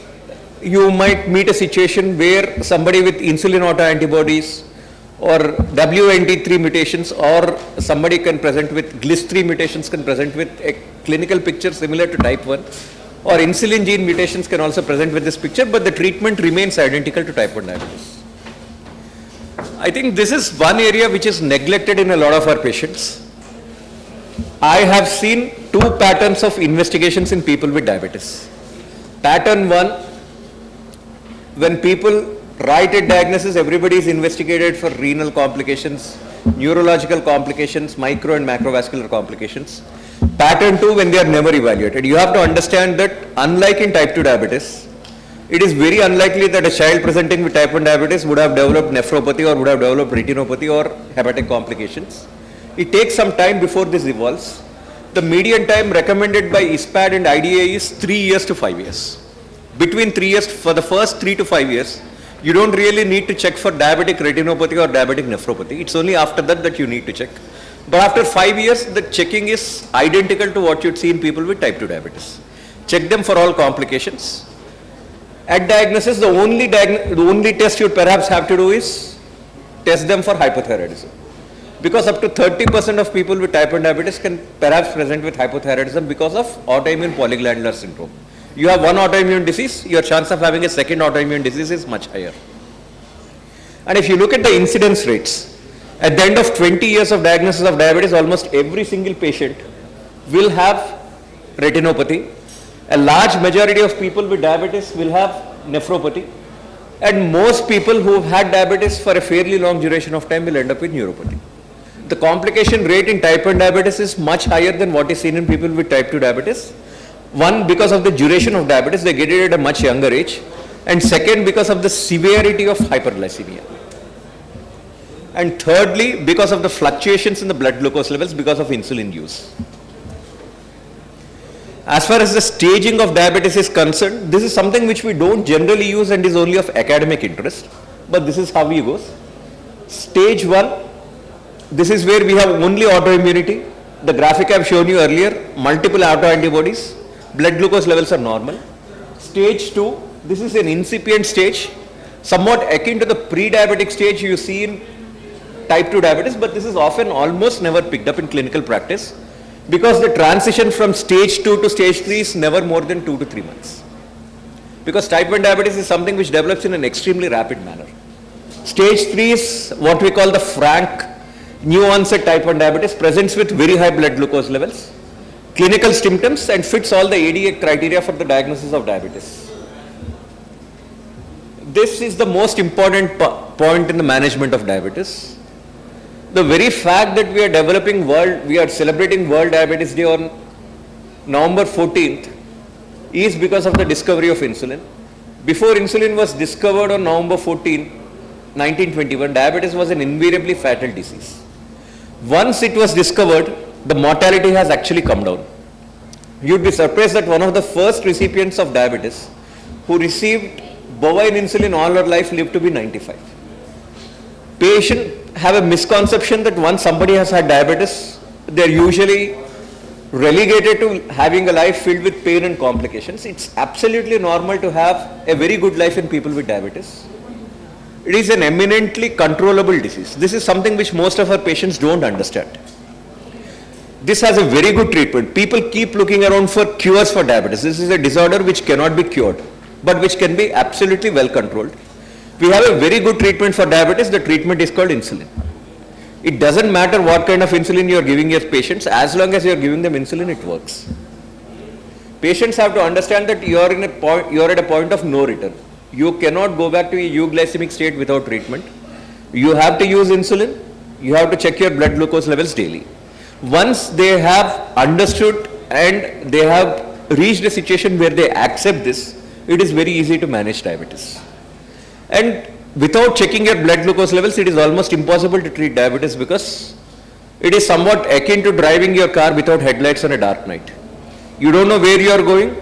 you might meet a situation where somebody with insulin autoantibodies or WNT3 mutations or somebody can present with GLIS3 mutations can present with a clinical picture similar to type 1 or insulin gene mutations can also present with this picture, but the treatment remains identical to type 1 diabetes. I think this is one area which is neglected in a lot of our patients. I have seen two patterns of investigations in people with diabetes. Pattern 1, when people write a diagnosis, everybody is investigated for renal complications, neurological complications, micro and macrovascular complications. Pattern 2, when they are never evaluated. You have to understand that unlike in type 2 diabetes, it is very unlikely that a child presenting with type 1 diabetes would have developed nephropathy or would have developed retinopathy or hepatic complications. It takes some time before this evolves. The median time recommended by ISPAD and IDA is 3 years to 5 years. Between 3 years, for the first 3 to 5 years, you don't really need to check for diabetic retinopathy or diabetic nephropathy. It's only after that that you need to check. But after 5 years, the checking is identical to what you'd see in people with type 2 diabetes. Check them for all complications. At diagnosis, the only test you'd perhaps have to do is test them for hypothyroidism. Because up to 30% of people with type 1 diabetes can perhaps present with hypothyroidism because of autoimmune polyglandular syndrome. You have one autoimmune disease, your chance of having a second autoimmune disease is much higher. And if you look at the incidence rates, at the end of 20 years of diagnosis of diabetes, almost every single patient will have retinopathy. A large majority of people with diabetes will have nephropathy. And most people who have had diabetes for a fairly long duration of time will end up with neuropathy. The complication rate in type 1 diabetes is much higher than what is seen in people with type 2 diabetes. One, because of the duration of diabetes, they get it at a much younger age. And second, because of the severity of hyperglycemia. And thirdly, because of the fluctuations in the blood glucose levels because of insulin use. As far as the staging of diabetes is concerned, this is something which we don't generally use and is only of academic interest. But this is how it goes. Stage 1. This is where we have only autoimmunity. The graphic I have shown you earlier, multiple autoantibodies, blood glucose levels are normal. Stage 2, this is an incipient stage, somewhat akin to the pre-diabetic stage you see in type 2 diabetes, but this is often almost never picked up in clinical practice because the transition from stage 2 to stage 3 is never more than 2 to 3 months. Because type 1 diabetes is something which develops in an extremely rapid manner. Stage 3 is what we call the frank new onset type 1 diabetes, presents with very high blood glucose levels, clinical symptoms and fits all the ADA criteria for the diagnosis of diabetes. This is the most important point in the management of diabetes. The very fact that we are celebrating World Diabetes Day on November 14th is because of the discovery of insulin. Before insulin was discovered on November 14, 1921, diabetes was an invariably fatal disease. Once it was discovered, the mortality has actually come down. You'd be surprised that one of the first recipients of diabetes who received bovine insulin all her life lived to be 95. Patients have a misconception that once somebody has had diabetes, they're usually relegated to having a life filled with pain and complications. It's absolutely normal to have a very good life in people with diabetes. It is an eminently controllable disease. This is something which most of our patients don't understand. This has a very good treatment. People keep looking around for cures for diabetes. This is a disorder which cannot be cured, but which can be absolutely well controlled. We have a very good treatment for diabetes. The treatment is called insulin. It doesn't matter what kind of insulin you are giving your patients, as long as you are giving them insulin, it works. Patients have to understand that you are at a point of no return. You cannot go back to a euglycemic state without treatment. You have to use insulin. You have to check your blood glucose levels daily. Once they have understood and they have reached a situation where they accept this, it is very easy to manage diabetes. And without checking your blood glucose levels, it is almost impossible to treat diabetes because it is somewhat akin to driving your car without headlights on a dark night. You don't know where you are going,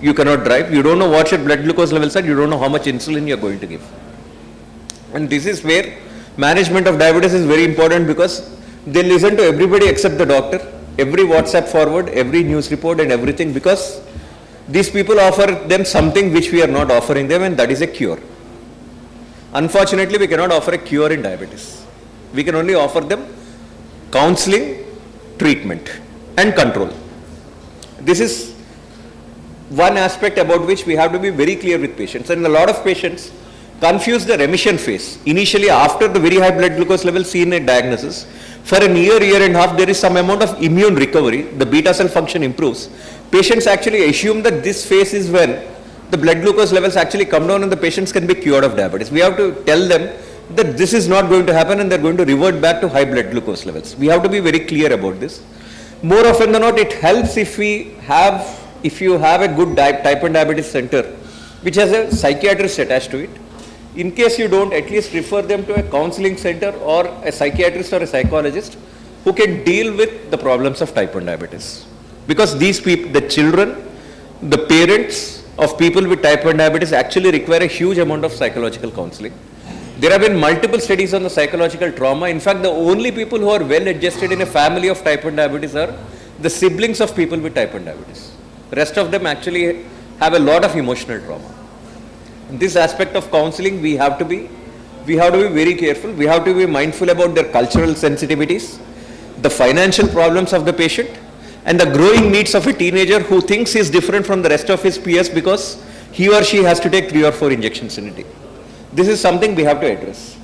you cannot drive. You don't know what your blood glucose levels are, you don't know how much insulin you are going to give. And this is where management of diabetes is very important because they listen to everybody except the doctor, every WhatsApp forward, every news report and everything, because these people offer them something which we are not offering them, and that is a cure. Unfortunately, we cannot offer a cure in diabetes. We can only offer them counseling, treatment and control. This is one aspect about which we have to be very clear with patients, and a lot of patients confuse the remission phase. Initially, after the very high blood glucose level seen at diagnosis, for a year and a half, there is some amount of immune recovery. The beta cell function improves. Patients actually assume that this phase is when the blood glucose levels actually come down and the patients can be cured of diabetes. We have to tell them that this is not going to happen and they're going to revert back to high blood glucose levels. We have to be very clear about this. More often than not, it helps if you have a good type 1 diabetes center which has a psychiatrist attached to it. In case you don't, at least refer them to a counseling center or a psychiatrist or a psychologist who can deal with the problems of type 1 diabetes. Because these people, the children, the parents of people with type 1 diabetes actually require a huge amount of psychological counseling. There have been multiple studies on the psychological trauma. In fact, the only people who are well adjusted in a family of type 1 diabetes are the siblings of people with type 1 diabetes. The rest of them actually have a lot of emotional trauma. This aspect of counseling, we have to be very careful. We have to be mindful about their cultural sensitivities, the financial problems of the patient, and the growing needs of a teenager who thinks he is different from the rest of his peers because he or she has to take 3 or 4 injections in a day. This is something we have to address.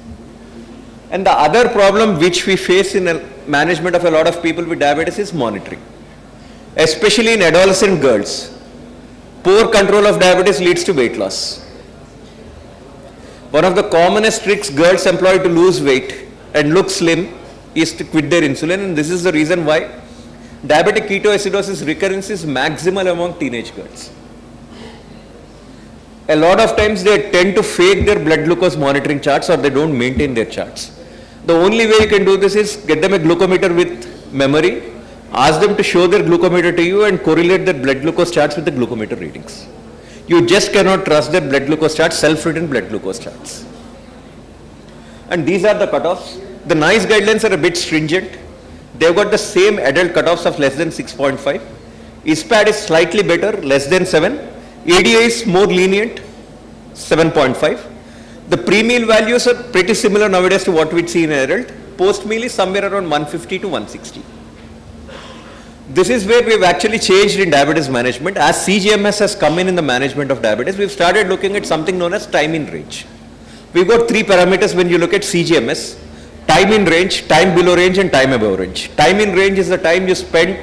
And the other problem which we face in the management of a lot of people with diabetes is monitoring. Especially in adolescent girls, poor control of diabetes leads to weight loss. One of the commonest tricks girls employ to lose weight and look slim is to quit their insulin, and this is the reason why diabetic ketoacidosis recurrence is maximal among teenage girls. A lot of times they tend to fake their blood glucose monitoring charts or they don't maintain their charts. The only way you can do this is get them a glucometer with memory, ask them to show their glucometer to you and correlate their blood glucose charts with the glucometer readings. You just cannot trust their blood glucose charts, self-written blood glucose charts. And these are the cutoffs. The NICE guidelines are a bit stringent. They've got the same adult cutoffs of less than 6.5. ISPAD is slightly better, less than 7. ADA is more lenient, 7.5. The pre-meal values are pretty similar nowadays to what we'd see in adult. Post-meal is somewhere around 150 to 160. This is where we've actually changed in diabetes management. As CGMS has come in the management of diabetes, we've started looking at something known as time in range. We've got 3 parameters when you look at CGMS: time in range, time below range, and time above range. Time in range is the time you spend,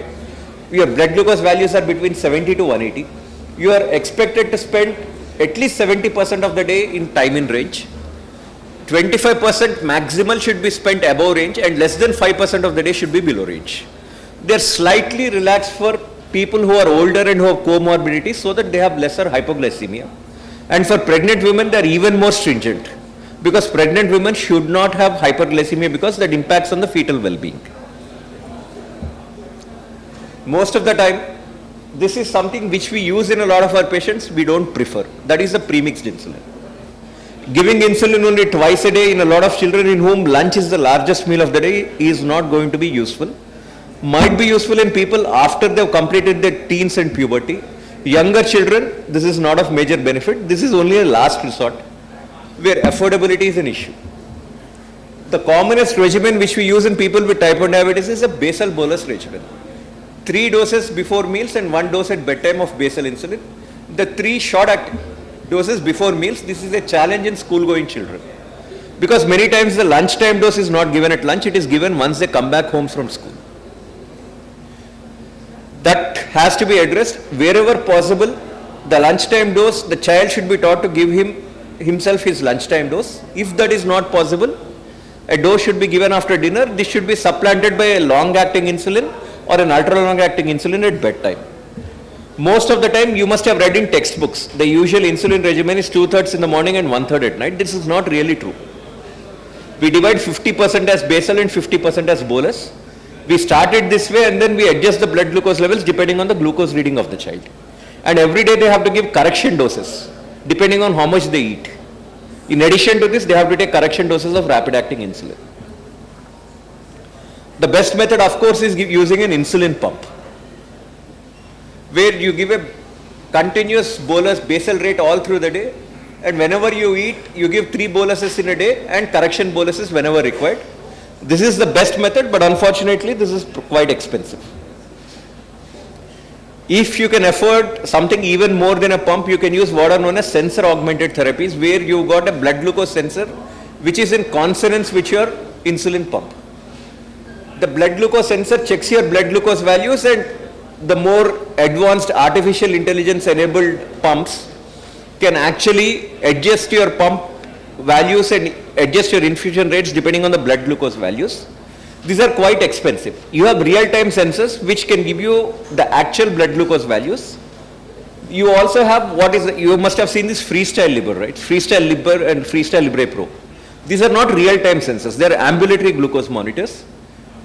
your blood glucose values are between 70 to 180. You are expected to spend at least 70% of the day in time in range. 25% maximal should be spent above range, and less than 5% of the day should be below range. They're slightly relaxed for people who are older and who have comorbidities so that they have lesser hypoglycemia. And for pregnant women, they're even more stringent. because pregnant women should not have hyperglycemia because that impacts on the fetal well-being. Most of the time, this is something which we use in a lot of our patients, we don't prefer. That is the premixed insulin. Giving insulin only twice a day in a lot of children in whom lunch is the largest meal of the day is not going to be useful. Might be useful in people after they've completed their teens and puberty. Younger children, this is not of major benefit. This is only a last resort where affordability is an issue. The commonest regimen which we use in people with type 1 diabetes is a basal bolus regimen. 3 doses before meals and 1 dose at bedtime of basal insulin. The 3 short doses before meals, this is a challenge in school going children. Because many times the lunchtime dose is not given at lunch, it is given once they come back home from school. That has to be addressed. Wherever possible, the lunchtime dose, the child should be taught to give himself his lunchtime dose. If that is not possible, a dose should be given after dinner. This should be supplanted by a long-acting insulin or an ultra-long-acting insulin at bedtime. Most of the time, you must have read in textbooks, the usual insulin regimen is 2/3 in the morning and 1/3 at night. This is not really true. We divide 50% as basal and 50% as bolus. We start it this way and then we adjust the blood glucose levels depending on the glucose reading of the child. And every day they have to give correction doses depending on how much they eat. In addition to this, they have to take correction doses of rapid acting insulin. The best method, of course, is using an insulin pump, where you give a continuous bolus basal rate all through the day, and whenever you eat, you give 3 boluses in a day and correction boluses whenever required. This is the best method, but unfortunately, this is quite expensive. If you can afford something even more than a pump, you can use what are known as sensor augmented therapies, where you got a blood glucose sensor which is in consonance with your insulin pump. The blood glucose sensor checks your blood glucose values, and the more advanced artificial intelligence enabled pumps can actually adjust your pump values and adjust your infusion rates depending on the blood glucose values. These are quite expensive. You have real-time sensors which can give you the actual blood glucose values. You also have you must have seen this Freestyle Libre, right? Freestyle Libre and Freestyle Libre Pro. These are not real-time sensors. They are ambulatory glucose monitors.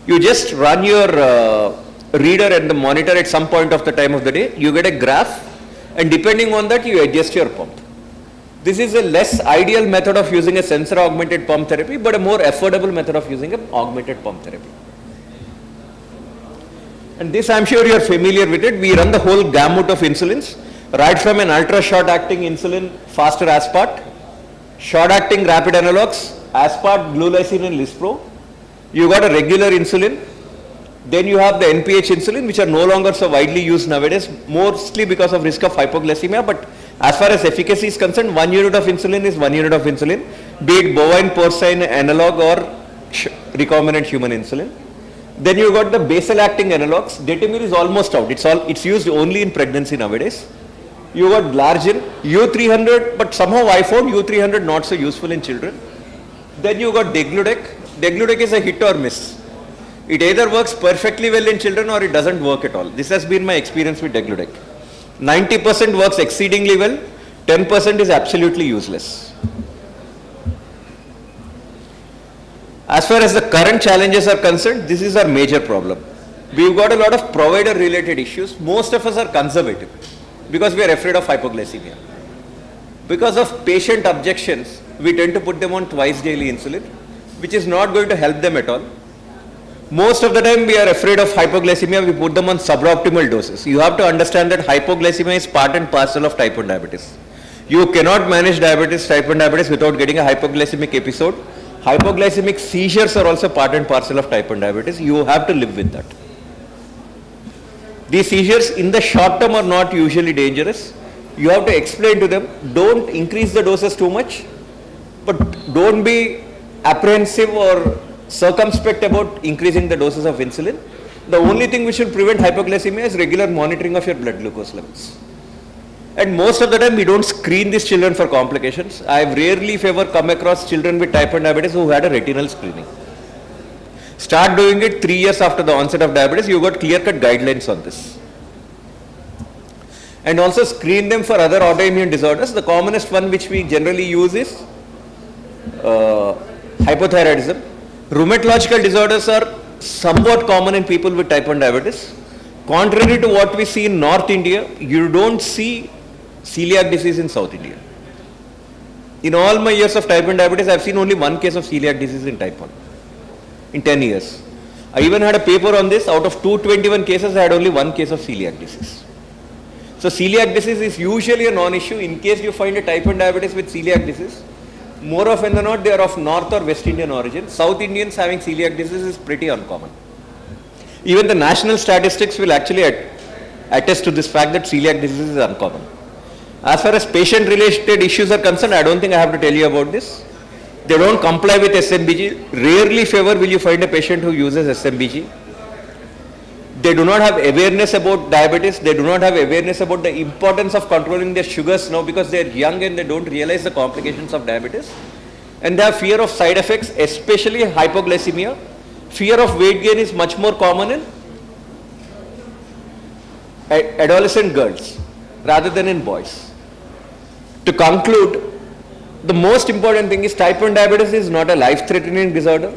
You just run your reader and the monitor at some point of the time of the day. You get a graph, and depending on that, you adjust your pump. This is a less ideal method of using a sensor augmented pump therapy, but a more affordable method of using an augmented pump therapy. And this, I'm sure you're familiar with it. We run the whole gamut of insulins, right from an ultra short acting insulin, faster aspart, short acting rapid analogs, aspart, glulysin and lispro. You got a regular insulin. Then you have the NPH insulin, which are no longer so widely used nowadays, mostly because of risk of hypoglycemia. But as far as efficacy is concerned, 1 unit of insulin is 1 unit of insulin, be it bovine, porcine, analog or recombinant human insulin. Then you got the basal acting analogs. Detamir is almost out. It's used only in pregnancy nowadays. You got Glargine, U300, but somehow I found U300 not so useful in children. Then you got Degludec. Degludec is a hit or miss. It either works perfectly well in children or it doesn't work at all. This has been my experience with Degludec. 90% works exceedingly well, 10% is absolutely useless. As far as the current challenges are concerned, this is our major problem. We've got a lot of provider related issues. Most of us are conservative because we are afraid of hypoglycemia. Because of patient objections, we tend to put them on twice daily insulin, which is not going to help them at all. Most of the time we are afraid of hypoglycemia, we put them on suboptimal doses. You have to understand that hypoglycemia is part and parcel of type 1 diabetes. You cannot manage type 1 diabetes without getting a hypoglycemic episode. Hypoglycemic seizures are also part and parcel of type 1 diabetes. You have to live with that. These seizures in the short term are not usually dangerous. You have to explain to them, don't increase the doses too much, but don't be apprehensive or circumspect about increasing the doses of insulin. The only thing which will prevent hypoglycemia is regular monitoring of your blood glucose levels. And most of the time we don't screen these children for complications. I have rarely if ever come across children with type 1 diabetes who had a retinal screening. Start doing it 3 years after the onset of diabetes, you got clear-cut guidelines on this. And also screen them for other autoimmune disorders. The commonest one which we generally use is hypothyroidism. Rheumatological disorders are somewhat common in people with type 1 diabetes. Contrary to what we see in North India, you don't see celiac disease in South India. In all my years of type 1 diabetes, I have seen only one case of celiac disease in type 1 in 10 years. I even had a paper on this. Out of 221 cases, I had only one case of celiac disease. So celiac disease is usually a non-issue. In case you find a type 1 diabetes with celiac disease, more often than not, they are of North or West Indian origin. South Indians having celiac disease is pretty uncommon. Even the national statistics will actually attest to this fact that celiac disease is uncommon. As far as patient-related issues are concerned, I don't think I have to tell you about this. They don't comply with SMBG. Rarely if ever will you find a patient who uses SMBG. They do not have awareness about diabetes. They do not have awareness about the importance of controlling their sugars now because they are young and they don't realize the complications of diabetes. And they have fear of side effects, especially hypoglycemia. Fear of weight gain is much more common in adolescent girls rather than in boys. To conclude, the most important thing is type 1 diabetes is not a life-threatening disorder.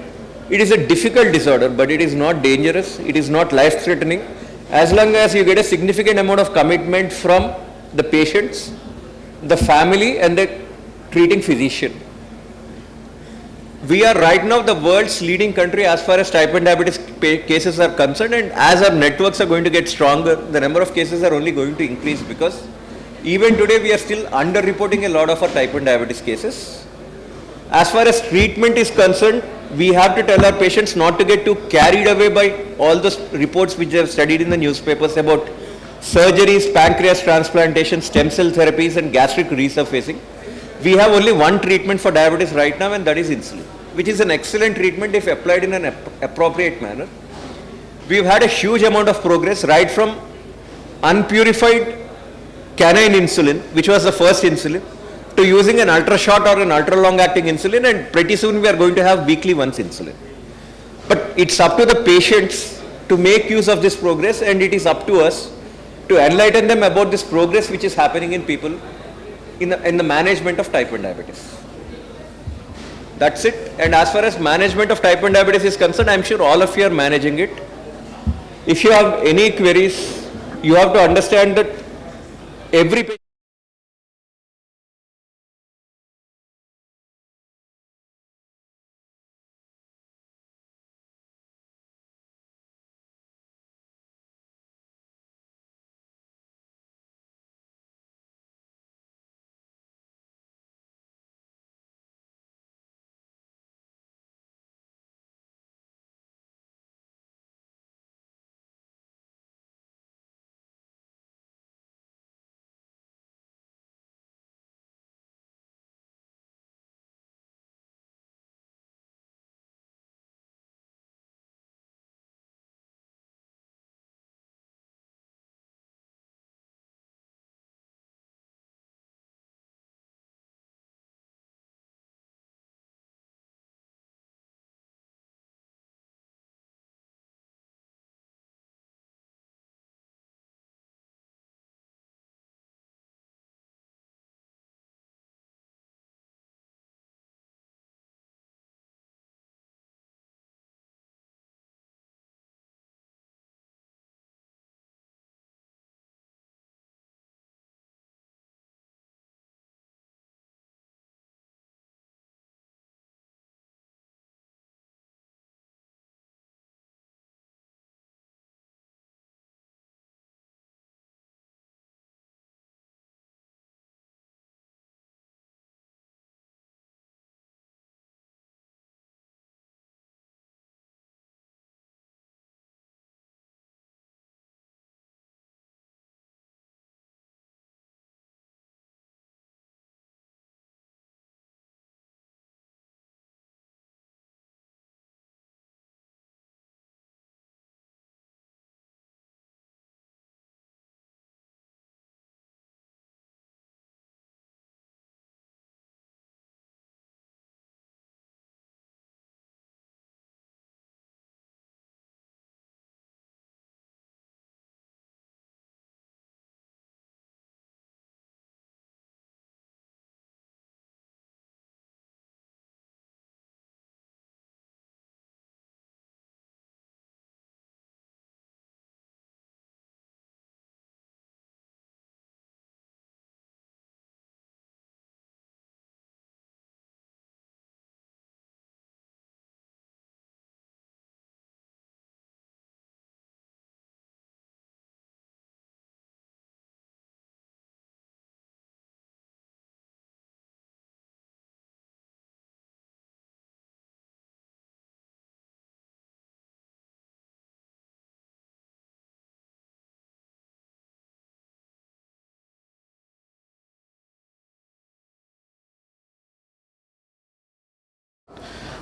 It is a difficult disorder, but it is not dangerous. It is not life-threatening. As long as you get a significant amount of commitment from the patients, the family, and the treating physician. We are right now the world's leading country as far as type 1 diabetes cases are concerned, and as our networks are going to get stronger, the number of cases are only going to increase because even today we are still under-reporting a lot of our type 1 diabetes cases. As far as treatment is concerned, we have to tell our patients not to get too carried away by all those reports which they have studied in the newspapers about surgeries, pancreas transplantation, stem cell therapies and gastric resurfacing. We have only one treatment for diabetes right now, and that is insulin, which is an excellent treatment if applied in an appropriate manner. We've had a huge amount of progress right from unpurified canine insulin, which was the first insulin, to using an ultra short or an ultra long acting insulin, and pretty soon we are going to have weekly once insulin. But it's up to the patients to make use of this progress, and it is up to us to enlighten them about this progress which is happening in people in the management of type 1 diabetes. That's it. And as far as management of type 1 diabetes is concerned, I'm sure all of you are managing it. If you have any queries, you have to understand that every patient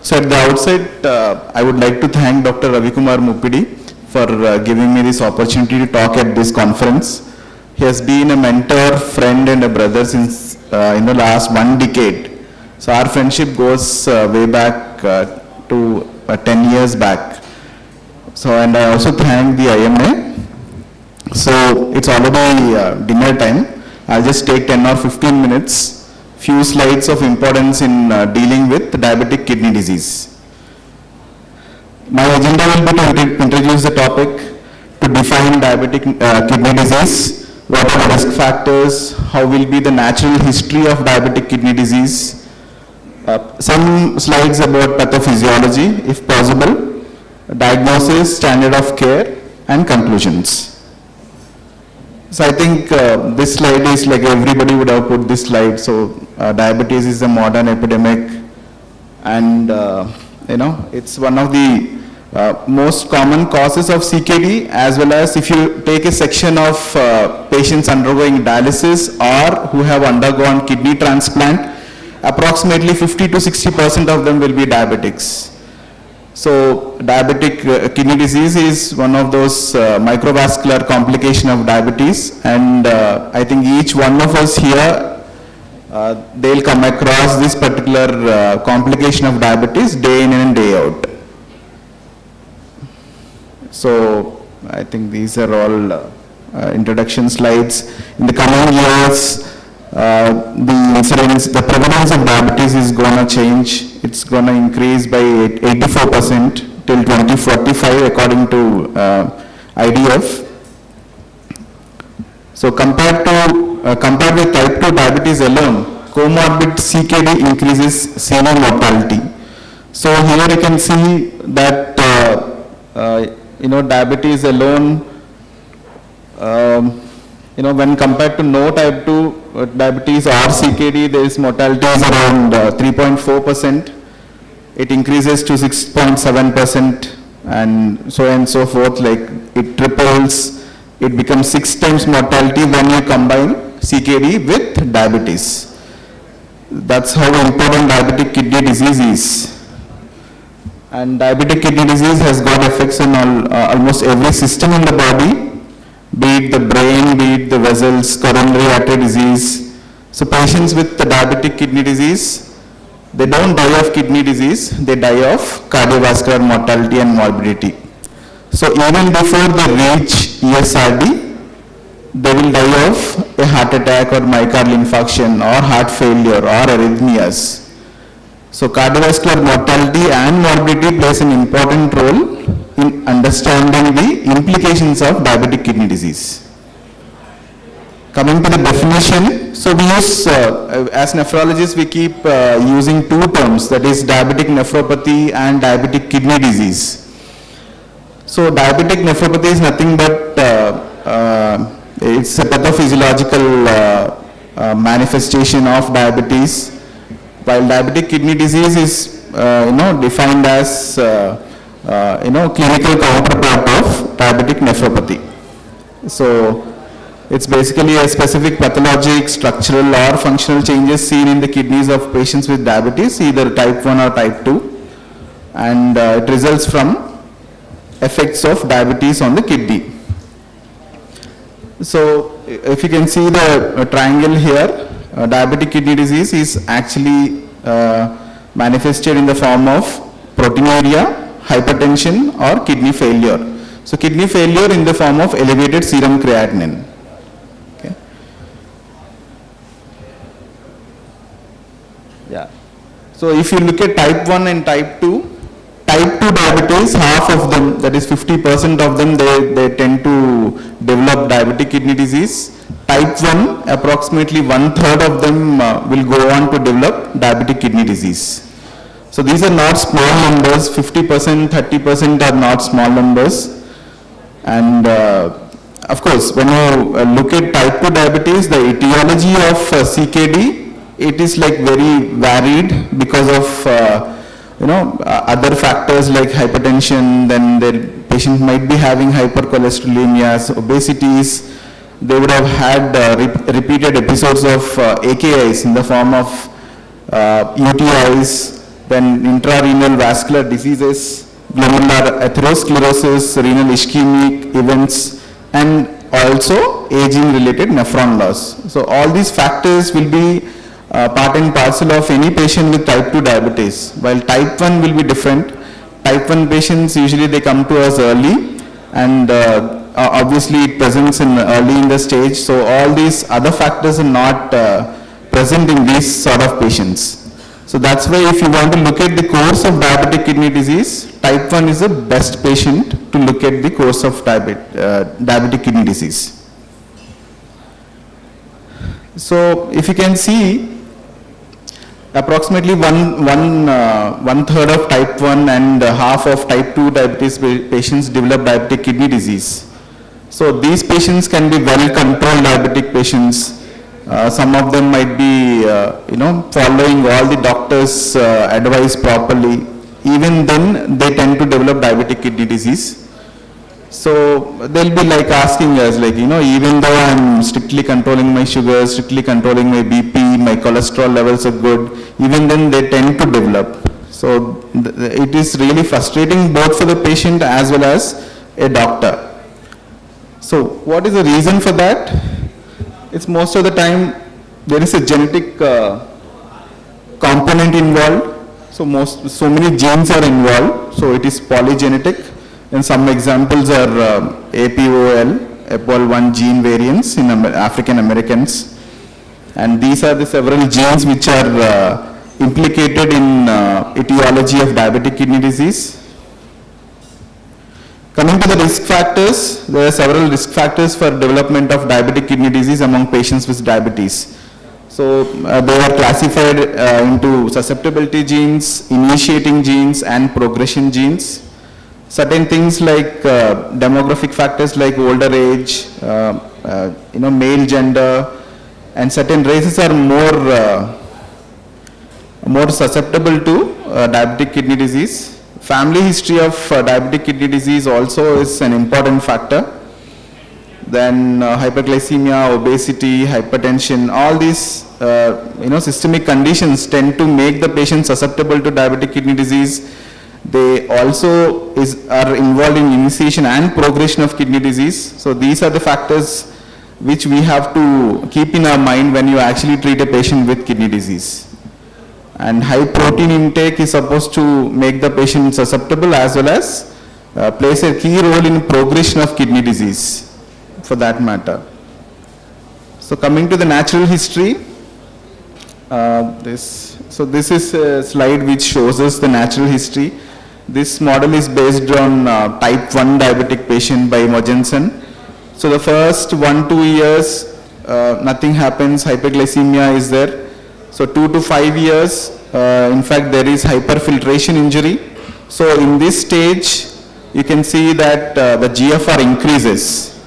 So at the outset, I would like to thank Dr. Ravi Kumar Muppidi for giving me this opportunity to talk at this conference. He has been a mentor, friend and a brother since in the last 1 decade. So our friendship goes way back to 10 years back. So, and I also thank the IMA. So it's already dinner time. I'll just take 10 or 15 minutes, few slides of importance in dealing with diabetic kidney disease. My agenda will be to introduce the topic, to define diabetic kidney disease, what are the risk factors, how will be the natural history of diabetic kidney disease, some slides about pathophysiology, if possible, diagnosis, standard of care, and conclusions. So I think this slide is like everybody would have put this slide. So diabetes is a modern epidemic, and it's one of the most common causes of CKD, as well as if you take a section of patients undergoing dialysis or who have undergone kidney transplant, approximately 50 to 60% of them will be diabetics. So diabetic kidney disease is one of those microvascular complication of diabetes, and I think each one of us here, they'll come across this particular complication of diabetes day in and day out. So I think these are all introduction slides. In the coming years, the prevalence of diabetes is going to change. It's going to increase by 84% till 2045 according to IDF. So compared with type 2 diabetes alone, comorbid CKD increases CV mortality. So here you can see that diabetes alone, when compared to no type 2 diabetes or CKD, there is mortality is around 3.4%. It increases to 6.7% and so forth, like it triples. It becomes 6 times mortality when you combine CKD with diabetes. That's how important diabetic kidney disease is. And diabetic kidney disease has got effects on almost every system in the body, be it the brain, be it the vessels, coronary artery disease. So patients with the diabetic kidney disease, they don't die of kidney disease, they die of cardiovascular mortality and morbidity. So even before they reach ESRD, they will die of a heart attack or myocardial infarction or heart failure or arrhythmias. So cardiovascular mortality and morbidity plays an important role in understanding the implications of diabetic kidney disease. Coming to the definition, so we use, as nephrologists, we keep using two terms, that is diabetic nephropathy and diabetic kidney disease. So diabetic nephropathy is nothing but, it's a pathophysiological manifestation of diabetes, while diabetic kidney disease is, defined as, clinical counterpart of diabetic nephropathy. So it's basically a specific pathologic, structural or functional changes seen in the kidneys of patients with diabetes, either type 1 or type 2, and it results from effects of diabetes on the kidney. So if you can see the triangle here, diabetic kidney disease is actually manifested in the form of proteinuria, hypertension or kidney failure. So kidney failure in the form of elevated serum creatinine. Okay. Yeah. So if you look at type 1 and type 2 diabetes, half of them, that is 50% of them, they tend to develop diabetic kidney disease. Type 1, approximately 1/3 of them will go on to develop diabetic kidney disease. So these are not small numbers, 50%, 30% are not small numbers. And of course, when you look at type 2 diabetes, the etiology of CKD, it is like very varied because of other factors like hypertension, then the patient might be having hypercholesterolemias, obesities. They would have had repeated episodes of AKIs in the form of UTIs, then intrarenal vascular diseases, glomerular atherosclerosis, renal ischemic events, and also aging-related nephron loss. So all these factors will be part and parcel of any patient with type 2 diabetes, while type 1 will be different. Type 1 patients, usually they come to us early, and obviously it presents early in the stage, so all these other factors are not present in these sort of patients. So that's why if you want to look at the course of diabetic kidney disease, type 1 is the best patient to look at the course of diabetic kidney disease. So if you can see, approximately one third of type 1 and half of type 2 diabetes patients develop diabetic kidney disease. So these patients can be well controlled diabetic patients. Some of them might be, following all the doctor's advice properly. Even then, they tend to develop diabetic kidney disease. So they'll be like asking us, like, even though I'm strictly controlling my sugar, strictly controlling my BP, my cholesterol levels are good, even then they tend to develop. So it is really frustrating both for the patient as well as a doctor. So what is the reason for that? It's most of the time there is a genetic component involved. So many genes are involved. So it is polygenetic. And some examples are APOL, APOL1 gene variants in African Americans. And these are the several genes which are implicated in etiology of diabetic kidney disease. Coming to the risk factors, there are several risk factors for development of diabetic kidney disease among patients with diabetes. So they are classified into susceptibility genes, initiating genes, and progression genes. Certain things like demographic factors like older age, male gender, and certain races are more susceptible to diabetic kidney disease. Family history of diabetic kidney disease also is an important factor. Then hyperglycemia, obesity, hypertension, all these systemic conditions tend to make the patient susceptible to diabetic kidney disease. They also are involved in initiation and progression of kidney disease. So these are the factors which we have to keep in our mind when you actually treat a patient with kidney disease. And high protein intake is supposed to make the patient susceptible as well as plays a key role in progression of kidney disease for that matter. So coming to the natural history, this is a slide which shows us the natural history. This model is based on type 1 diabetic patient by Mogensen. So the first 1-2 years, nothing happens, hyperglycemia is there. So 2 to 5 years, in fact, there is hyperfiltration injury. So in this stage, you can see that the GFR increases.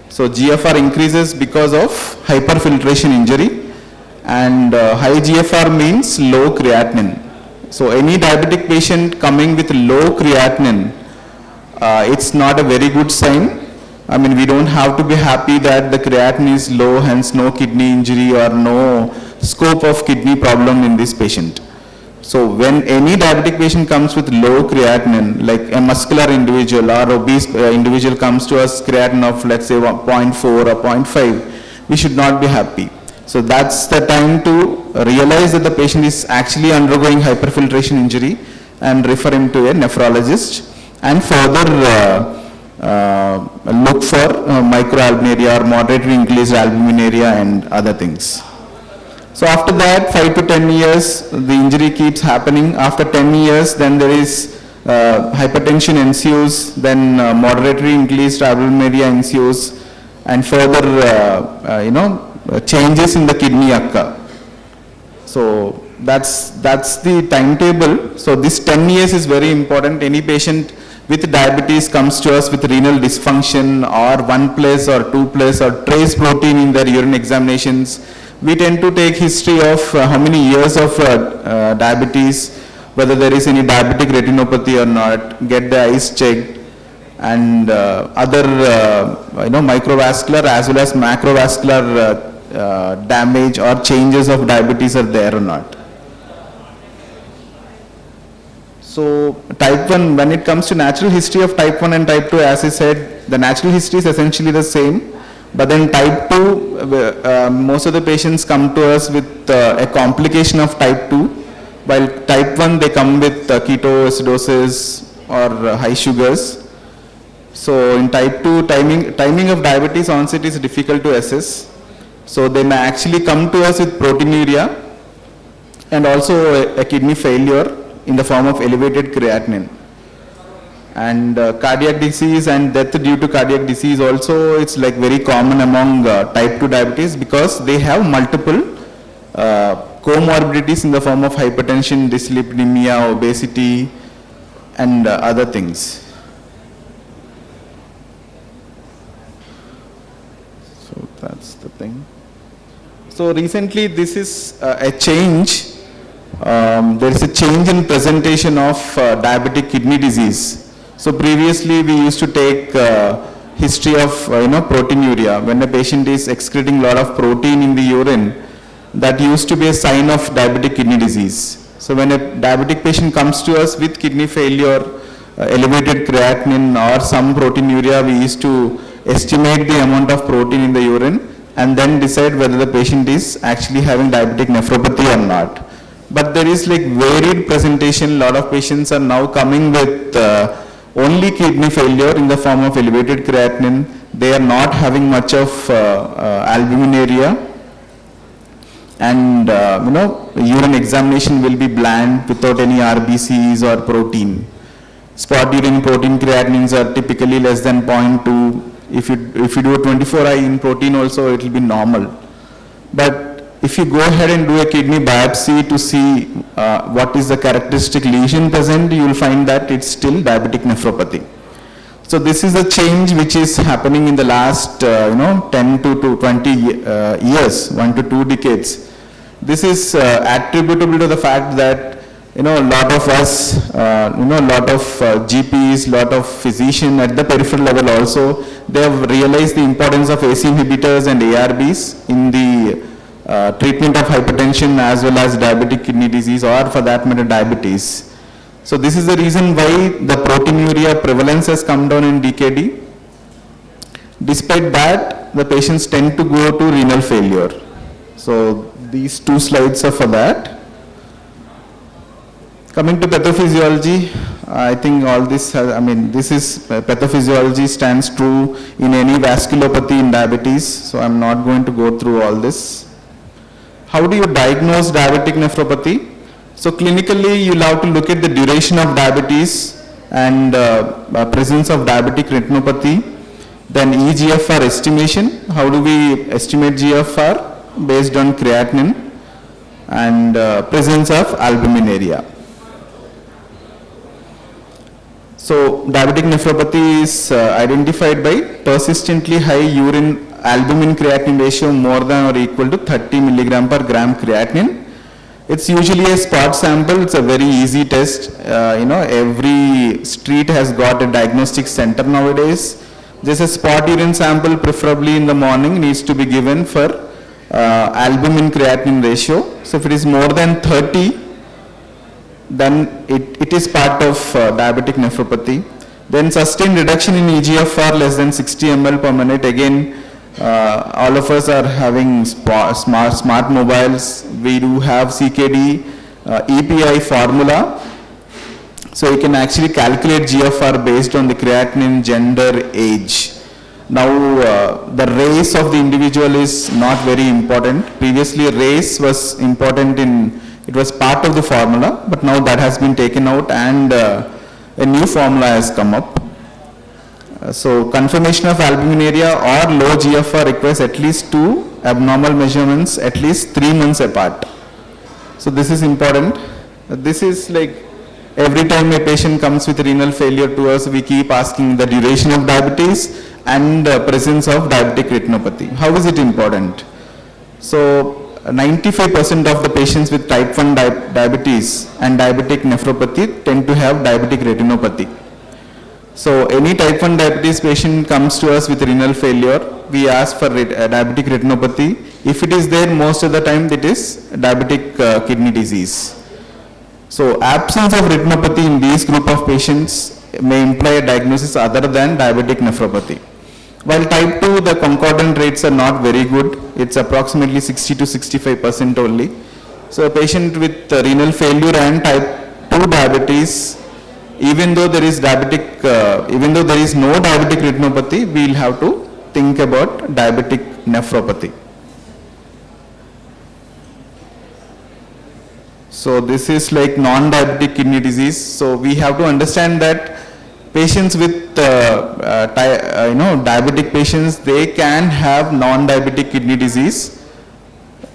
So GFR increases because of hyperfiltration injury, and high GFR means low creatinine. So any diabetic patient coming with low creatinine, it's not a very good sign. I mean, we don't have to be happy that the creatinine is low, hence no kidney injury or no scope of kidney problem in this patient. So when any diabetic patient comes with low creatinine, like a muscular individual or obese individual comes to us creatinine of, let's say, 0.4 or 0.5, we should not be happy. So that's the time to realize that the patient is actually undergoing hyperfiltration injury and refer him to a nephrologist and further look for microalbuminuria or moderately increased albuminuria and other things. So after that, 5 to 10 years, the injury keeps happening. After 10 years, then there is hypertension ensues, then moderately increased albuminuria ensues, and further, changes in the kidney occur. So that's the timetable. So this 10 years is very important. Any patient with diabetes comes to us with renal dysfunction or 1+ or 2+ or trace protein in their urine examinations. We tend to take history of how many years of diabetes, whether there is any diabetic retinopathy or not, get the eyes checked, and other microvascular as well as macrovascular damage or changes of diabetes are there or not. So type 1, when it comes to natural history of type 1 and type 2, as I said, the natural history is essentially the same. But then type 2, most of the patients come to us with a complication of type 2, while type 1 they come with ketoacidosis or high sugars. So in type 2, timing of diabetes onset is difficult to assess. So they may actually come to us with proteinuria and also a kidney failure in the form of elevated creatinine. And cardiac disease and death due to cardiac disease also, it's like very common among type 2 diabetes because they have multiple comorbidities in the form of hypertension, dyslipidemia, obesity and other things. So that's the thing. So recently this is a change. There is a change in presentation of diabetic kidney disease. So previously we used to take history of proteinuria. When a patient is excreting a lot of protein in the urine, that used to be a sign of diabetic kidney disease. So when a diabetic patient comes to us with kidney failure, elevated creatinine or some proteinuria, we used to estimate the amount of protein in the urine and then decide whether the patient is actually having diabetic nephropathy or not. But there is like varied presentation. A lot of patients are now coming with only kidney failure in the form of elevated creatinine. They are not having much of albuminuria, and urine examination will be bland without any RBCs or protein. Spot urine protein creatinines are typically less than 0.2. If you do a 24I in protein also, it will be normal. But if you go ahead and do a kidney biopsy to see what is the characteristic lesion present, you will find that it's still diabetic nephropathy. So this is a change which is happening in the last 10 to 20 years, 1 to 2 decades. This is attributable to the fact that a lot of us, lot of GPs, lot of physicians at the peripheral level also, they have realized the importance of ACE inhibitors and ARBs in the treatment of hypertension as well as diabetic kidney disease, or for that matter diabetes. So this is the reason why the proteinuria prevalence has come down in DKD. Despite that, the patients tend to go to renal failure. So these 2 slides are for that. Coming to pathophysiology, I think all this this is pathophysiology stands true in any vasculopathy in diabetes, so I'm not going to go through all this. How do you diagnose diabetic nephropathy? So clinically, you'll have to look at the duration of diabetes and presence of diabetic retinopathy. Then eGFR estimation. How do we estimate GFR? Based on creatinine and presence of albuminuria. So diabetic nephropathy is identified by persistently high urine albumin creatinine ratio more than or equal to 30 milligram per gram creatinine. It's usually a spot sample. It's a very easy test. Every street has got a diagnostic center nowadays. Just a spot urine sample, preferably in the morning, needs to be given for albumin creatinine ratio. So if it is more than 30, then it is part of diabetic nephropathy. Then sustained reduction in eGFR less than 60 ml per minute. Again, all of us are having smart mobiles. We do have CKD EPI formula. So you can actually calculate GFR based on the creatinine, gender, age. Now the race of the individual is not very important. Previously race was important it was part of the formula, but now that has been taken out and a new formula has come up. So confirmation of albuminuria or low GFR requires at least 2 abnormal measurements at least 3 months apart. So this is important. This is like every time a patient comes with renal failure to us, we keep asking the duration of diabetes and presence of diabetic retinopathy. How is it important? So 95% of the patients with type 1 diabetes and diabetic nephropathy tend to have diabetic retinopathy. So any type 1 diabetes patient comes to us with renal failure, we ask for diabetic retinopathy. If it is there, most of the time it is diabetic kidney disease. So absence of retinopathy in these group of patients may imply a diagnosis other than diabetic nephropathy. While type 2, the concordant rates are not very good. It's approximately 60 to 65% only. So a patient with renal failure and type 2 diabetes, even though there is no diabetic retinopathy, we'll have to think about diabetic nephropathy. So this is like non-diabetic kidney disease. So we have to understand that patients with diabetic patients, they can have non-diabetic kidney disease.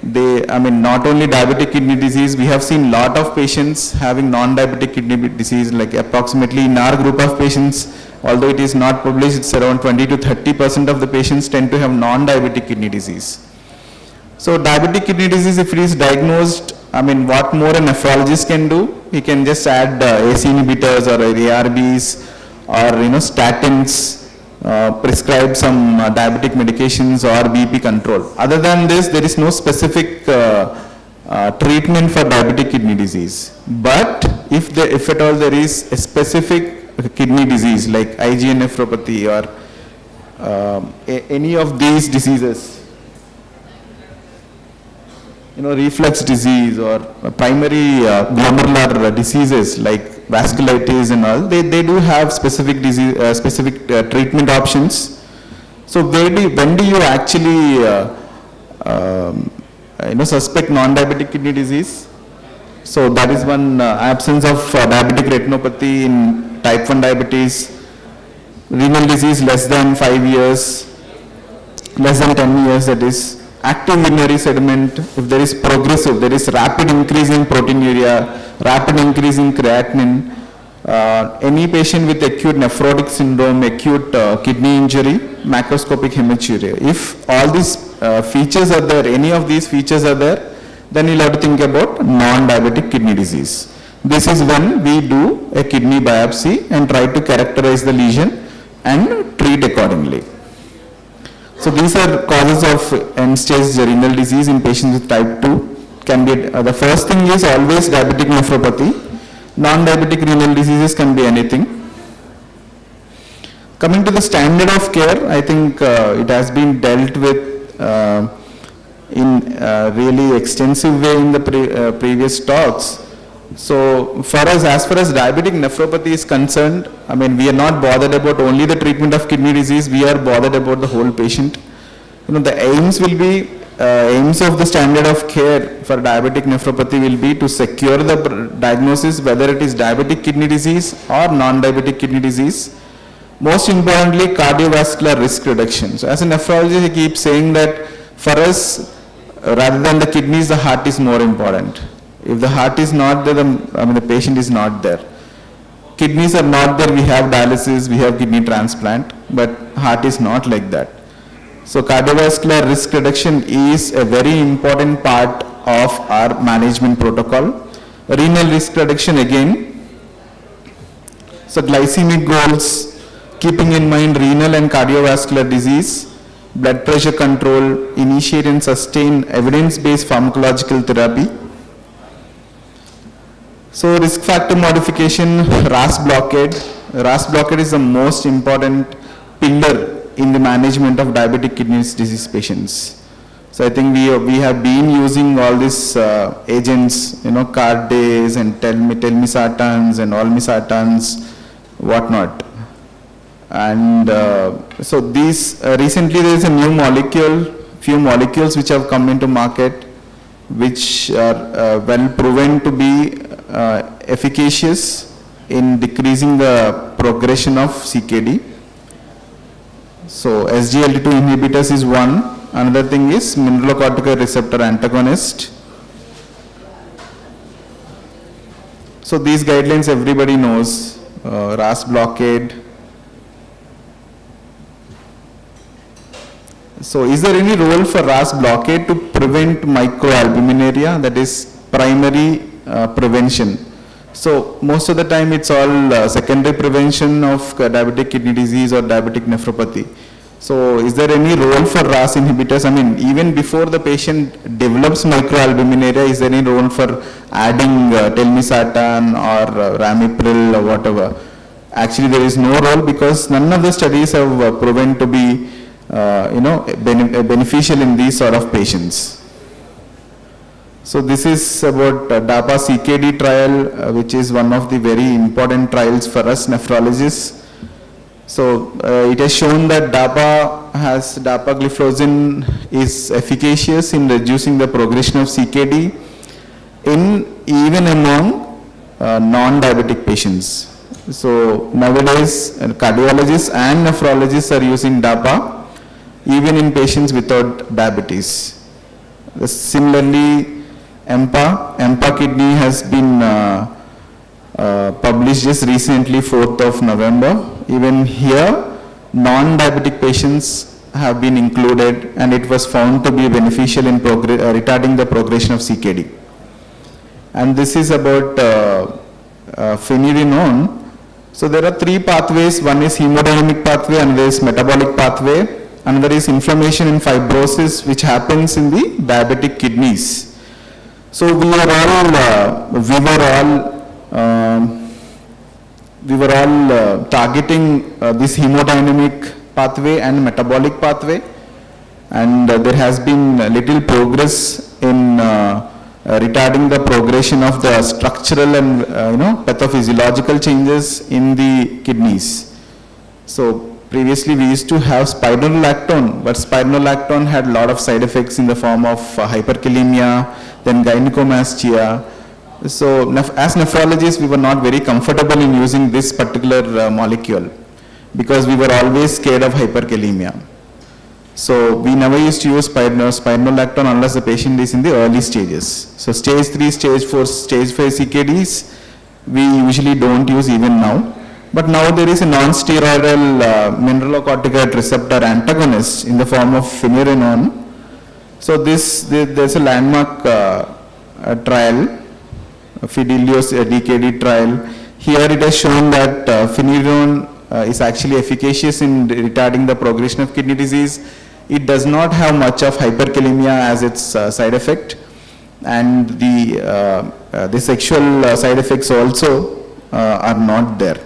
Not only diabetic kidney disease, we have seen lot of patients having non-diabetic kidney disease, like approximately in our group of patients, although it is not published, it's around 20 to 30% of the patients tend to have non-diabetic kidney disease. So diabetic kidney disease, if it is diagnosed, what more a nephrologist can do? He can just add ACE inhibitors or DiabEase or statins, prescribe some diabetic medications or BP control. Other than this, there is no specific treatment for diabetic kidney disease. But if at all there is a specific kidney disease like IgA nephropathy or any of these diseases, reflux disease or primary glomerular diseases like vasculitis and all, they do have specific disease, treatment options. So when do you actually suspect non-diabetic kidney disease? So that is one absence of diabetic retinopathy in type 1 diabetes, renal disease less than 5 years, less than 10 years, that is active urinary sediment, if there is progressive, there is rapid increase in proteinuria, rapid increase in creatinine, any patient with acute nephrotic syndrome, acute kidney injury, macroscopic hematuria. If all these features are there, any of these features are there, then you'll have to think about non-diabetic kidney disease. This is when we do a kidney biopsy and try to characterize the lesion and treat accordingly. So these are causes of end-stage renal disease in patients with type 2. Can be the first thing is always diabetic nephropathy. Non-diabetic renal diseases can be anything. Coming to the standard of care, I think it has been dealt with in a really extensive way in the previous talks. So for us, as far as diabetic nephropathy is concerned, we are not bothered about only the treatment of kidney disease, we are bothered about the whole patient. The aims will be, aims of the standard of care for diabetic nephropathy will be to secure the diagnosis, whether it is diabetic kidney disease or non-diabetic kidney disease. Most importantly, cardiovascular risk reduction. So as a nephrologist, I keep saying that for us, rather than the kidneys, the heart is more important. If the heart is not there, the patient is not there. Kidneys are not there, we have dialysis, we have kidney transplant, but heart is not like that. So cardiovascular risk reduction is a very important part of our management protocol. Renal risk reduction again. So glycemic goals, keeping in mind renal and cardiovascular disease, blood pressure control, initiate and sustain evidence-based pharmacological therapy. So risk factor modification, RAS blockade. RAS blockade is the most important pillar in the management of diabetic kidney disease patients. So I think we have been using all these agents, cardase and telmisartans and olmesartans, whatnot. And so these, recently there is a new molecule, few molecules which have come into market, which are well proven to be efficacious in decreasing the progression of CKD. So SGLT2 inhibitors is one. Another thing is mineralocorticoid receptor antagonist. So these guidelines everybody knows, RAS blockade. So is there any role for RAS blockade to prevent microalbuminuria, that is primary prevention? So most of the time it's all secondary prevention of diabetic kidney disease or diabetic nephropathy. So is there any role for RAS inhibitors? I mean, even before the patient develops microalbuminuria, is there any role for adding telmisartan or ramipril or whatever? Actually, there is no role because none of the studies have proven to be, beneficial in these sort of patients. So this is about DAPA CKD trial, which is one of the very important trials for us nephrologists. So it has shown that dapagliflozin is efficacious in reducing the progression of CKD even among non-diabetic patients. So nowadays cardiologists and nephrologists are using DAPA even in patients without diabetes. Similarly, EMPA kidney has been published just recently, 4th of November. Even here, non-diabetic patients have been included and it was found to be beneficial in retarding the progression of CKD. And this is about finerenone. So there are three pathways. One is hemodynamic pathway, another is metabolic pathway, another is inflammation and fibrosis which happens in the diabetic kidneys. So we were all targeting this hemodynamic pathway and metabolic pathway, and there has been little progress in retarding the progression of the structural and pathophysiological changes in the kidneys. So previously we used to have spironolactone, but spironolactone had a lot of side effects in the form of hyperkalemia, then gynecomastia. So as nephrologists, we were not very comfortable in using this particular molecule because we were always scared of hyperkalemia. So we never used to use spironolactone unless the patient is in the early stages. So stage 3, stage 4, stage 5 CKDs, we usually don't use even now. But now there is a non-steroidal mineralocorticoid receptor antagonist in the form of finerenone. So there's a landmark trial, Fidelios DKD trial. Here it has shown that finerenone is actually efficacious in retarding the progression of kidney disease. It does not have much of hyperkalemia as its side effect, and the sexual side effects also are not there.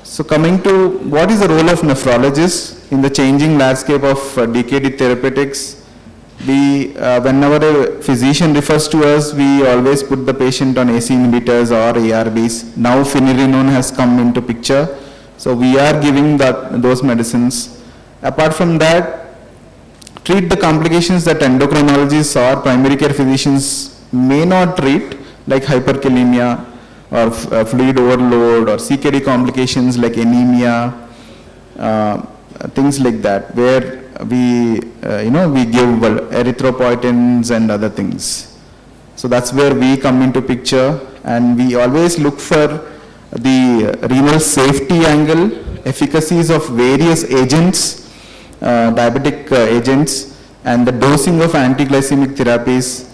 So coming to what is the role of nephrologists in the changing landscape of DKD therapeutics, whenever a physician refers to us, we always put the patient on AC inhibitors or ARBs. Now finerenone has come into picture, so we are giving those medicines. Apart from that, treat the complications that endocrinologists or primary care physicians may not treat, like hyperkalemia, or fluid overload, or CKD complications like anemia, things like that, where we give erythropoietins and other things. So that's where we come into picture, and we always look for the renal safety angle, efficacies of various agents, diabetic agents, and the dosing of anti-glycemic therapies,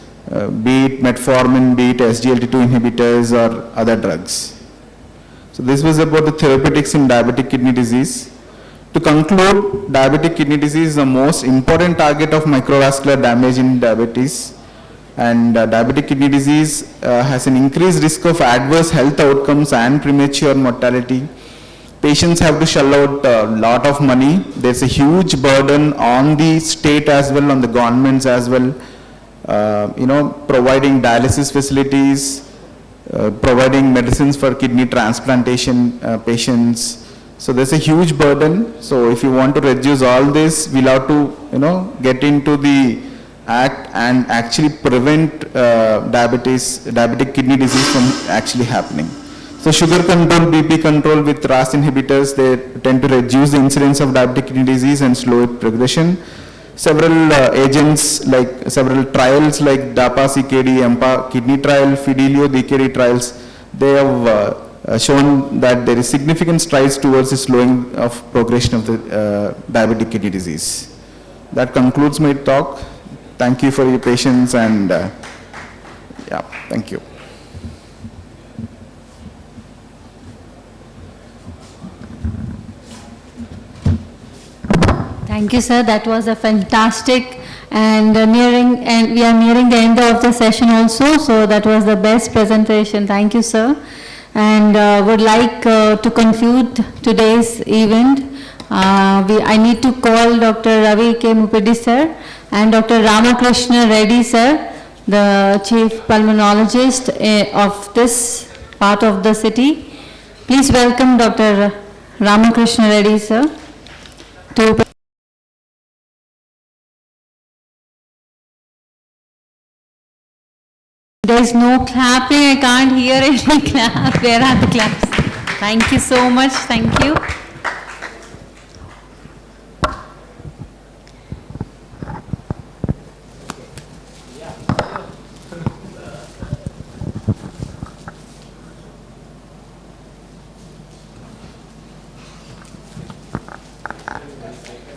be it metformin, be it SGLT2 inhibitors or other drugs. So this was about the therapeutics in diabetic kidney disease. To conclude, diabetic kidney disease is the most important target of microvascular damage in diabetes, and diabetic kidney disease has an increased risk of adverse health outcomes and premature mortality. Patients have to shell out a lot of money. There's a huge burden on the state as well, on the governments as well. Providing dialysis facilities, providing medicines for kidney transplantation patients. So there's a huge burden. So if you want to reduce all this, we'll have to, get into the act and actually prevent diabetic kidney disease from actually happening. So sugar control, BP control with RAS inhibitors, they tend to reduce the incidence of diabetic kidney disease and slow its progression. Several agents, like several trials like DAPA CKD, EMPA kidney trial, Fidelio DKD trials, they have shown that there is significant strides towards the slowing of progression of the diabetic kidney disease. That concludes my talk. Thank you for your patience, and thank you. Thank you, sir. That was a fantastic and we are nearing the end of the session also. So that was the best presentation. Thank you, sir. And would like to conclude today's event. I need to call Dr. Ravi K. Mupidi, sir, and Dr. Ramakrishna Reddy, sir, the chief pulmonologist of this part of the city. Please welcome Dr. Ramakrishna Reddy, sir, to There is no clapping. I can't hear any clap. Where are the claps? Thank you so much. Thank you.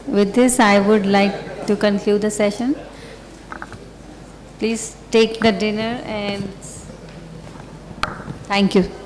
With this, I would like to conclude the session. Please take the dinner and thank you.